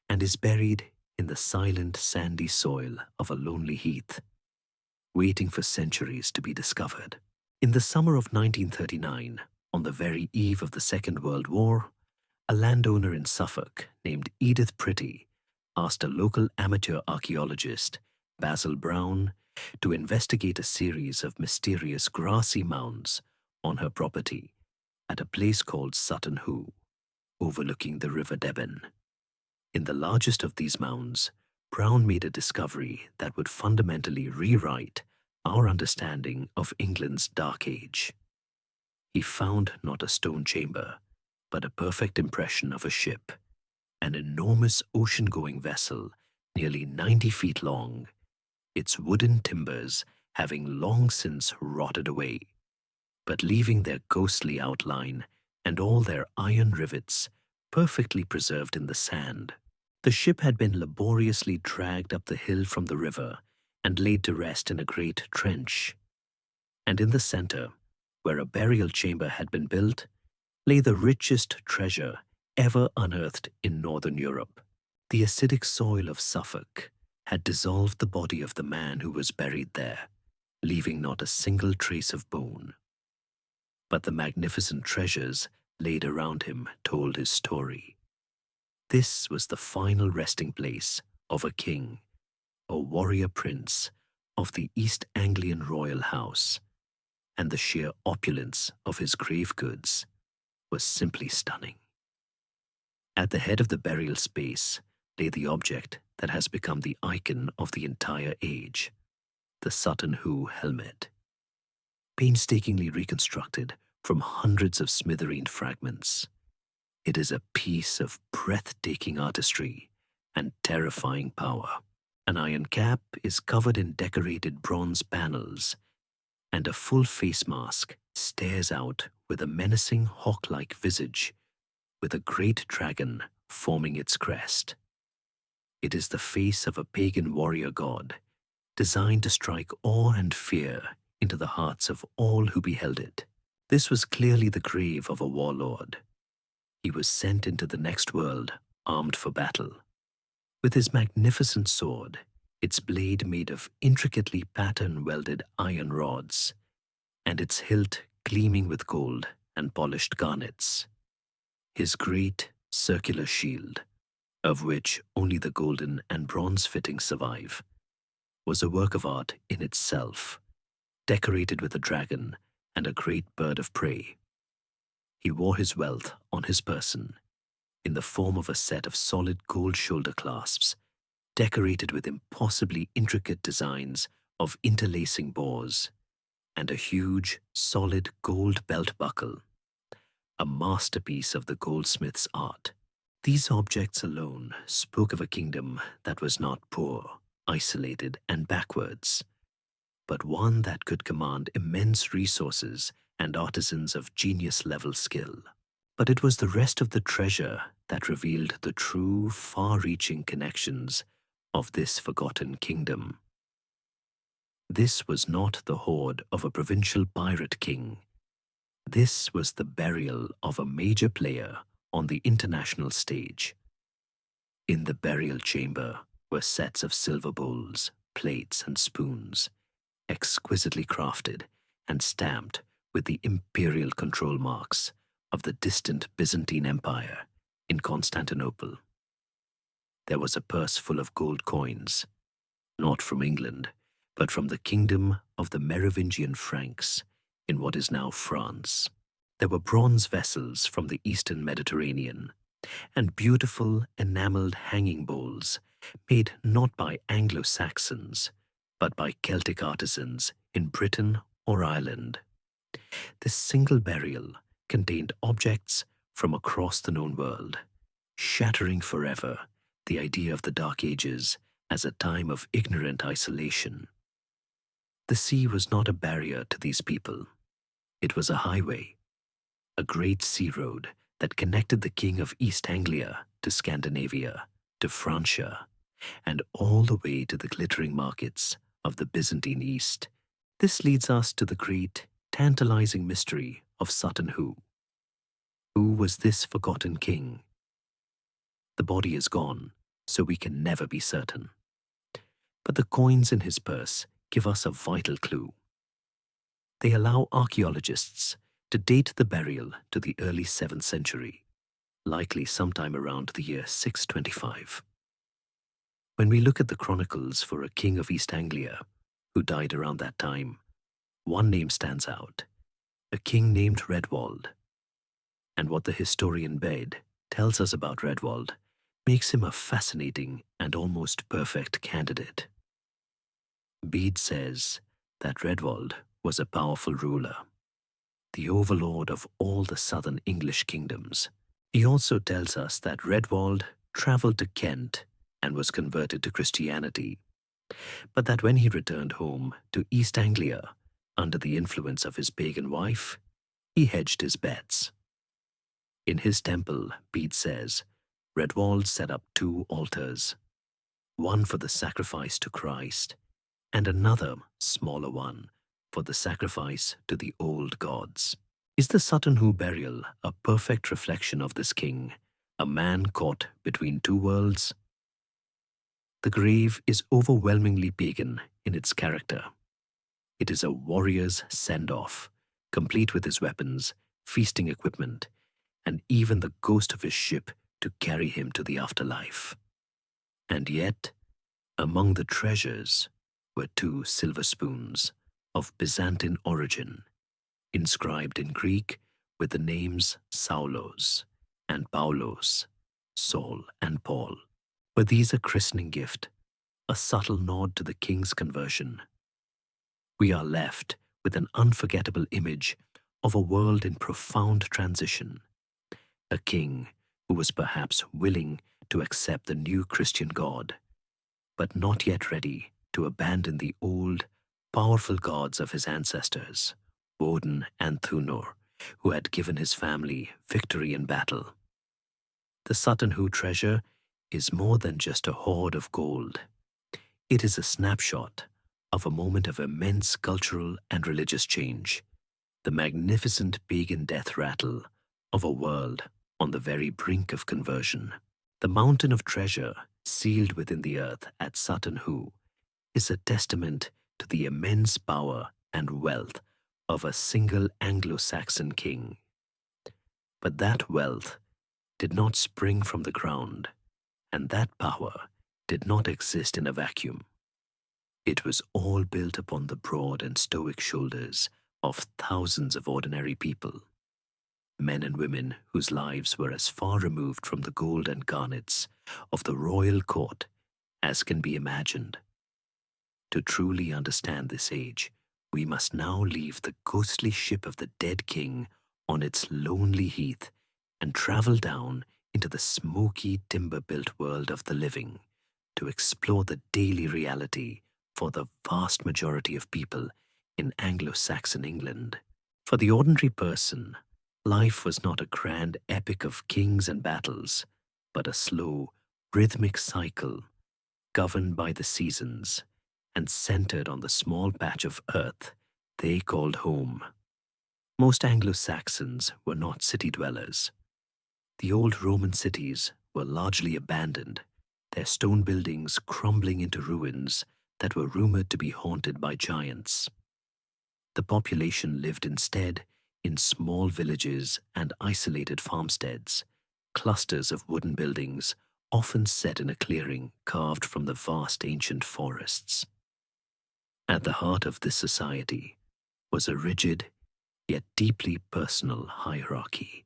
and is buried in the silent sandy soil of a lonely heath, waiting for centuries to be discovered. In the summer of 1939, on the very eve of the Second World War, a landowner in Suffolk named Edith Pretty asked a local amateur archaeologist, Basil Brown, to investigate a series of mysterious grassy mounds on her property at a place called Sutton Hoo, overlooking the River Deben. In the largest of these mounds, Brown made a discovery that would fundamentally rewrite our understanding of England's Dark Age. He found not a stone chamber, but a perfect impression of a ship, an enormous ocean-going vessel nearly 90 feet long, its wooden timbers having long since rotted away, but leaving their ghostly outline and all their iron rivets perfectly preserved in the sand. The ship had been laboriously dragged up the hill from the river and laid to rest in a great trench. And in the center, where a burial chamber had been built, lay the richest treasure ever unearthed in northern Europe. The acidic soil of Suffolk had dissolved the body of the man who was buried there, leaving not a single trace of bone. But the magnificent treasures laid around him told his story. This was the final resting place of a king, a warrior prince of the East Anglian royal house, and the sheer opulence of his grave goods was simply stunning. At the head of the burial space lay the object that has become the icon of the entire age, the Sutton Hoo helmet. Painstakingly reconstructed from hundreds of smithereen fragments, it is a piece of breathtaking artistry and terrifying power. An iron cap is covered in decorated bronze panels, and a full face mask stares out with a menacing hawk-like visage, with a great dragon forming its crest. It is the face of a pagan warrior god, designed to strike awe and fear into the hearts of all who beheld it. This was clearly the grave of a warlord. He was sent into the next world, armed for battle. With his magnificent sword, its blade made of intricately pattern-welded iron rods, and its hilt gleaming with gold and polished garnets. His great circular shield, of which only the golden and bronze fittings survive, was a work of art in itself, decorated with a dragon and a great bird of prey. He wore his wealth on his person, in the form of a set of solid gold shoulder clasps, decorated with impossibly intricate designs of interlacing boars, and a huge, solid gold belt buckle, a masterpiece of the goldsmith's art. These objects alone spoke of a kingdom that was not poor, isolated, and backwards, but one that could command immense resources and artisans of genius-level skill. But it was the rest of the treasure that revealed the true, far-reaching connections of this forgotten kingdom. This was not the hoard of a provincial pirate king. This was the burial of a major player on the international stage. In the burial chamber were sets of silver bowls, plates, and spoons, exquisitely crafted and stamped with the imperial control marks of the distant Byzantine Empire in Constantinople. There was a purse full of gold coins, not from England, but from the kingdom of the Merovingian Franks in what is now France. There were bronze vessels from the eastern Mediterranean, and beautiful enameled hanging bowls made not by Anglo-Saxons, but by Celtic artisans in Britain or Ireland. This single burial contained objects from across the known world, shattering forever the idea of the Dark Ages as a time of ignorant isolation. The sea was not a barrier to these people. It was a highway, a great sea road that connected the king of East Anglia to Scandinavia, to Francia, and all the way to the glittering markets of the Byzantine East. This leads us to the great, tantalizing mystery of Sutton Hoo. Who was this forgotten king? The body is gone, so we can never be certain. But the coins in his purse give us a vital clue. They allow archaeologists to date the burial to the early 7th century, likely sometime around the year 625. When we look at the chronicles for a king of East Anglia who died around that time, one name stands out, a king named Redwald. And what the historian Bede tells us about Redwald makes him a fascinating and almost perfect candidate. Bede says that Redwald was a powerful ruler, the overlord of all the southern English kingdoms. He also tells us that Redwald travelled to Kent and was converted to Christianity, but that when he returned home to East Anglia under the influence of his pagan wife, he hedged his bets. In his temple, Bede says, Redwald set up 2 altars, one for the sacrifice to Christ, and another, smaller one, for the sacrifice to the old gods. Is the Sutton Hoo burial a perfect reflection of this king, a man caught between 2 worlds? The grave is overwhelmingly pagan in its character. It is a warrior's send-off, complete with his weapons, feasting equipment, and even the ghost of his ship to carry him to the afterlife. And yet, among the treasures were 2 silver spoons of Byzantine origin, inscribed in Greek with the names Saulos and Paulos, Saul and Paul. Were these a christening gift, a subtle nod to the king's conversion? We are left with an unforgettable image of a world in profound transition, a king who was perhaps willing to accept the new Christian God, but not yet ready to abandon the old, powerful gods of his ancestors, Bodn and Thunor, who had given his family victory in battle. The Sutton Hoo treasure is more than just a hoard of gold. It is a snapshot of a moment of immense cultural and religious change, the magnificent pagan death rattle of a world on the very brink of conversion. The mountain of treasure sealed within the earth at Sutton Hoo is a testament to the immense power and wealth of a single Anglo-Saxon king. But that wealth did not spring from the ground, and that power did not exist in a vacuum. It was all built upon the broad and stoic shoulders of thousands of ordinary people, men and women whose lives were as far removed from the gold and garnets of the royal court as can be imagined. To truly understand this age, we must now leave the ghostly ship of the dead king on its lonely heath and travel down into the smoky, timber-built world of the living to explore the daily reality for the vast majority of people in Anglo-Saxon England. For the ordinary person, life was not a grand epic of kings and battles, but a slow, rhythmic cycle governed by the seasons and centered on the small patch of earth they called home. Most Anglo-Saxons were not city dwellers. The old Roman cities were largely abandoned, their stone buildings crumbling into ruins that were rumored to be haunted by giants. The population lived instead in small villages and isolated farmsteads, clusters of wooden buildings often set in a clearing carved from the vast ancient forests. At the heart of this society was a rigid yet deeply personal hierarchy.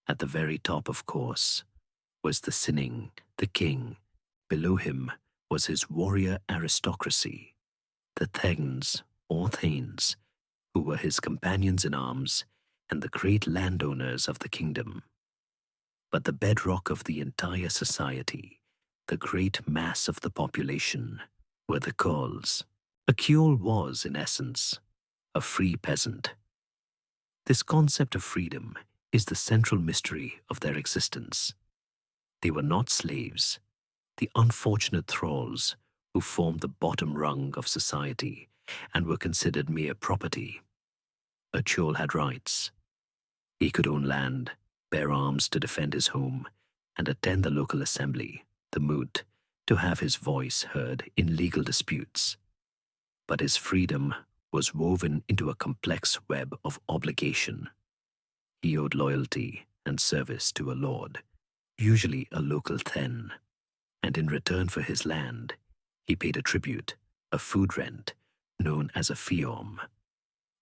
At the very top, of course, was the Sinning, the king. Below him was his warrior aristocracy, the Thegns or Thanes, who were his companions in arms and the great landowners of the kingdom. But the bedrock of the entire society, the great mass of the population, were the Cols. A Ceol was, in essence, a free peasant. This concept of freedom is the central mystery of their existence. They were not slaves, the unfortunate thralls who formed the bottom rung of society and were considered mere property. A Ceol had rights. He could own land, bear arms to defend his home, and attend the local assembly, the moot, to have his voice heard in legal disputes. But his freedom was woven into a complex web of obligation. He owed loyalty and service to a lord, usually a local Then, and in return for his land, he paid a tribute, a food rent, known as a feom,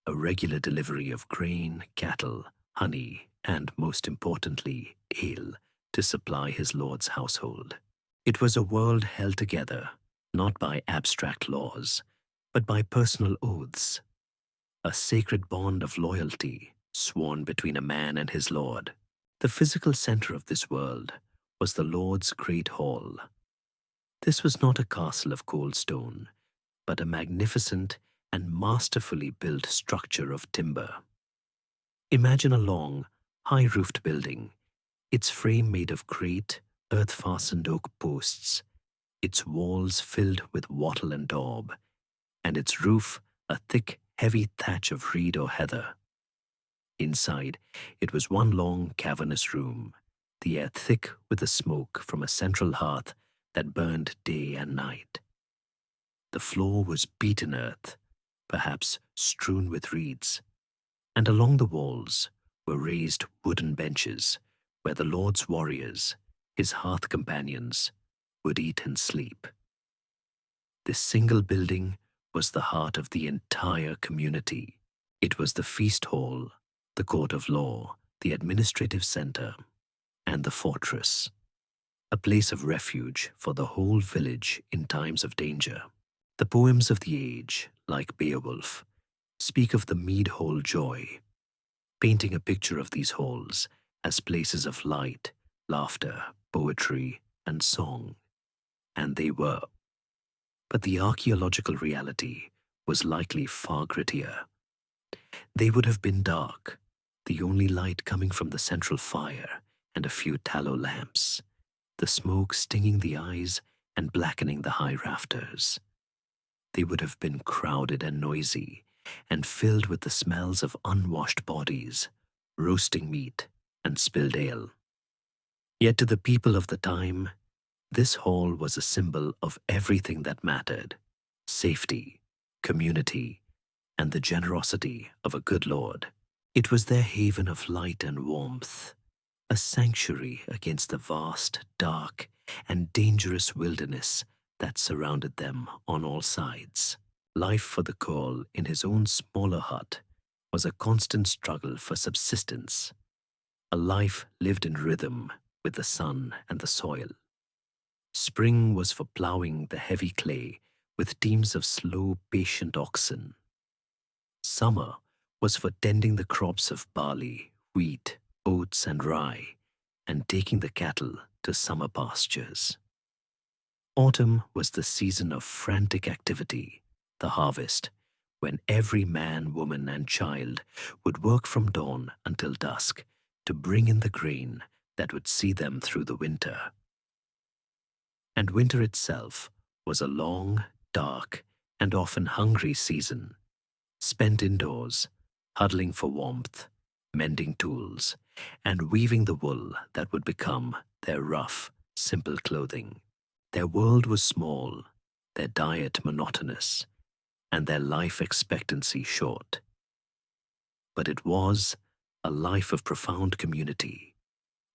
a regular delivery of grain, cattle, honey, and most importantly, ale, to supply his lord's household. It was a world held together, not by abstract laws, but by personal oaths, a sacred bond of loyalty sworn between a man and his lord. The physical center of this world was the Lord's Great Hall. This was not a castle of cold stone, but a magnificent and masterfully built structure of timber. Imagine a long, high-roofed building, its frame made of great, earth-fastened oak posts, its walls filled with wattle and daub, and its roof a thick, heavy thatch of reed or heather. Inside, it was one long, cavernous room, the air thick with the smoke from a central hearth that burned day and night. The floor was beaten earth, perhaps strewn with reeds, and along the walls were raised wooden benches where the Lord's warriors, his hearth companions, would eat and sleep. This single building was the heart of the entire community. It was the feast hall, the court of law, the administrative center, and the fortress, a place of refuge for the whole village in times of danger. The poems of the age, like Beowulf, speak of the mead hall joy, painting a picture of these halls as places of light, laughter, poetry, and song. And they were. But the archaeological reality was likely far grittier. They would have been dark, the only light coming from the central fire and a few tallow lamps, the smoke stinging the eyes and blackening the high rafters. They would have been crowded and noisy, and filled with the smells of unwashed bodies, roasting meat, and spilled ale. Yet to the people of the time, this hall was a symbol of everything that mattered: safety, community, and the generosity of a good lord. It was their haven of light and warmth, a sanctuary against the vast, dark, and dangerous wilderness that surrounded them on all sides. Life for the Coel in his own smaller hut was a constant struggle for subsistence, a life lived in rhythm with the sun and the soil. Spring was for ploughing the heavy clay with teams of slow, patient oxen. Summer was for tending the crops of barley, wheat, oats, and rye, and taking the cattle to summer pastures. Autumn was the season of frantic activity, the harvest, when every man, woman, and child would work from dawn until dusk to bring in the grain that would see them through the winter. And winter itself was a long, dark, and often hungry season, spent indoors, huddling for warmth, mending tools, and weaving the wool that would become their rough, simple clothing. Their world was small, their diet monotonous, and their life expectancy short. But it was a life of profound community,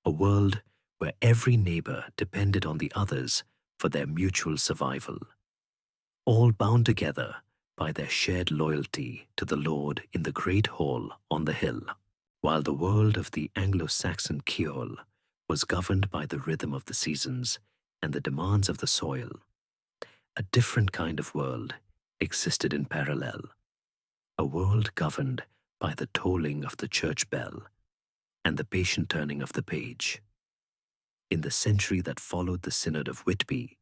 a world where every neighbor depended on the others for their mutual survival, all bound together by their shared loyalty to the Lord in the great hall on the hill, while the world of the Anglo-Saxon Coel was governed by the rhythm of the seasons and the demands of the soil. A different kind of world existed in parallel, a world governed by the tolling of the church bell and the patient turning of the page. In the century that followed the Synod of Whitby,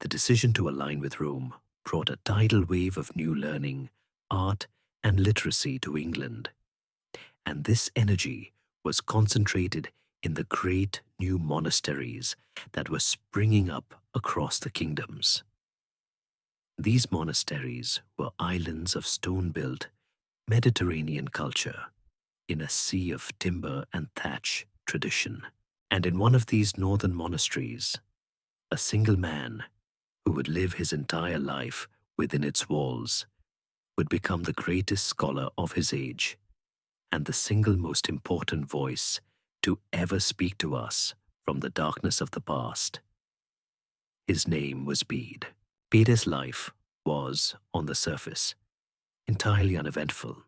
the decision to align with Rome brought a tidal wave of new learning, art, and literacy to England. And this energy was concentrated in the great new monasteries that were springing up across the kingdoms. These monasteries were islands of stone-built Mediterranean culture in a sea of timber and thatch tradition. And in one of these northern monasteries, a single man who would live his entire life within its walls would become the greatest scholar of his age and the single most important voice to ever speak to us from the darkness of the past. His name was Bede. Bede's life was, on the surface, entirely uneventful.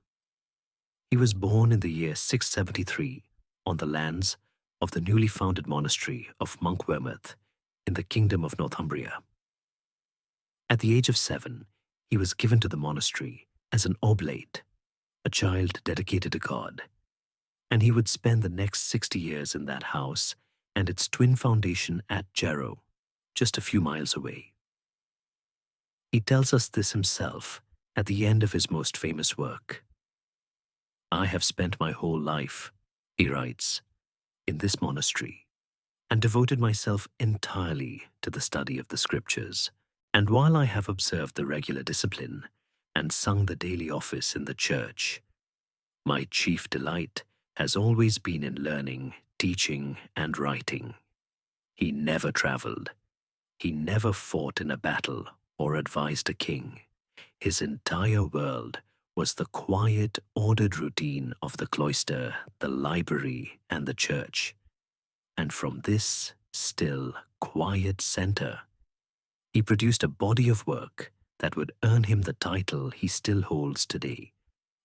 He was born in the year 673 on the lands of the newly founded monastery of Monkwearmouth in the Kingdom of Northumbria. At the age of 7, he was given to the monastery as an oblate, a child dedicated to God, and he would spend the next 60 years in that house and its twin foundation at Jarrow, just a few miles away. He tells us this himself at the end of his most famous work. "I have spent my whole life," he writes, "in this monastery, and devoted myself entirely to the study of the scriptures. And while I have observed the regular discipline and sung the daily office in the church, my chief delight has always been in learning, teaching, and writing." He never traveled. He never fought in a battle or advised a king. His entire world was the quiet, ordered routine of the cloister, the library, and the church. And from this still, quiet center, he produced a body of work that would earn him the title he still holds today,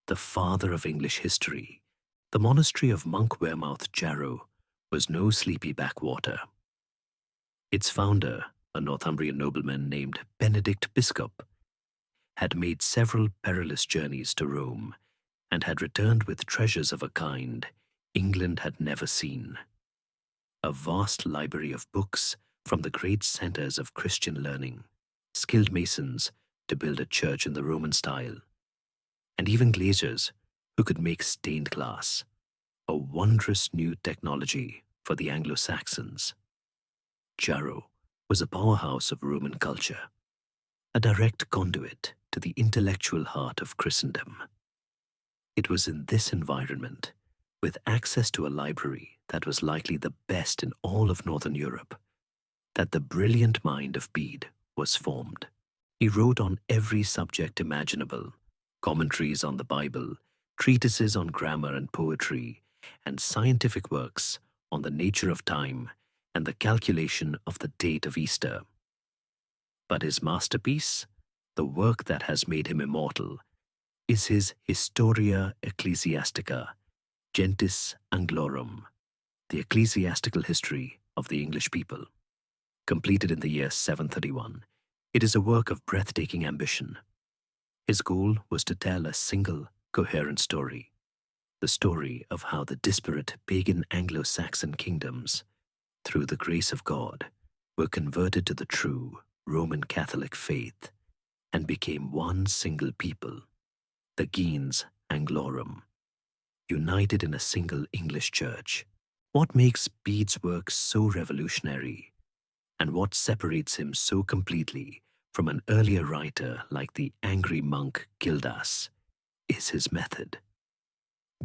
the father of English history. The monastery of Monk Wearmouth Jarrow was no sleepy backwater. Its founder, a Northumbrian nobleman named Benedict Biscop, had made several perilous journeys to Rome and had returned with treasures of a kind England had never seen. A vast library of books from the great centers of Christian learning, skilled masons to build a church in the Roman style, and even glaziers who could make stained glass, a wondrous new technology for the Anglo-Saxons. Jarrow was a powerhouse of Roman culture, a direct conduit to the intellectual heart of Christendom. It was in this environment, with access to a library that was likely the best in all of Northern Europe, that the brilliant mind of Bede was formed. He wrote on every subject imaginable, commentaries on the Bible, treatises on grammar and poetry, and scientific works on the nature of time and the calculation of the date of Easter. But his masterpiece, the work that has made him immortal, is his Historia Ecclesiastica, Gentis Anglorum, the ecclesiastical history of the English people. Completed in the year 731, it is a work of breathtaking ambition. His goal was to tell a single, coherent story, the story of how the disparate pagan Anglo-Saxon kingdoms, through the grace of God, were converted to the true Roman Catholic faith and became one single people, the Gens Anglorum, united in a single English church. What makes Bede's work so revolutionary, and what separates him so completely from an earlier writer like the angry monk Gildas, is his method.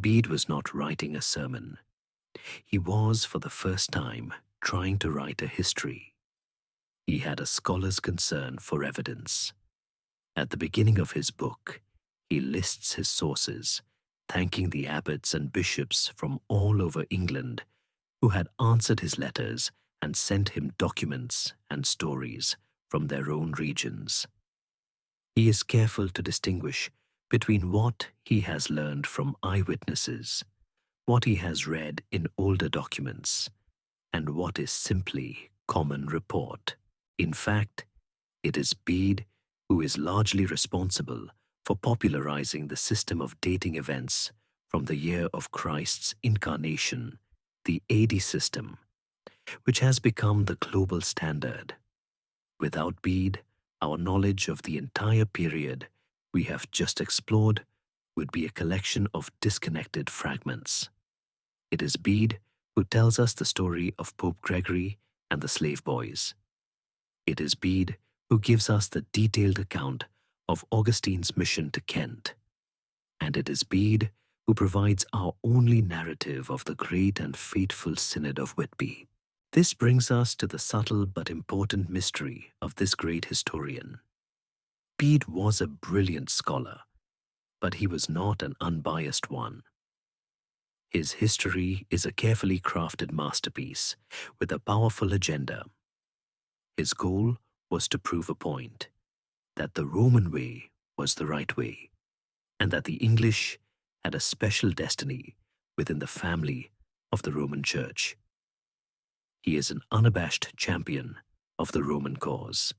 Bede was not writing a sermon. He was, for the first time, trying to write a history. He had a scholar's concern for evidence. At the beginning of his book, he lists his sources, thanking the abbots and bishops from all over England who had answered his letters and sent him documents and stories from their own regions. He is careful to distinguish between what he has learned from eyewitnesses, what he has read in older documents, and what is simply common report. In fact, it is Bede who is largely responsible for popularizing the system of dating events from the year of Christ's incarnation, the AD system, which has become the global standard. Without Bede, our knowledge of the entire period we have just explored would be a collection of disconnected fragments. It is Bede who tells us the story of Pope Gregory and the slave boys. It is Bede who gives us the detailed account of Augustine's mission to Kent. And it is Bede who provides our only narrative of the great and fateful Synod of Whitby. This brings us to the subtle but important mystery of this great historian. Bede was a brilliant scholar, but he was not an unbiased one. His history is a carefully crafted masterpiece with a powerful agenda. His goal was to prove a point, that the Roman way was the right way, and that the English had a special destiny within the family of the Roman Church. He is an unabashed champion of the Roman cause.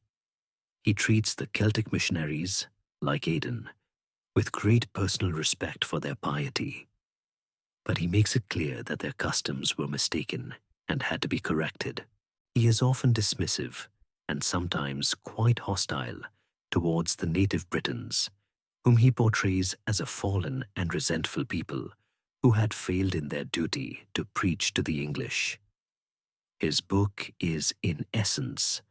He treats the Celtic missionaries, like Badon, with great personal respect for their piety. But he makes it clear that their customs were mistaken and had to be corrected. He is often dismissive and sometimes quite hostile towards the native Britons, whom he portrays as a fallen and resentful people who had failed in their duty to preach to the English. His book is, in essence,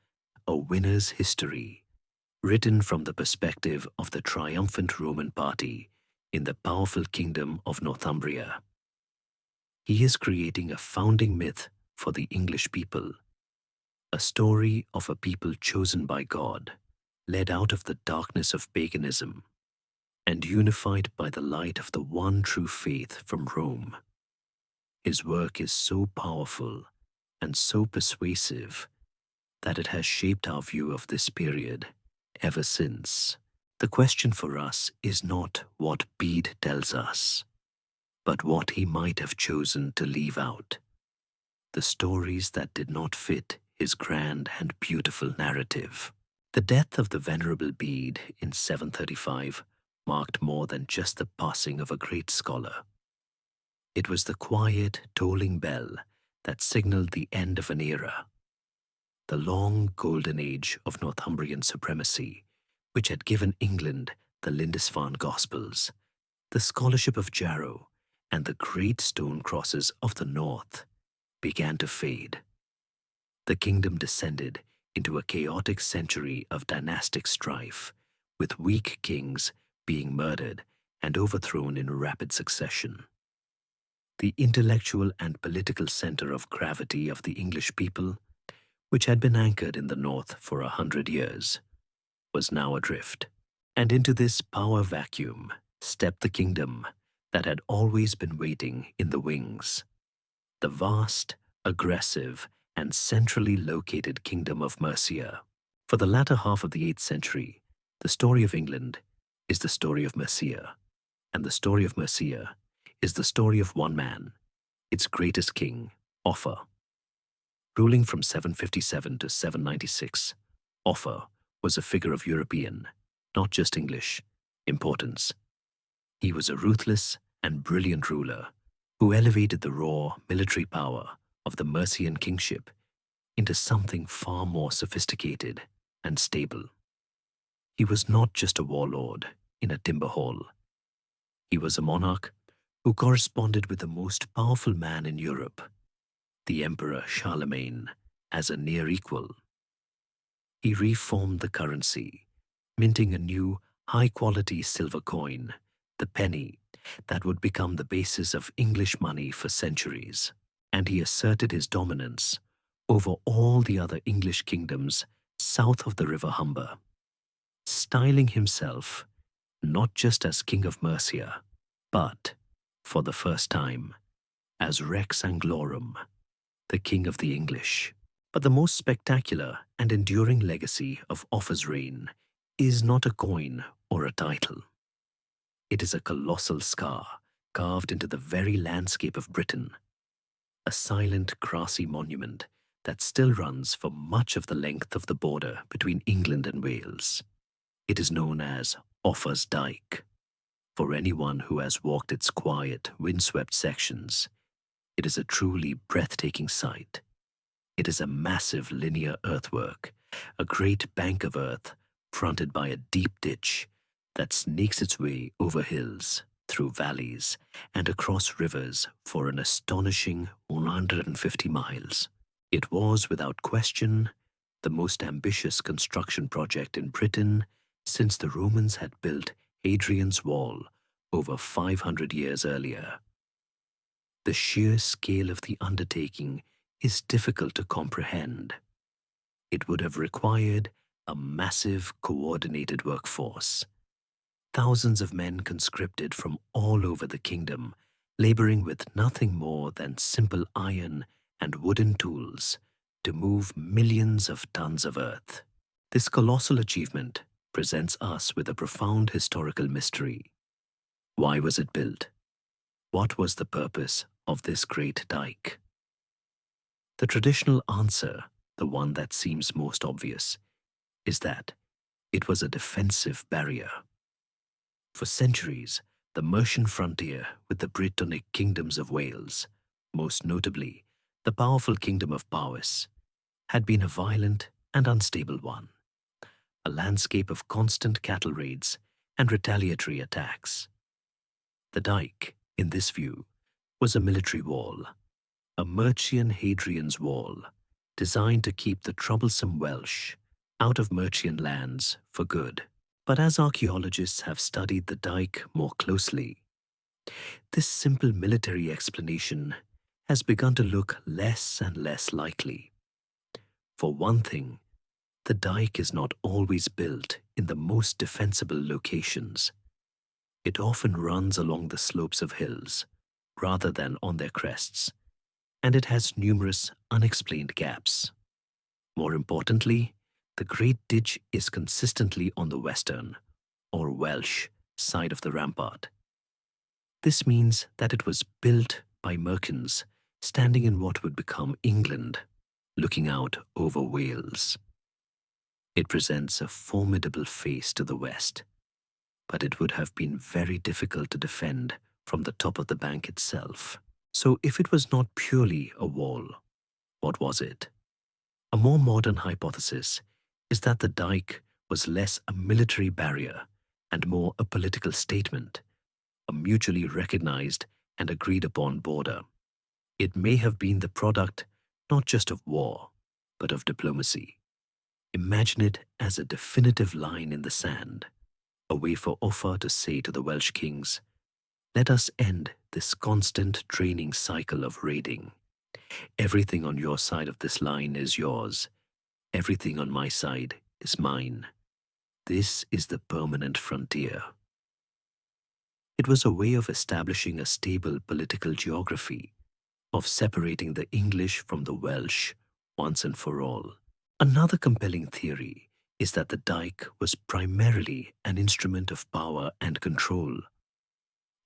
a winner's history, written from the perspective of the triumphant Roman party in the powerful kingdom of Northumbria. He is creating a founding myth for the English people, a story of a people chosen by God, led out of the darkness of paganism, and unified by the light of the one true faith from Rome. His work is so powerful and so persuasive that it has shaped our view of this period ever since. The question for us is not what Bede tells us, but what he might have chosen to leave out. The stories that did not fit his grand and beautiful narrative. The death of the Venerable Bede in 735 marked more than just the passing of a great scholar. It was the quiet, tolling bell that signaled the end of an era, the long golden age of Northumbrian supremacy, which had given England the Lindisfarne Gospels, the scholarship of Jarrow, and the great stone crosses of the north, began to fade. The kingdom descended into a chaotic century of dynastic strife, with weak kings being murdered and overthrown in rapid succession. The intellectual and political center of gravity of the English people, which had been anchored in the north for 100 years, was now adrift, and into this power vacuum stepped the kingdom that had always been waiting in the wings. The vast, aggressive, and centrally located kingdom of Mercia. For the latter half of the 8th century, the story of England is the story of Mercia, and the story of Mercia is the story of one man, its greatest king, Offa. Ruling from 757 to 796, Offa was a figure of European, not just English, importance. He was a ruthless and brilliant ruler who elevated the raw military power of the Mercian kingship into something far more sophisticated and stable. He was not just a warlord in a timber hall. He was a monarch who corresponded with the most powerful man in Europe, the Emperor Charlemagne, as a near equal. He reformed the currency, minting a new, high-quality silver coin, the penny, that would become the basis of English money for centuries. And he asserted his dominance over all the other English kingdoms south of the River Humber, styling himself not just as King of Mercia, but, for the first time, as Rex Anglorum, the King of the English. But the most spectacular and enduring legacy of Offa's reign is not a coin or a title. It is a colossal scar carved into the very landscape of Britain, a silent, grassy monument that still runs for much of the length of the border between England and Wales. It is known as Offa's Dyke. For anyone who has walked its quiet, windswept sections, it is a truly breathtaking sight. It is a massive linear earthwork, a great bank of earth fronted by a deep ditch that snakes its way over hills, through valleys, and across rivers for an astonishing 150 miles. It was, without question, the most ambitious construction project in Britain since the Romans had built Hadrian's Wall over 500 years earlier. The sheer scale of the undertaking is difficult to comprehend. It would have required a massive, coordinated workforce. Thousands of men conscripted from all over the kingdom, laboring with nothing more than simple iron and wooden tools to move millions of tons of earth. This colossal achievement presents us with a profound historical mystery. Why was it built? What was the purpose of this great dike? The traditional answer, the one that seems most obvious, is that it was a defensive barrier. For centuries, the Mercian frontier with the Brittonic kingdoms of Wales, most notably the powerful kingdom of Powys, had been a violent and unstable one, a landscape of constant cattle raids and retaliatory attacks. The dike, in this view, was a military wall, a Mercian Hadrian's Wall, designed to keep the troublesome Welsh out of Mercian lands for good. But as archaeologists have studied the dike more closely, this simple military explanation has begun to look less and less likely. For one thing, the dike is not always built in the most defensible locations. It often runs along the slopes of hills, rather than on their crests, and it has numerous unexplained gaps. More importantly, the Great Ditch is consistently on the western, or Welsh, side of the rampart. This means that it was built by merchants standing in what would become England, looking out over Wales. It presents a formidable face to the west, but it would have been very difficult to defend from the top of the bank itself. So if it was not purely a wall, what was it? A more modern hypothesis is that the dike was less a military barrier and more a political statement, a mutually recognized and agreed upon border. It may have been the product not just of war, but of diplomacy. Imagine it as a definitive line in the sand, a way for Offa to say to the Welsh kings, "Let us end this constant draining cycle of raiding. Everything on your side of this line is yours. Everything on my side is mine. This is the permanent frontier." It was a way of establishing a stable political geography, of separating the English from the Welsh once and for all. Another compelling theory is that the dike was primarily an instrument of power and control.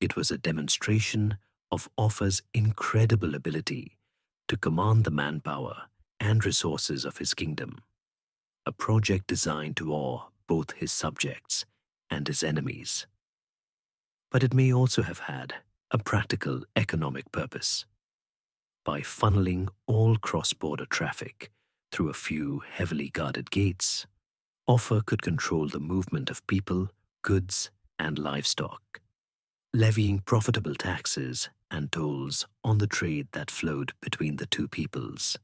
It was a demonstration of Offa's incredible ability to command the manpower and resources of his kingdom, a project designed to awe both his subjects and his enemies. But it may also have had a practical economic purpose. By funneling all cross-border traffic through a few heavily guarded gates, Offa could control the movement of people, goods, and livestock, levying profitable taxes and tolls on the trade that flowed between the two peoples.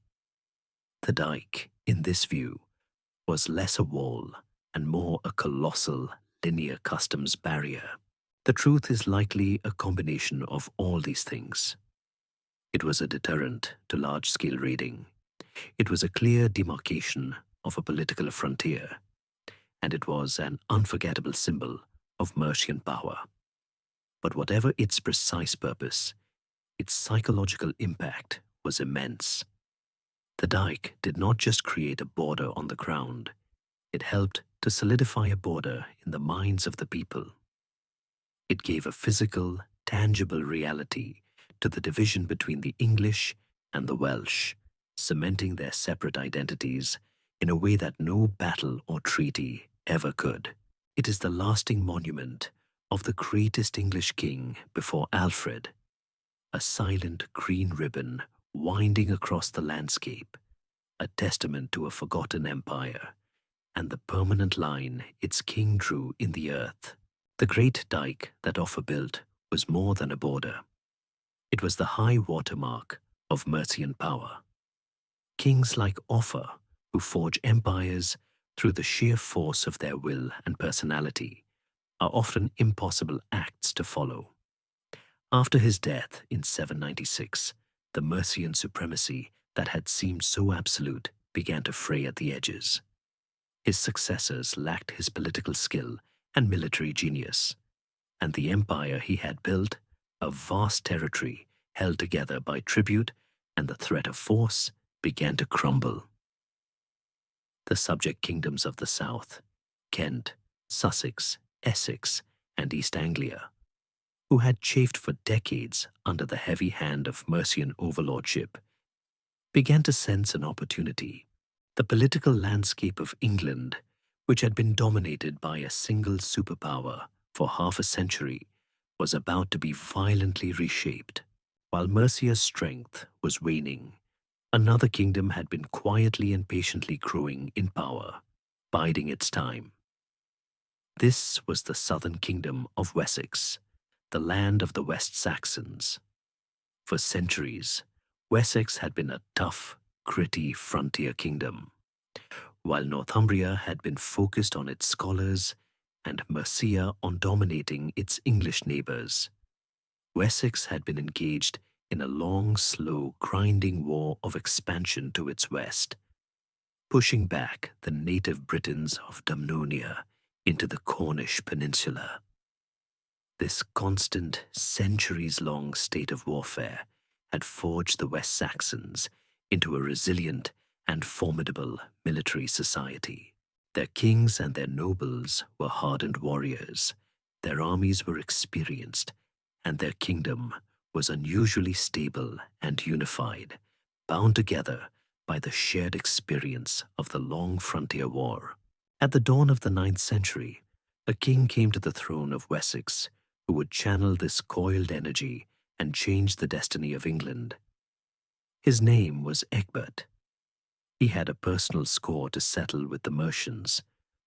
The dike, in this view, was less a wall and more a colossal linear customs barrier. The truth is likely a combination of all these things. It was a deterrent to large-scale raiding. It was a clear demarcation of a political frontier, and it was an unforgettable symbol of Mercian power. But whatever its precise purpose, its psychological impact was immense. The dike did not just create a border on the ground, it helped to solidify a border in the minds of the people. It gave a physical, tangible reality to the division between the English and the Welsh, cementing their separate identities in a way that no battle or treaty ever could. It is the lasting monument of the greatest English king before Alfred, a silent green ribbon winding across the landscape, a testament to a forgotten empire, and the permanent line its king drew in the earth. The great dike that Offa built was more than a border. It was the high watermark of Mercian power. Kings like Offa, who forge empires through the sheer force of their will and personality, are often impossible acts to follow. After his death in 796, the Mercian supremacy that had seemed so absolute began to fray at the edges. His successors lacked his political skill and military genius, and the empire he had built, a vast territory held together by tribute and the threat of force, began to crumble. The subject kingdoms of the south, Kent, Sussex, Essex, and East Anglia, who had chafed for decades under the heavy hand of Mercian overlordship, began to sense an opportunity. The political landscape of England, which had been dominated by a single superpower for half a century, was about to be violently reshaped. While Mercia's strength was waning, another kingdom had been quietly and patiently growing in power, biding its time. This was the southern kingdom of Wessex, the land of the West Saxons. For centuries, Wessex had been a tough, gritty frontier kingdom, while Northumbria had been focused on its scholars and Mercia on dominating its English neighbors. Wessex had been engaged in a long, slow, grinding war of expansion to its west, pushing back the native Britons of Dumnonia into the Cornish peninsula. This constant, centuries-long state of warfare had forged the West Saxons into a resilient and formidable military society. Their kings and their nobles were hardened warriors, their armies were experienced, and their kingdom was unusually stable and unified, bound together by the shared experience of the long frontier war. At the dawn of the 9th century, a king came to the throne of Wessex who would channel this coiled energy and change the destiny of England. His name was Egbert. He had a personal score to settle with the Mercians,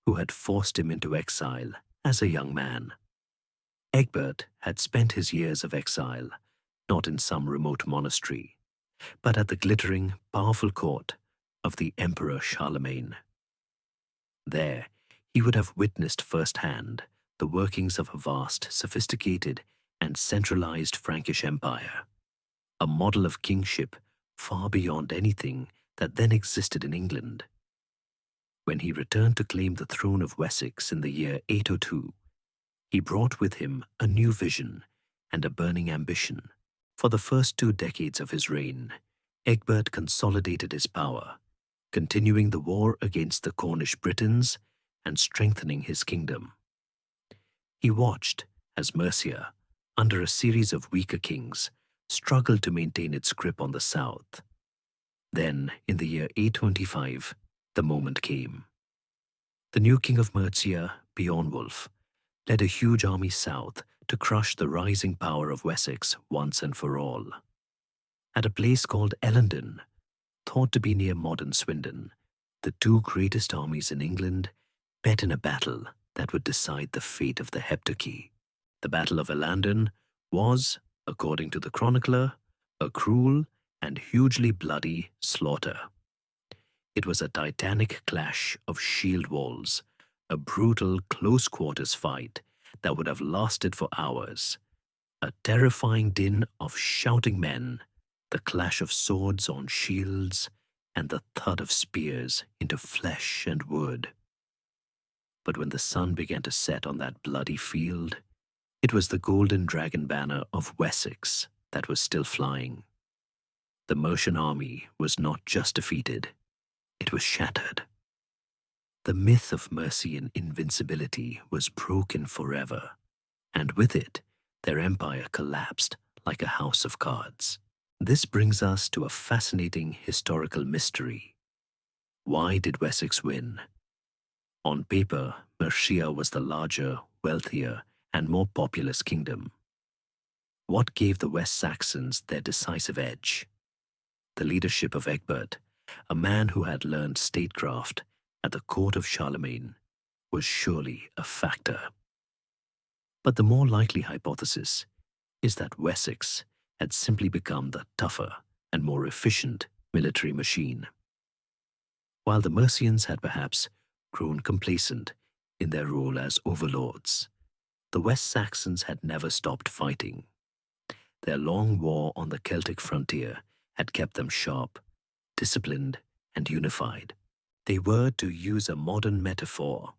who had forced him into exile as a young man. Egbert had spent his years of exile not in some remote monastery, but at the glittering, powerful court of the Emperor Charlemagne. There, he would have witnessed firsthand the workings of a vast, sophisticated, and centralized Frankish empire, a model of kingship far beyond anything that then existed in England. When he returned to claim the throne of Wessex in the year 802, he brought with him a new vision and a burning ambition. For the first 2 decades of his reign, Egbert consolidated his power, continuing the war against the Cornish Britons and strengthening his kingdom. He watched as Mercia, under a series of weaker kings, struggled to maintain its grip on the south. Then, in the year 825, the moment came. The new king of Mercia, Beornwulf, led a huge army south to crush the rising power of Wessex once and for all. At a place called Ellendon, thought to be near modern Swindon, the 2 greatest armies in England met in a battle that would decide the fate of the Heptarchy. The Battle of Ellendon was, according to the chronicler, a cruel and hugely bloody slaughter. It was a titanic clash of shield walls, a brutal close-quarters fight that would have lasted for hours, a terrifying din of shouting men, the clash of swords on shields, and the thud of spears into flesh and wood. But when the sun began to set on that bloody field, it was the golden dragon banner of Wessex that was still flying. The Mercian army was not just defeated, it was shattered. The myth of Mercian invincibility was broken forever, and with it, their empire collapsed like a house of cards. This brings us to a fascinating historical mystery. Why did Wessex win? On paper, Mercia was the larger, wealthier, and more populous kingdom. What gave the West Saxons their decisive edge? The leadership of Egbert, a man who had learned statecraft at the court of Charlemagne, was surely a factor. But the more likely hypothesis is that Wessex had simply become the tougher and more efficient military machine. While the Mercians had perhaps grown complacent in their role as overlords, the West Saxons had never stopped fighting. Their long war on the Celtic frontier had kept them sharp, disciplined, and unified. They were, to use a modern metaphor,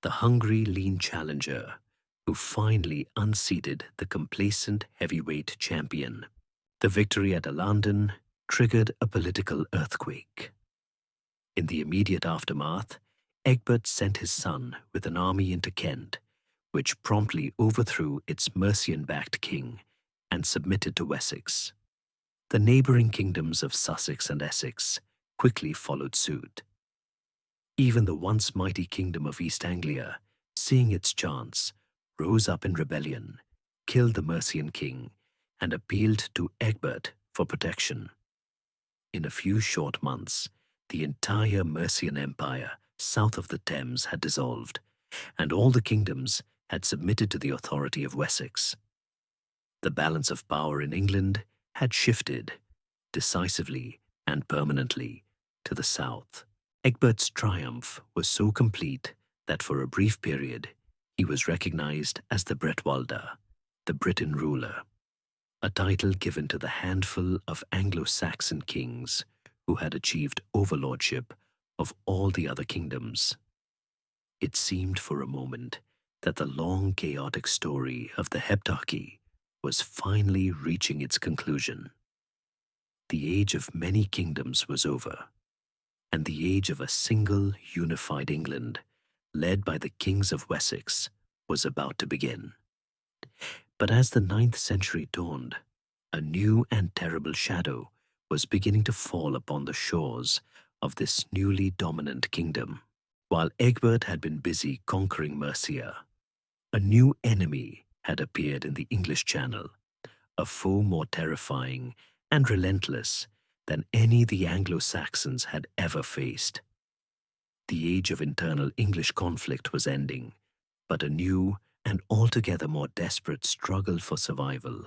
the hungry, lean challenger who finally unseated the complacent heavyweight champion. The victory at Ellendon triggered a political earthquake. In the immediate aftermath, Egbert sent his son with an army into Kent, which promptly overthrew its Mercian-backed king and submitted to Wessex. The neighboring kingdoms of Sussex and Essex quickly followed suit. Even the once mighty kingdom of East Anglia, seeing its chance, rose up in rebellion, killed the Mercian king, and appealed to Egbert for protection. In a few short months, the entire Mercian Empire south of the Thames had dissolved, and all the kingdoms had submitted to the authority of Wessex. The balance of power in England had shifted, decisively and permanently, to the south. Egbert's triumph was so complete that for a brief period he was recognized as the Bretwalda, the Briton ruler, a title given to the handful of Anglo-Saxon kings who had achieved overlordship of all the other kingdoms. It seemed for a moment that the long chaotic story of the Heptarchy was finally reaching its conclusion. The age of many kingdoms was over, and the age of a single unified England, led by the kings of Wessex, was about to begin. But as the 9th century dawned, a new and terrible shadow was beginning to fall upon the shores of this newly dominant kingdom. While Egbert had been busy conquering Mercia, a new enemy had appeared in the English Channel, a foe more terrifying and relentless than any the Anglo-Saxons had ever faced. The age of internal English conflict was ending, but a new and altogether more desperate struggle for survival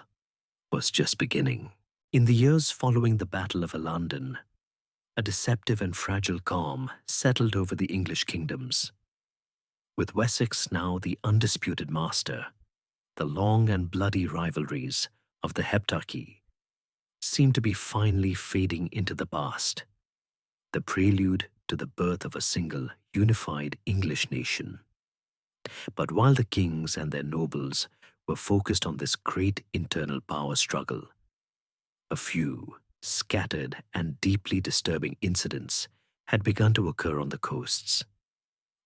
was just beginning. In the years following the Battle of London, a deceptive and fragile calm settled over the English kingdoms. With Wessex now the undisputed master, the long and bloody rivalries of the Heptarchy seemed to be finally fading into the past, the prelude to the birth of a single unified English nation. But while the kings and their nobles were focused on this great internal power struggle, a few scattered and deeply disturbing incidents had begun to occur on the coasts.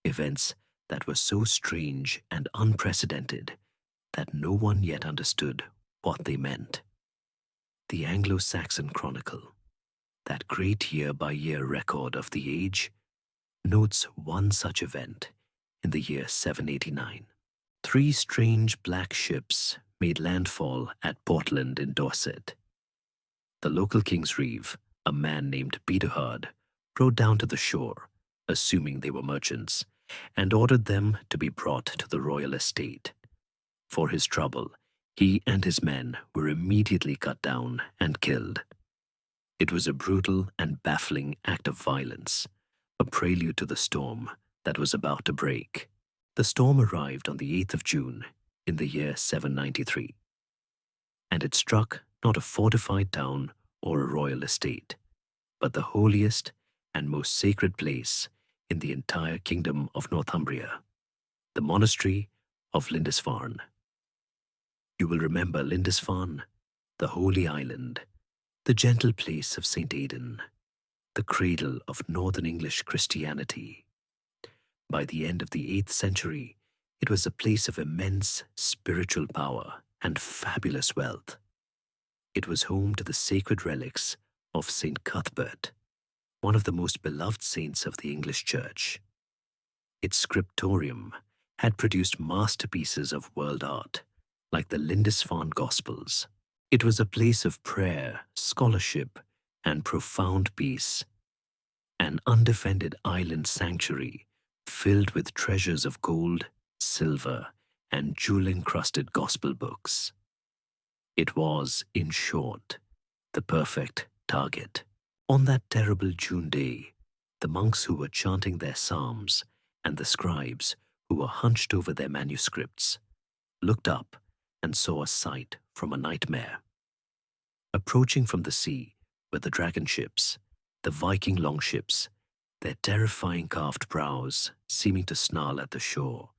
Events that were so strange and unprecedented that no one yet understood what they meant. The Anglo-Saxon Chronicle, that great year-by-year record of the age, notes one such event in the year 789. 3 strange black ships made landfall at Portland in Dorset. The local king's reeve, a man named Bedehard, rode down to the shore, assuming they were merchants, and ordered them to be brought to the royal estate. For his trouble, he and his men were immediately cut down and killed. It was a brutal and baffling act of violence, a prelude to the storm that was about to break. The storm arrived on the 8th of June in the year 793, and it struck not a fortified town or a royal estate, but the holiest and most sacred place in the entire kingdom of Northumbria, the monastery of Lindisfarne. You will remember Lindisfarne, the holy island, the gentle place of St. Aidan, the cradle of northern English Christianity. By the end of the 8th century, it was a place of immense spiritual power and fabulous wealth. It was home to the sacred relics of St. Cuthbert, one of the most beloved saints of the English Church. Its scriptorium had produced masterpieces of world art, like the Lindisfarne Gospels. It was a place of prayer, scholarship, and profound peace, an undefended island sanctuary filled with treasures of gold, silver, and jewel-encrusted gospel books. It was, in short, the perfect target. On that terrible June day, the monks who were chanting their psalms and the scribes who were hunched over their manuscripts looked up and saw a sight from a nightmare. Approaching from the sea were the dragon ships, the Viking longships, their terrifying carved prows seeming to snarl at the shore,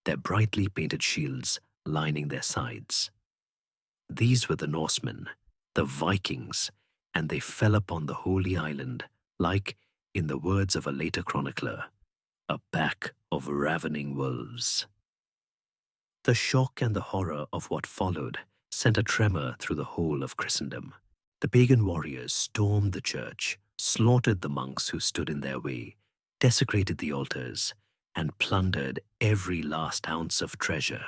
their brightly painted shields lining their sides. These were the Norsemen, the Vikings, and they fell upon the holy island like, in the words of a later chronicler, a pack of ravening wolves. The shock and the horror of what followed sent a tremor through the whole of Christendom. The pagan warriors stormed the church, slaughtered the monks who stood in their way, desecrated the altars, and plundered every last ounce of treasure.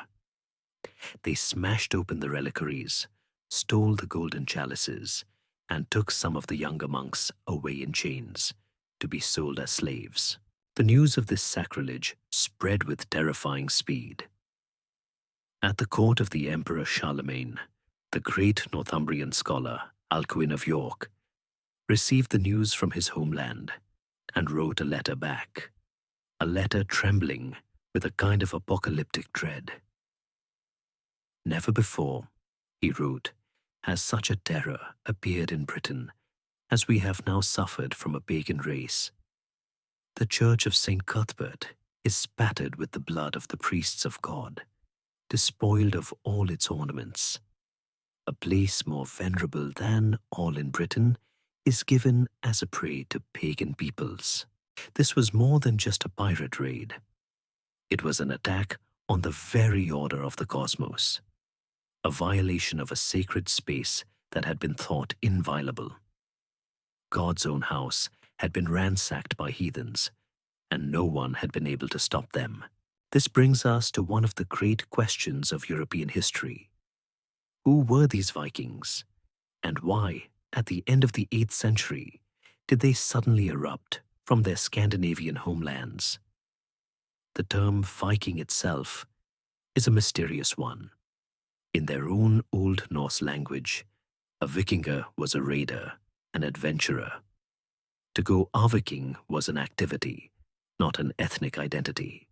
They smashed open the reliquaries, stole the golden chalices, and took some of the younger monks away in chains to be sold as slaves. The news of this sacrilege spread with terrifying speed. At the court of the Emperor Charlemagne, the great Northumbrian scholar Alcuin of York received the news from his homeland and wrote a letter back, a letter trembling with a kind of apocalyptic dread. Never before, he wrote, has such a terror appeared in Britain as we have now suffered from a pagan race. The Church of St. Cuthbert is spattered with the blood of the priests of God, despoiled of all its ornaments. A place more venerable than all in Britain is given as a prey to pagan peoples. This was more than just a pirate raid. It was an attack on the very order of the cosmos, a violation of a sacred space that had been thought inviolable. God's own house had been ransacked by heathens, and no one had been able to stop them. This brings us to one of the great questions of European history. Who were these Vikings, and why, at the end of the 8th century, did they suddenly erupt from their Scandinavian homelands? The term Viking itself is a mysterious one. In their own Old Norse language, a Vikinger was a raider, an adventurer. To go a-Viking was an activity, not an ethnic identity.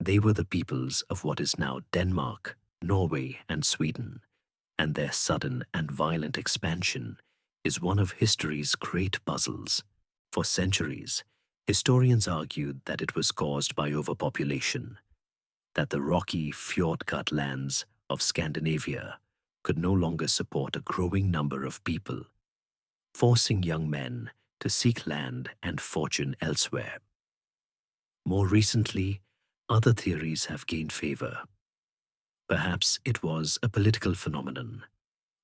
They were the peoples of what is now Denmark, Norway, and Sweden, and their sudden and violent expansion is one of history's great puzzles. For centuries, historians argued that it was caused by overpopulation, that the rocky, fjord-cut lands of Scandinavia could no longer support a growing number of people, forcing young men to seek land and fortune elsewhere. More recently, other theories have gained favor. Perhaps it was a political phenomenon,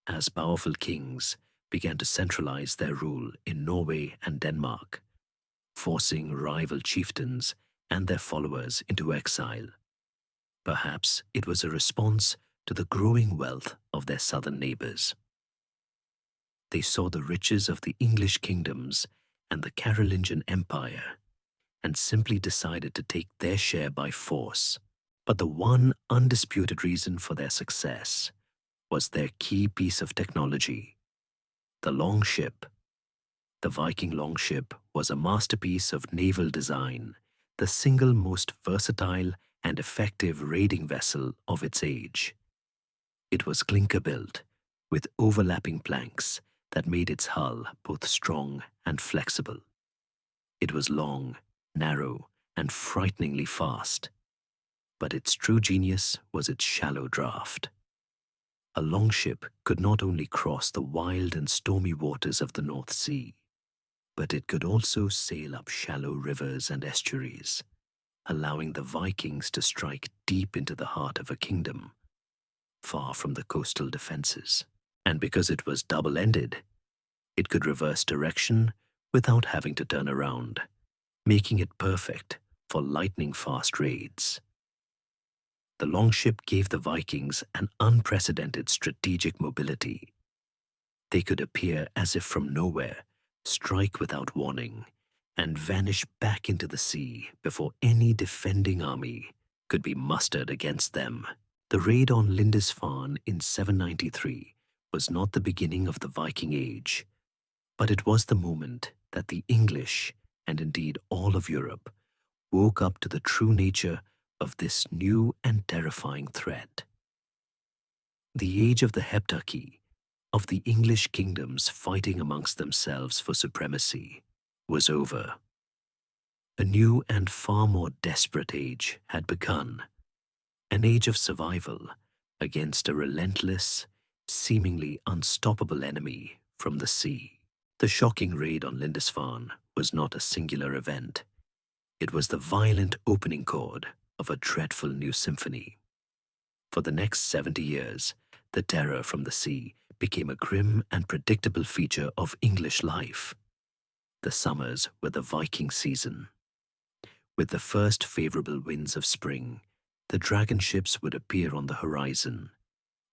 as powerful kings began to centralize their rule in Norway and Denmark, forcing rival chieftains and their followers into exile. Perhaps it was a response to the growing wealth of their southern neighbors. They saw the riches of the English kingdoms and the Carolingian Empire and simply decided to take their share by force. But the one undisputed reason for their success was their key piece of technology, the longship. The Viking longship was a masterpiece of naval design, the single most versatile and effective raiding vessel of its age. It was clinker-built, with overlapping planks that made its hull both strong and flexible. It was long, narrow, and frighteningly fast. But its true genius was its shallow draft. A longship could not only cross the wild and stormy waters of the North Sea, but it could also sail up shallow rivers and estuaries, allowing the Vikings to strike deep into the heart of a kingdom, far from the coastal defenses. And because it was double-ended, it could reverse direction without having to turn around, making it perfect for lightning-fast raids. The longship gave the Vikings an unprecedented strategic mobility. They could appear as if from nowhere, strike without warning, and vanish back into the sea before any defending army could be mustered against them. The raid on Lindisfarne in 793 was not the beginning of the Viking Age, but it was the moment that the English, and indeed all of Europe, woke up to the true nature of this new and terrifying threat. The age of the heptarchy, of the English kingdoms fighting amongst themselves for supremacy, was over. A new and far more desperate age had begun, an age of survival against a relentless, seemingly unstoppable enemy from the sea. The shocking raid on Lindisfarne was not a singular event. It was the violent opening chord of a dreadful new symphony. For the next 70 years, the terror from the sea became a grim and predictable feature of English life. The summers were the Viking season. With the first favorable winds of spring, the dragon ships would appear on the horizon,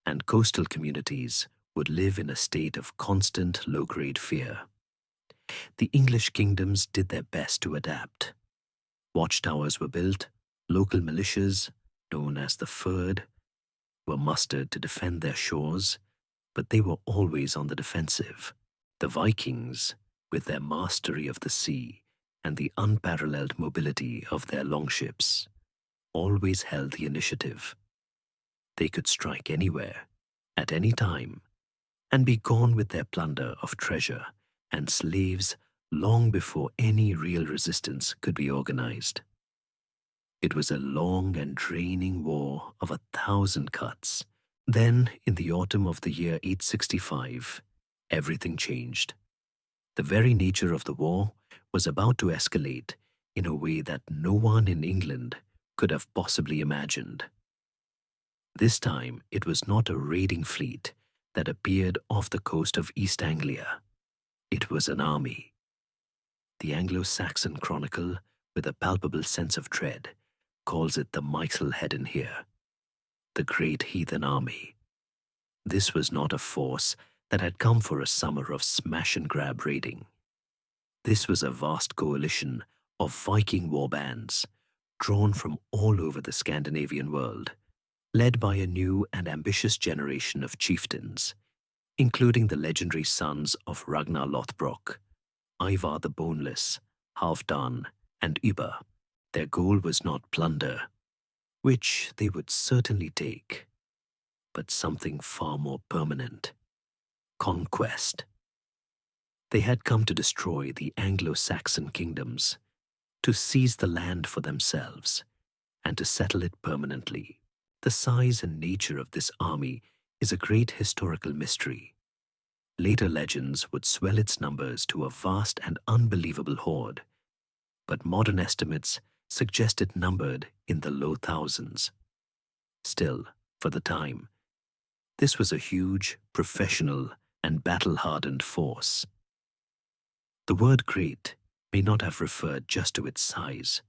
and coastal communities would live in a state of constant low-grade fear. The English kingdoms did their best to adapt. Watchtowers were built, local militias, known as the Fyrd, were mustered to defend their shores, but they were always on the defensive. The Vikings, with their mastery of the sea and the unparalleled mobility of their longships, always held the initiative. They could strike anywhere, at any time, and be gone with their plunder of treasure and slaves long before any real resistance could be organized. It was a long and draining war of 1,000 cuts. Then, in the autumn of the year 865, everything changed. The very nature of the war was about to escalate in a way that no one in England could have possibly imagined. This time, it was not a raiding fleet that appeared off the coast of East Anglia. It was an army. The Anglo-Saxon Chronicle, with a palpable sense of dread, calls it the Michelheden here, the Great Heathen Army. This was not a force that had come for a summer of smash-and-grab raiding. This was a vast coalition of Viking warbands, drawn from all over the Scandinavian world, led by a new and ambitious generation of chieftains, including the legendary sons of Ragnar Lothbrok, Ivar the Boneless, Halfdan, and Uber. Their goal was not plunder, which they would certainly take, but something far more permanent: conquest. They had come to destroy the Anglo-Saxon kingdoms, to seize the land for themselves, and to settle it permanently. The size and nature of this army is a great historical mystery. Later legends would swell its numbers to a vast and unbelievable horde, but modern estimates suggest it numbered in the low thousands. Still, for the time, this was a huge, professional, and battle-hardened force. The word great may not have referred just to its size,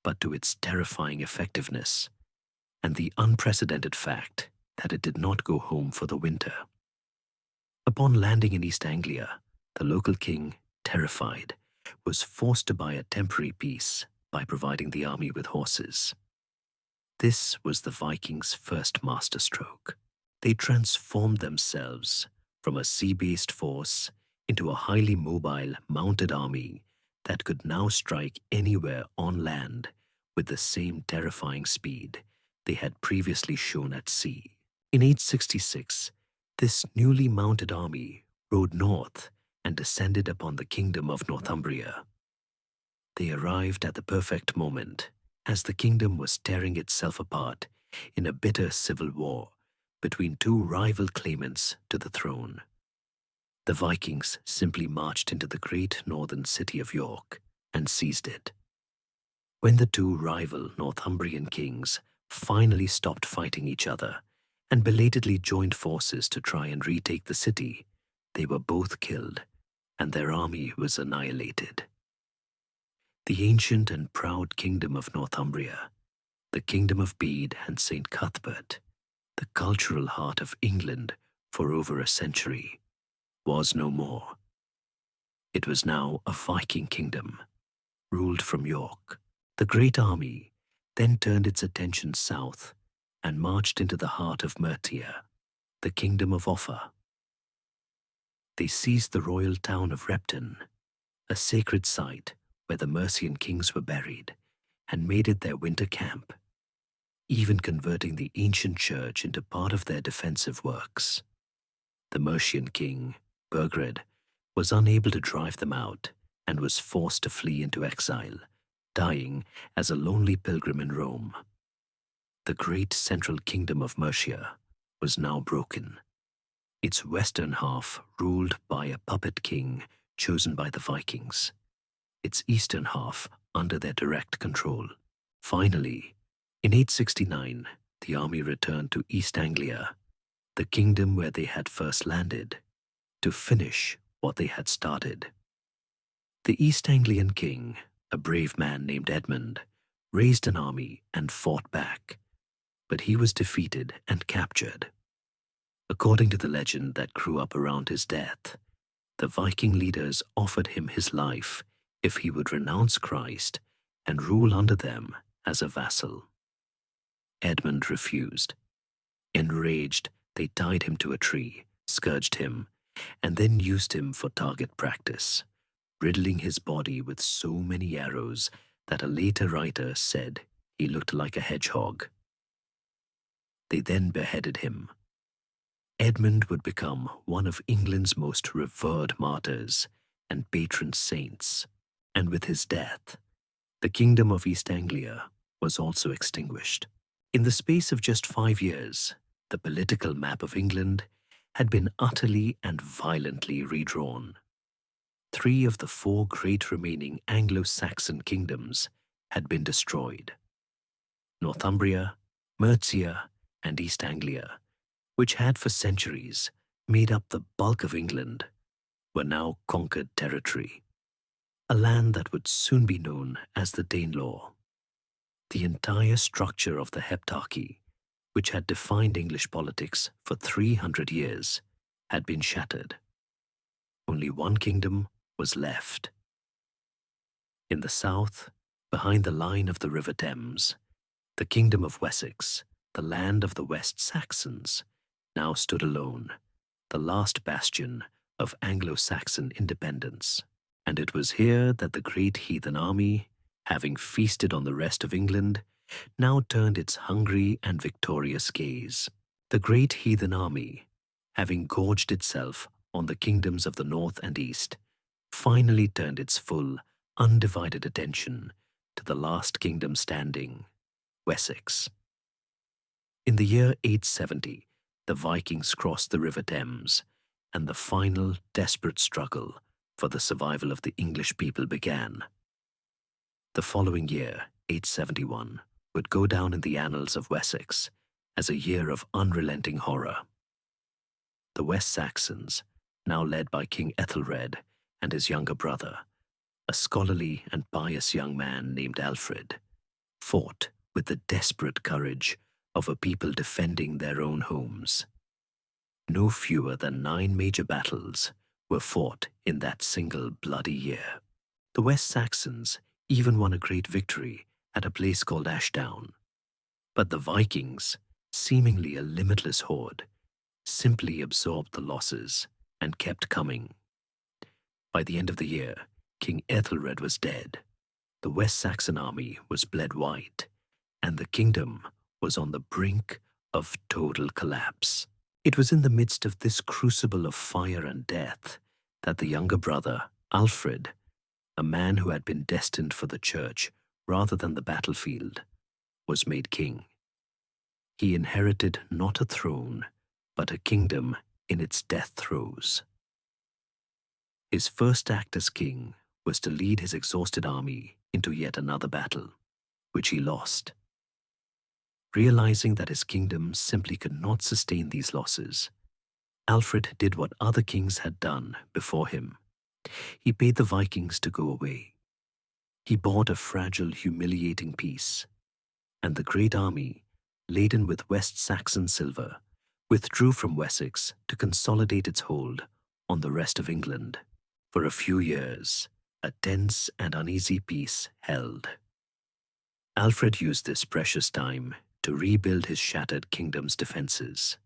but to its terrifying effectiveness, and the unprecedented fact that it did not go home for the winter. Upon landing in East Anglia, the local king, terrified, was forced to buy a temporary peace by providing the army with horses. This was the Vikings' first masterstroke. They transformed themselves from a sea-based force into a highly mobile, mounted army that could now strike anywhere on land with the same terrifying speed they had previously shown at sea. In 866, this newly mounted army rode north and descended upon the kingdom of Northumbria. They arrived at the perfect moment, as the kingdom was tearing itself apart in a bitter civil war between two rival claimants to the throne. The Vikings simply marched into the great northern city of York and seized it. When the two rival Northumbrian kings finally stopped fighting each other and belatedly joined forces to try and retake the city, they were both killed, and their army was annihilated. The ancient and proud kingdom of Northumbria, the kingdom of Bede and St. Cuthbert, the cultural heart of England for over a century, was no more. It was now a Viking kingdom, ruled from York. The great army then turned its attention south and marched into the heart of Mercia, the kingdom of Offa. They seized the royal town of Repton, a sacred site where the Mercian kings were buried, and made it their winter camp, even converting the ancient church into part of their defensive works. The Mercian king, Burgred, was unable to drive them out and was forced to flee into exile, dying as a lonely pilgrim in Rome. The great central kingdom of Mercia was now broken, its western half ruled by a puppet king chosen by the Vikings, its eastern half under their direct control. Finally, in 869, the army returned to East Anglia, the kingdom where they had first landed, to finish what they had started. The East Anglian king, a brave man named Edmund, raised an army and fought back, but he was defeated and captured. According to the legend that grew up around his death, the Viking leaders offered him his life if he would renounce Christ and rule under them as a vassal. Edmund refused. Enraged, they tied him to a tree, scourged him, and then used him for target practice, riddling his body with so many arrows that a later writer said he looked like a hedgehog. They then beheaded him. Edmund would become one of England's most revered martyrs and patron saints, and with his death, the kingdom of East Anglia was also extinguished. In the space of just 5 years, the political map of England had been utterly and violently redrawn. 3 of the 4 great remaining Anglo-Saxon kingdoms had been destroyed. Northumbria, Mercia, and East Anglia, which had for centuries made up the bulk of England, were now conquered territory, a land that would soon be known as the Danelaw. The entire structure of the heptarchy, which had defined English politics for 300 years, had been shattered. Only one kingdom was left. In the south, behind the line of the River Thames, the kingdom of Wessex, the land of the West Saxons, now stood alone, the last bastion of Anglo-Saxon independence. And it was here that the great heathen army, having feasted on the rest of England, now turned its hungry and victorious gaze. The great heathen army, having gorged itself on the kingdoms of the north and east, finally turned its full, undivided attention to the last kingdom standing, Wessex. In the year 870, the Vikings crossed the River Thames, and the final desperate struggle for the survival of the English people began. The following year, 871, would go down in the annals of Wessex as a year of unrelenting horror. The West Saxons, now led by King Ethelred and his younger brother, a scholarly and pious young man named Alfred, fought with the desperate courage of a people defending their own homes. No fewer than 9 major battles were fought in that single bloody year. The West Saxons even won a great victory at a place called Ashdown. But the Vikings, seemingly a limitless horde, simply absorbed the losses and kept coming. By the end of the year, King Ethelred was dead, the West Saxon army was bled white, and the kingdom was on the brink of total collapse. It was in the midst of this crucible of fire and death that the younger brother, Alfred, a man who had been destined for the church rather than the battlefield, was made king. He inherited not a throne, but a kingdom in its death throes. His first act as king was to lead his exhausted army into yet another battle, which he lost. Realizing that his kingdom simply could not sustain these losses, Alfred did what other kings had done before him. He bade the Vikings to go away. He bought a fragile, humiliating peace, and the great army, laden with West Saxon silver, withdrew from Wessex to consolidate its hold on the rest of England. For a few years, a tense and uneasy peace held. Alfred used this precious time to rebuild his shattered kingdom's defenses.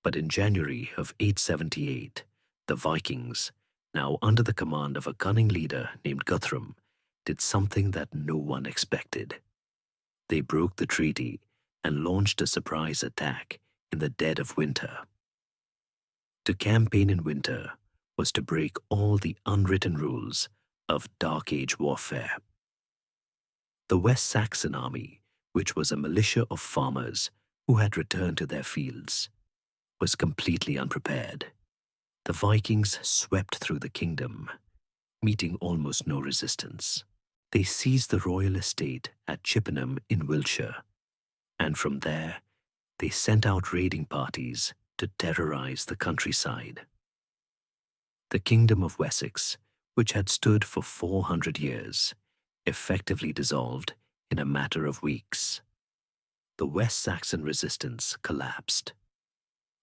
But in January of 878, the Vikings, now under the command of a cunning leader named Guthrum, did something that no one expected. They broke the treaty and launched a surprise attack in the dead of winter. To campaign in winter was to break all the unwritten rules of Dark Age warfare. The West Saxon army, which was a militia of farmers who had returned to their fields, was completely unprepared. The Vikings swept through the kingdom, meeting almost no resistance. They seized the royal estate at Chippenham in Wiltshire, and from there they sent out raiding parties to terrorize the countryside. The kingdom of Wessex, which had stood for 400 years, effectively dissolved in a matter of weeks. The West Saxon resistance collapsed.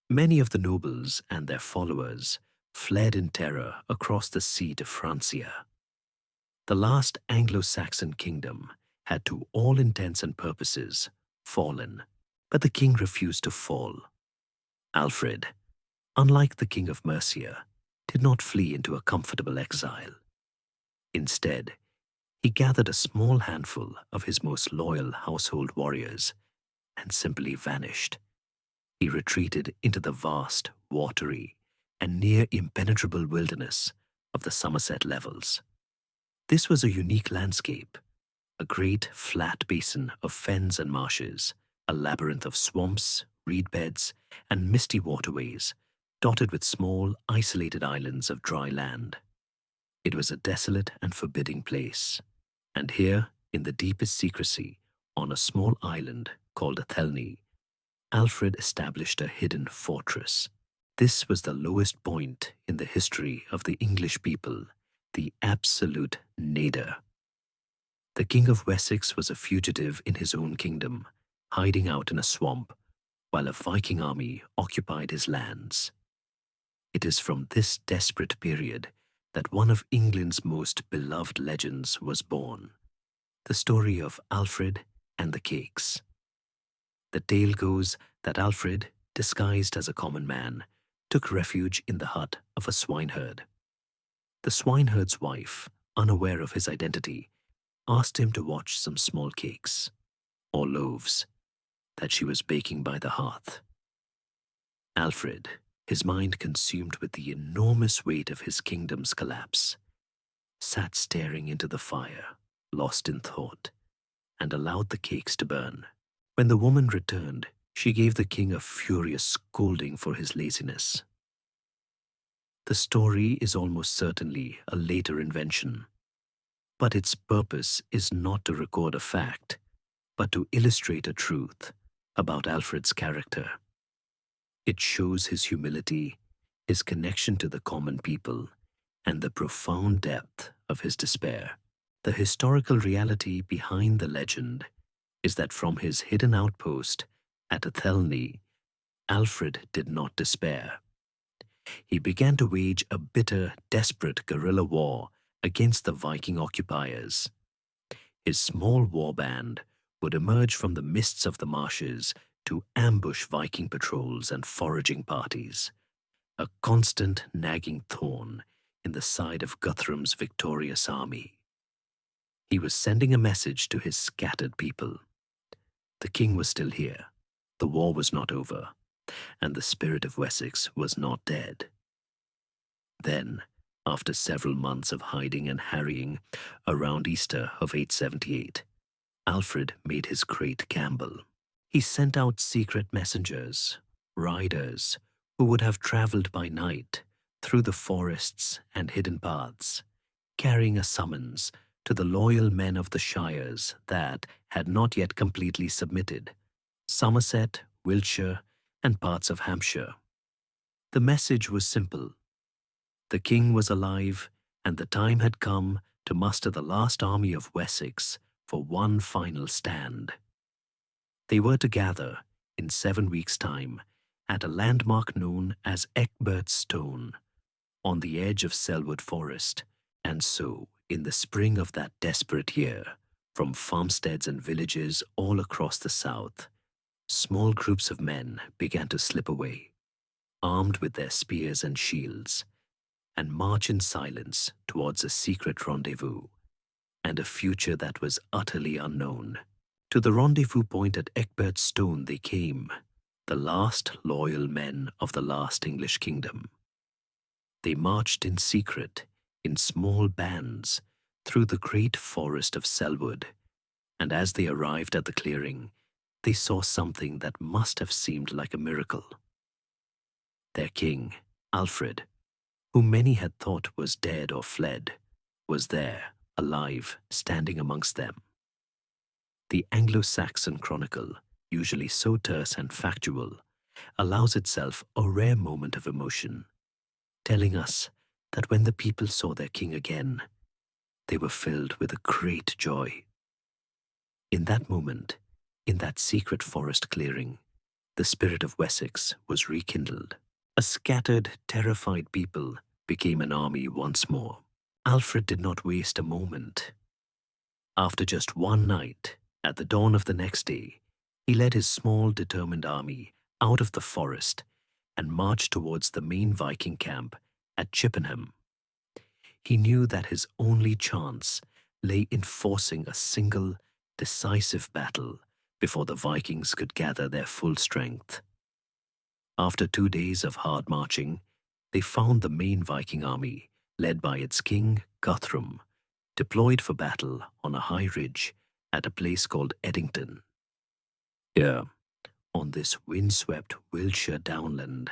Many of the nobles and their followers fled in terror across the sea to Francia. The last Anglo-Saxon kingdom had to all intents and purposes fallen, but the king refused to fall. Alfred, unlike the king of Mercia, did not flee into a comfortable exile. Instead, he gathered a small handful of his most loyal household warriors and simply vanished. He retreated into the vast, watery, and near impenetrable wilderness of the Somerset Levels. This was a unique landscape, a great flat basin of fens and marshes, a labyrinth of swamps, reed beds, and misty waterways, dotted with small, isolated islands of dry land. It was a desolate and forbidding place, and here, in the deepest secrecy, on a small island called Athelney, Alfred established a hidden fortress. This was the lowest point in the history of the English people, the absolute nadir. The King of Wessex was a fugitive in his own kingdom, hiding out in a swamp, while a Viking army occupied his lands. It is from this desperate period that one of England's most beloved legends was born, the story of Alfred and the Cakes. The tale goes that Alfred, disguised as a common man, took refuge in the hut of a swineherd. The swineherd's wife, unaware of his identity, asked him to watch some small cakes, or loaves, that she was baking by the hearth. Alfred, his mind consumed with the enormous weight of his kingdom's collapse, sat staring into the fire, lost in thought, and allowed the cakes to burn. When the woman returned, she gave the king a furious scolding for his laziness. The story is almost certainly a later invention, but its purpose is not to record a fact, but to illustrate a truth about Alfred's character. It shows his humility, his connection to the common people, and the profound depth of his despair. The historical reality behind the legend is that from his hidden outpost at Athelney, Alfred did not despair. He began to wage a bitter, desperate guerrilla war against the Viking occupiers. His small war band would emerge from the mists of the marshes to ambush Viking patrols and foraging parties, a constant nagging thorn in the side of Guthrum's victorious army. He was sending a message to his scattered people. The king was still here, the war was not over, and the spirit of Wessex was not dead. Then, after several months of hiding and harrying, around Easter of 878, Alfred made his great gamble. He sent out secret messengers, riders, who would have traveled by night through the forests and hidden paths, carrying a summons to the loyal men of the shires that had not yet completely submitted, Somerset, Wiltshire, and parts of Hampshire. The message was simple. The king was alive, and the time had come to muster the last army of Wessex for one final stand. They were to gather, in 7 weeks' time, at a landmark known as Ecgbert's Stone, on the edge of Selwood Forest, and so, in the spring of that desperate year, from farmsteads and villages all across the south, small groups of men began to slip away, armed with their spears and shields, and march in silence towards a secret rendezvous, and a future that was utterly unknown. To the rendezvous point at Ecgbert's Stone they came, the last loyal men of the last English kingdom. They marched in secret, in small bands, through the great forest of Selwood, and as they arrived at the clearing, they saw something that must have seemed like a miracle. Their king, Alfred, whom many had thought was dead or fled, was there, alive, standing amongst them. The Anglo-Saxon chronicle, usually so terse and factual, allows itself a rare moment of emotion, telling us that when the people saw their king again, they were filled with a great joy. In that moment, in that secret forest clearing, the spirit of Wessex was rekindled. A scattered, terrified people became an army once more. Alfred did not waste a moment. After just one night, at the dawn of the next day, he led his small, determined army out of the forest and marched towards the main Viking camp at Chippenham. He knew that his only chance lay in forcing a single, decisive battle before the Vikings could gather their full strength. After 2 days of hard marching, they found the main Viking army, led by its king, Guthrum, deployed for battle on a high ridge at a place called Eddington. Here, on this windswept Wiltshire downland,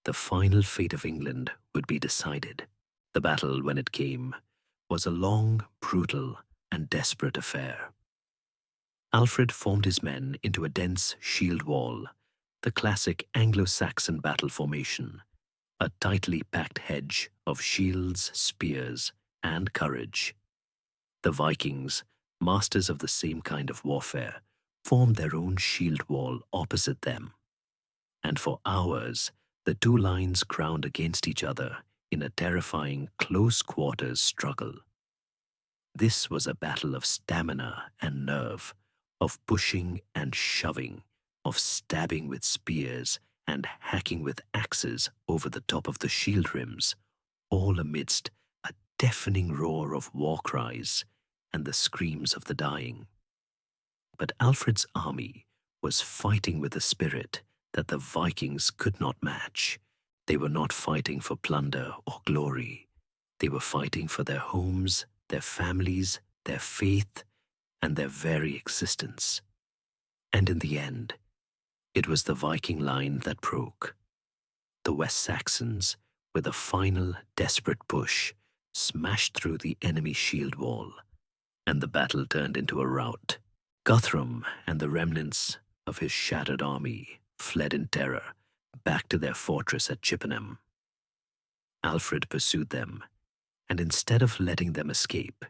the final fate of England would be decided. The battle, when it came, was a long, brutal, and desperate affair. Alfred formed his men into a dense shield wall, the classic Anglo-Saxon battle formation, a tightly packed hedge of shields, spears, and courage. The Vikings, masters of the same kind of warfare, formed their own shield wall opposite them. And for hours, the two lines ground against each other in a terrifying close-quarters struggle. This was a battle of stamina and nerve, of pushing and shoving, of stabbing with spears and hacking with axes over the top of the shield rims, all amidst a deafening roar of war cries and the screams of the dying. But Alfred's army was fighting with a spirit that the Vikings could not match. They were not fighting for plunder or glory. They were fighting for their homes, their families, their faith, and their very existence. And in the end, it was the Viking line that broke. The West Saxons, with a final desperate push, smashed through the enemy shield wall, and the battle turned into a rout. Guthrum and the remnants of his shattered army fled in terror back to their fortress at Chippenham. Alfred pursued them, and instead of letting them escape,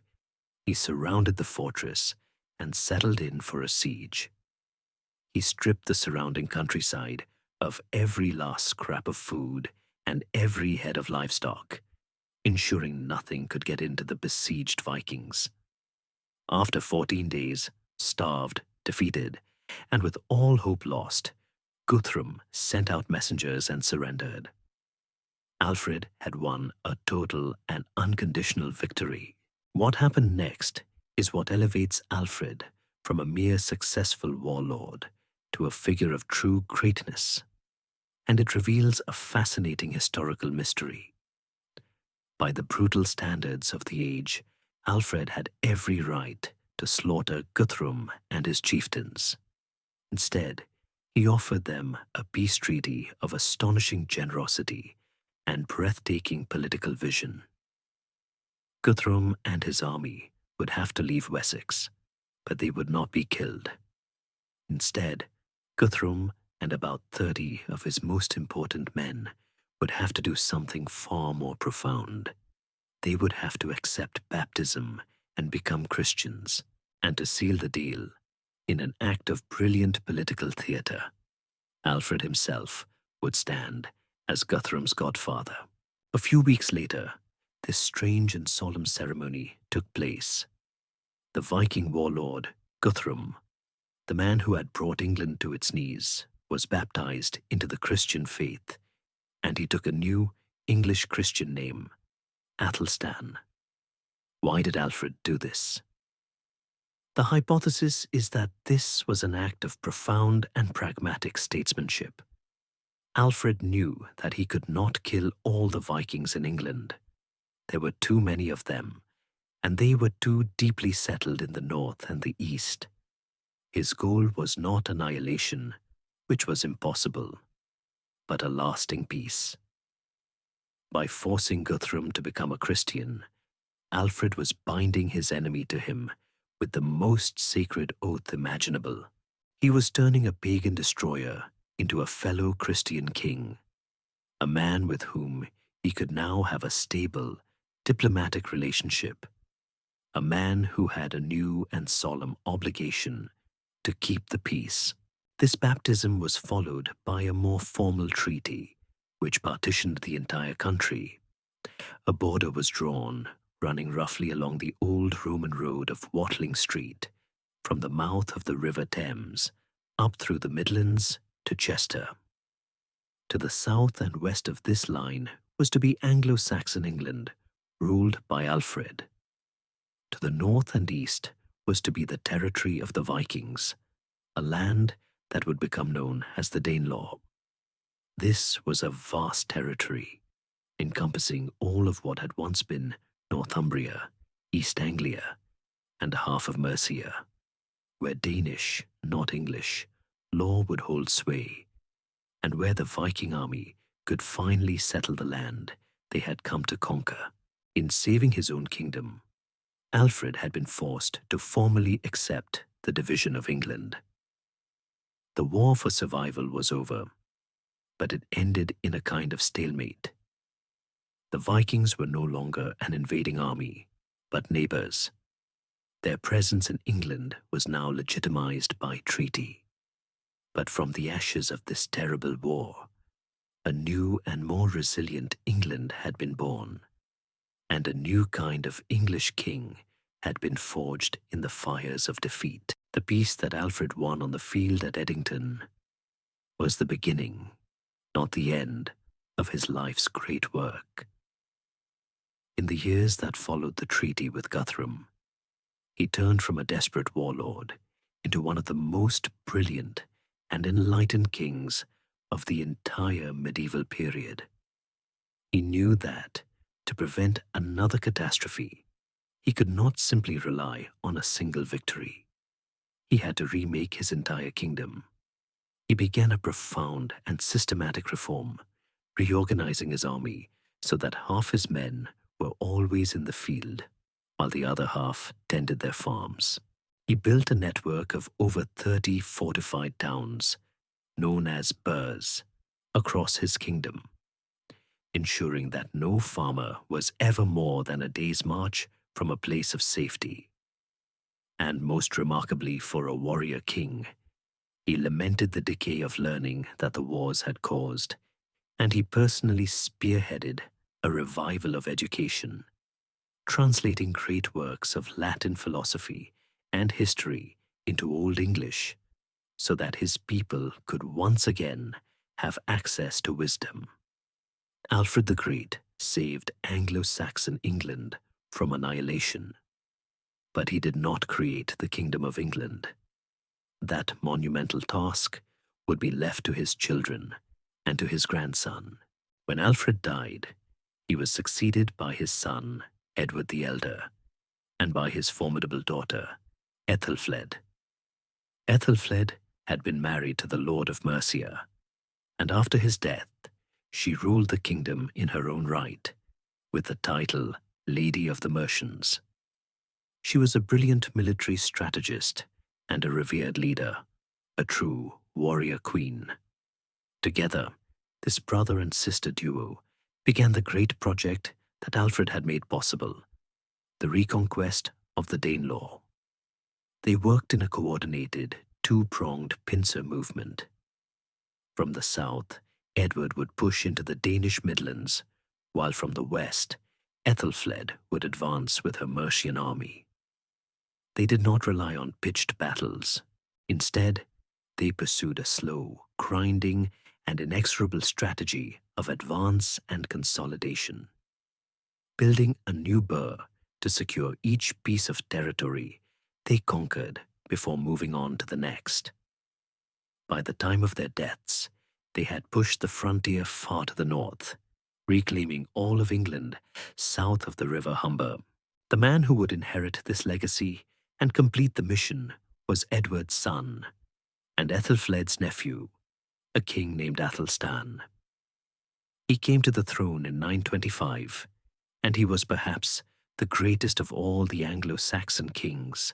he surrounded the fortress and settled in for a siege. He stripped the surrounding countryside of every last scrap of food and every head of livestock, ensuring nothing could get into the besieged Vikings. After 14 days, starved, defeated, and with all hope lost, Guthrum sent out messengers and surrendered. Alfred had won a total and unconditional victory. What happened next is what elevates Alfred from a mere successful warlord to a figure of true greatness, and it reveals a fascinating historical mystery. By the brutal standards of the age, Alfred had every right to slaughter Guthrum and his chieftains. Instead, he offered them a peace treaty of astonishing generosity and breathtaking political vision. Guthrum and his army would have to leave Wessex, but they would not be killed. Instead, Guthrum and about 30 of his most important men would have to do something far more profound. They would have to accept baptism and become Christians, and to seal the deal, in an act of brilliant political theatre, Alfred himself would stand as Guthrum's godfather. A few weeks later, this strange and solemn ceremony took place. The Viking warlord, Guthrum, the man who had brought England to its knees, was baptized into the Christian faith, and he took a new English Christian name, Athelstan. Why did Alfred do this? The hypothesis is that this was an act of profound and pragmatic statesmanship. Alfred knew that he could not kill all the Vikings in England. There were too many of them, and they were too deeply settled in the north and the east. His goal was not annihilation, which was impossible, but a lasting peace. By forcing Guthrum to become a Christian, Alfred was binding his enemy to him with the most sacred oath imaginable. He was turning a pagan destroyer into a fellow Christian king, a man with whom he could now have a stable, diplomatic relationship, a man who had a new and solemn obligation to keep the peace. This baptism was followed by a more formal treaty, which partitioned the entire country. A border was drawn, running roughly along the old Roman road of Watling Street, from the mouth of the River Thames, up through the Midlands to Chester. To the south and west of this line was to be Anglo-Saxon England, ruled by Alfred. To the north and east was to be the territory of the Vikings, a land that would become known as the Danelaw. This was a vast territory, encompassing all of what had once been Northumbria, East Anglia, and half of Mercia. where Danish, not English, law would hold sway, and where the Viking army could finally settle the land they had come to conquer. In saving his own kingdom, Alfred had been forced to formally accept the division of England. The war for survival was over, but it ended in a kind of stalemate. The Vikings were no longer an invading army, but neighbors. Their presence in England was now legitimized by treaty. But from the ashes of this terrible war, a new and more resilient England had been born, and a new kind of English king had been forged in the fires of defeat. The peace that Alfred won on the field at Edington was the beginning, not the end, of his life's great work. In the years that followed the treaty with Guthrum, he turned from a desperate warlord into one of the most brilliant and enlightened kings of the entire medieval period. He knew that, to prevent another catastrophe, he could not simply rely on a single victory. He had to remake his entire kingdom. He began a profound and systematic reform, reorganizing his army so that half his men were always in the field, while the other half tended their farms. He built a network of over 30 fortified towns, known as burhs, across his kingdom, ensuring that no farmer was ever more than a day's march from a place of safety. And most remarkably for a warrior king, he lamented the decay of learning that the wars had caused, and he personally spearheaded a revival of education, translating great works of Latin philosophy and history into Old English, so that his people could once again have access to wisdom. Alfred the Great saved Anglo-Saxon England from annihilation, but he did not create the Kingdom of England. That monumental task would be left to his children and to his grandson. When Alfred died, he was succeeded by his son, Edward the Elder, and by his formidable daughter, Ethelfled. Ethelfled had been married to the Lord of Mercia, and after his death, she ruled the kingdom in her own right, with the title Lady of the Mercians. She was a brilliant military strategist and a revered leader, a true warrior queen. Together, this brother and sister duo began the great project that Alfred had made possible, the reconquest of the Danelaw. They worked in a coordinated, two-pronged pincer movement. From the south, Edward would push into the Danish Midlands, while from the west, Ethelfled would advance with her Mercian army. They did not rely on pitched battles. Instead, they pursued a slow, grinding, and inexorable strategy of advance and consolidation. Building a new burh to secure each piece of territory they conquered before moving on to the next. By the time of their deaths, they had pushed the frontier far to the north, reclaiming all of England south of the River Humber. The man who would inherit this legacy and complete the mission was Edward's son, and Ethelfled's nephew, a king named Athelstan. He came to the throne in 925, and he was perhaps the greatest of all the Anglo-Saxon kings,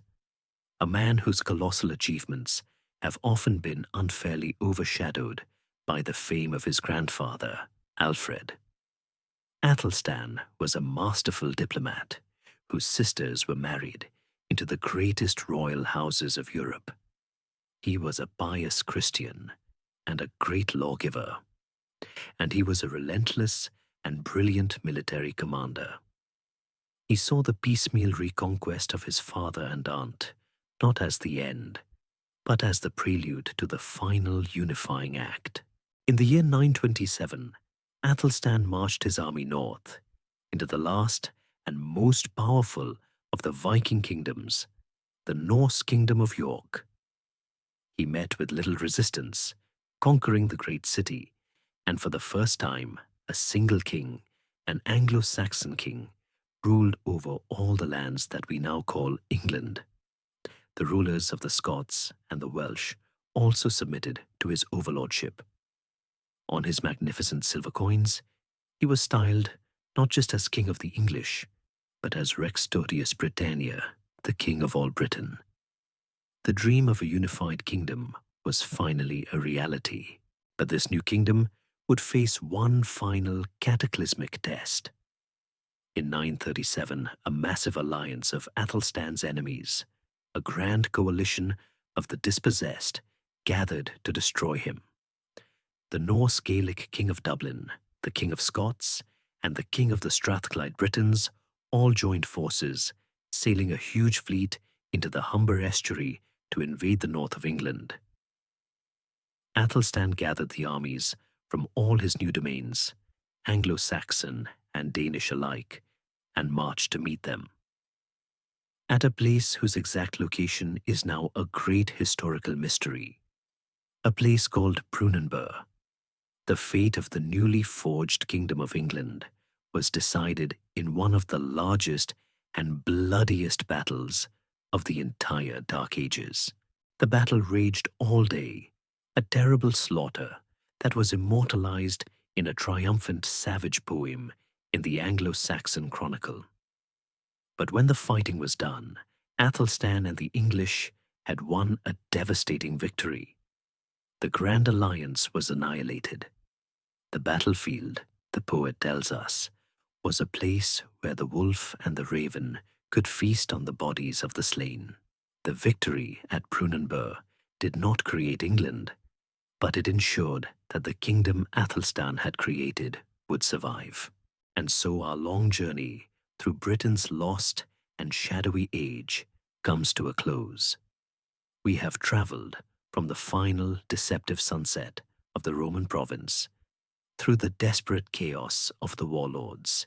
a man whose colossal achievements have often been unfairly overshadowed by the fame of his grandfather, Alfred. Athelstan was a masterful diplomat whose sisters were married into the greatest royal houses of Europe. He was a pious Christian and a great lawgiver, and he was a relentless and brilliant military commander. He saw the piecemeal reconquest of his father and aunt not as the end, but as the prelude to the final unifying act. In the year 927, Athelstan marched his army north into the last and most powerful of the Viking kingdoms, the Norse kingdom of York. He met with little resistance, conquering the great city, and for the first time, a single king, an Anglo-Saxon king, ruled over all the lands that we now call England. The The rulers of the Scots and the Welsh also submitted to his overlordship. On his magnificent silver coins, he was styled not just as King of the English, but as Rex Totius Britannia, the King of all Britain. The dream of a unified kingdom was finally a reality, but this new kingdom would face one final cataclysmic test. In 937, a massive alliance of Athelstan's enemies, a grand coalition of the dispossessed, gathered to destroy him. The Norse Gaelic King of Dublin, the King of Scots, and the King of the Strathclyde Britons all joined forces, sailing a huge fleet into the Humber estuary to invade the north of England. Athelstan gathered the armies from all his new domains, Anglo-Saxon and Danish alike, and marched to meet them. At a place whose exact location is now a great historical mystery, a place called Brunanburh, the fate of the newly forged Kingdom of England was decided in one of the largest and bloodiest battles of the entire Dark Ages. The battle raged all day, a terrible slaughter that was immortalized in a triumphant savage poem in the Anglo-Saxon Chronicle. But when the fighting was done, Athelstan and the English had won a devastating victory. The Grand Alliance was annihilated. The battlefield, the poet tells us, was a place where the wolf and the raven could feast on the bodies of the slain. The victory at Brunanburh did not create England, but it ensured that the kingdom Athelstan had created would survive. And so our long journey through Britain's lost and shadowy age comes to a close. We have traveled from the final deceptive sunset of the Roman province through the desperate chaos of the warlords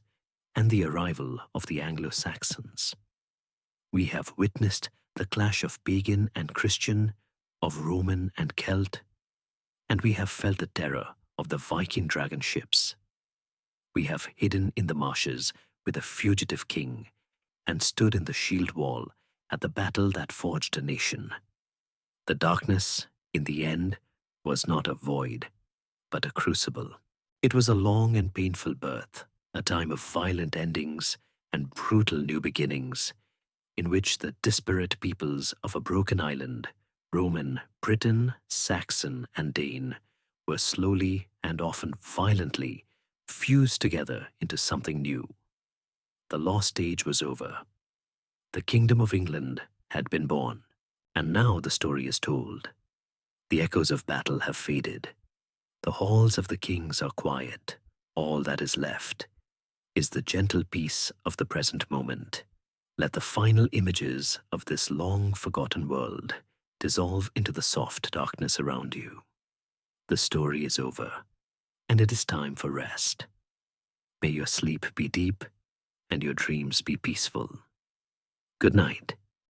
and the arrival of the Anglo-Saxons. We have witnessed the clash of pagan and Christian, of Roman and Celt, and we have felt the terror of the Viking dragon ships. We have hidden in the marshes with a fugitive king and stood in the shield wall at the battle that forged a nation. The darkness, in the end, was not a void, but a crucible. It was a long and painful birth, a time of violent endings and brutal new beginnings, in which the disparate peoples of a broken island, Roman, Briton, Saxon, and Dane, were slowly and often violently fused together into something new. The lost age was over. The Kingdom of England had been born, and now the story is told. The echoes of battle have faded. The halls of the kings are quiet. All that is left is the gentle peace of the present moment. Let the final images of this long-forgotten world dissolve into the soft darkness around you. The story is over, and it is time for rest. May your sleep be deep and your dreams be peaceful. Good night.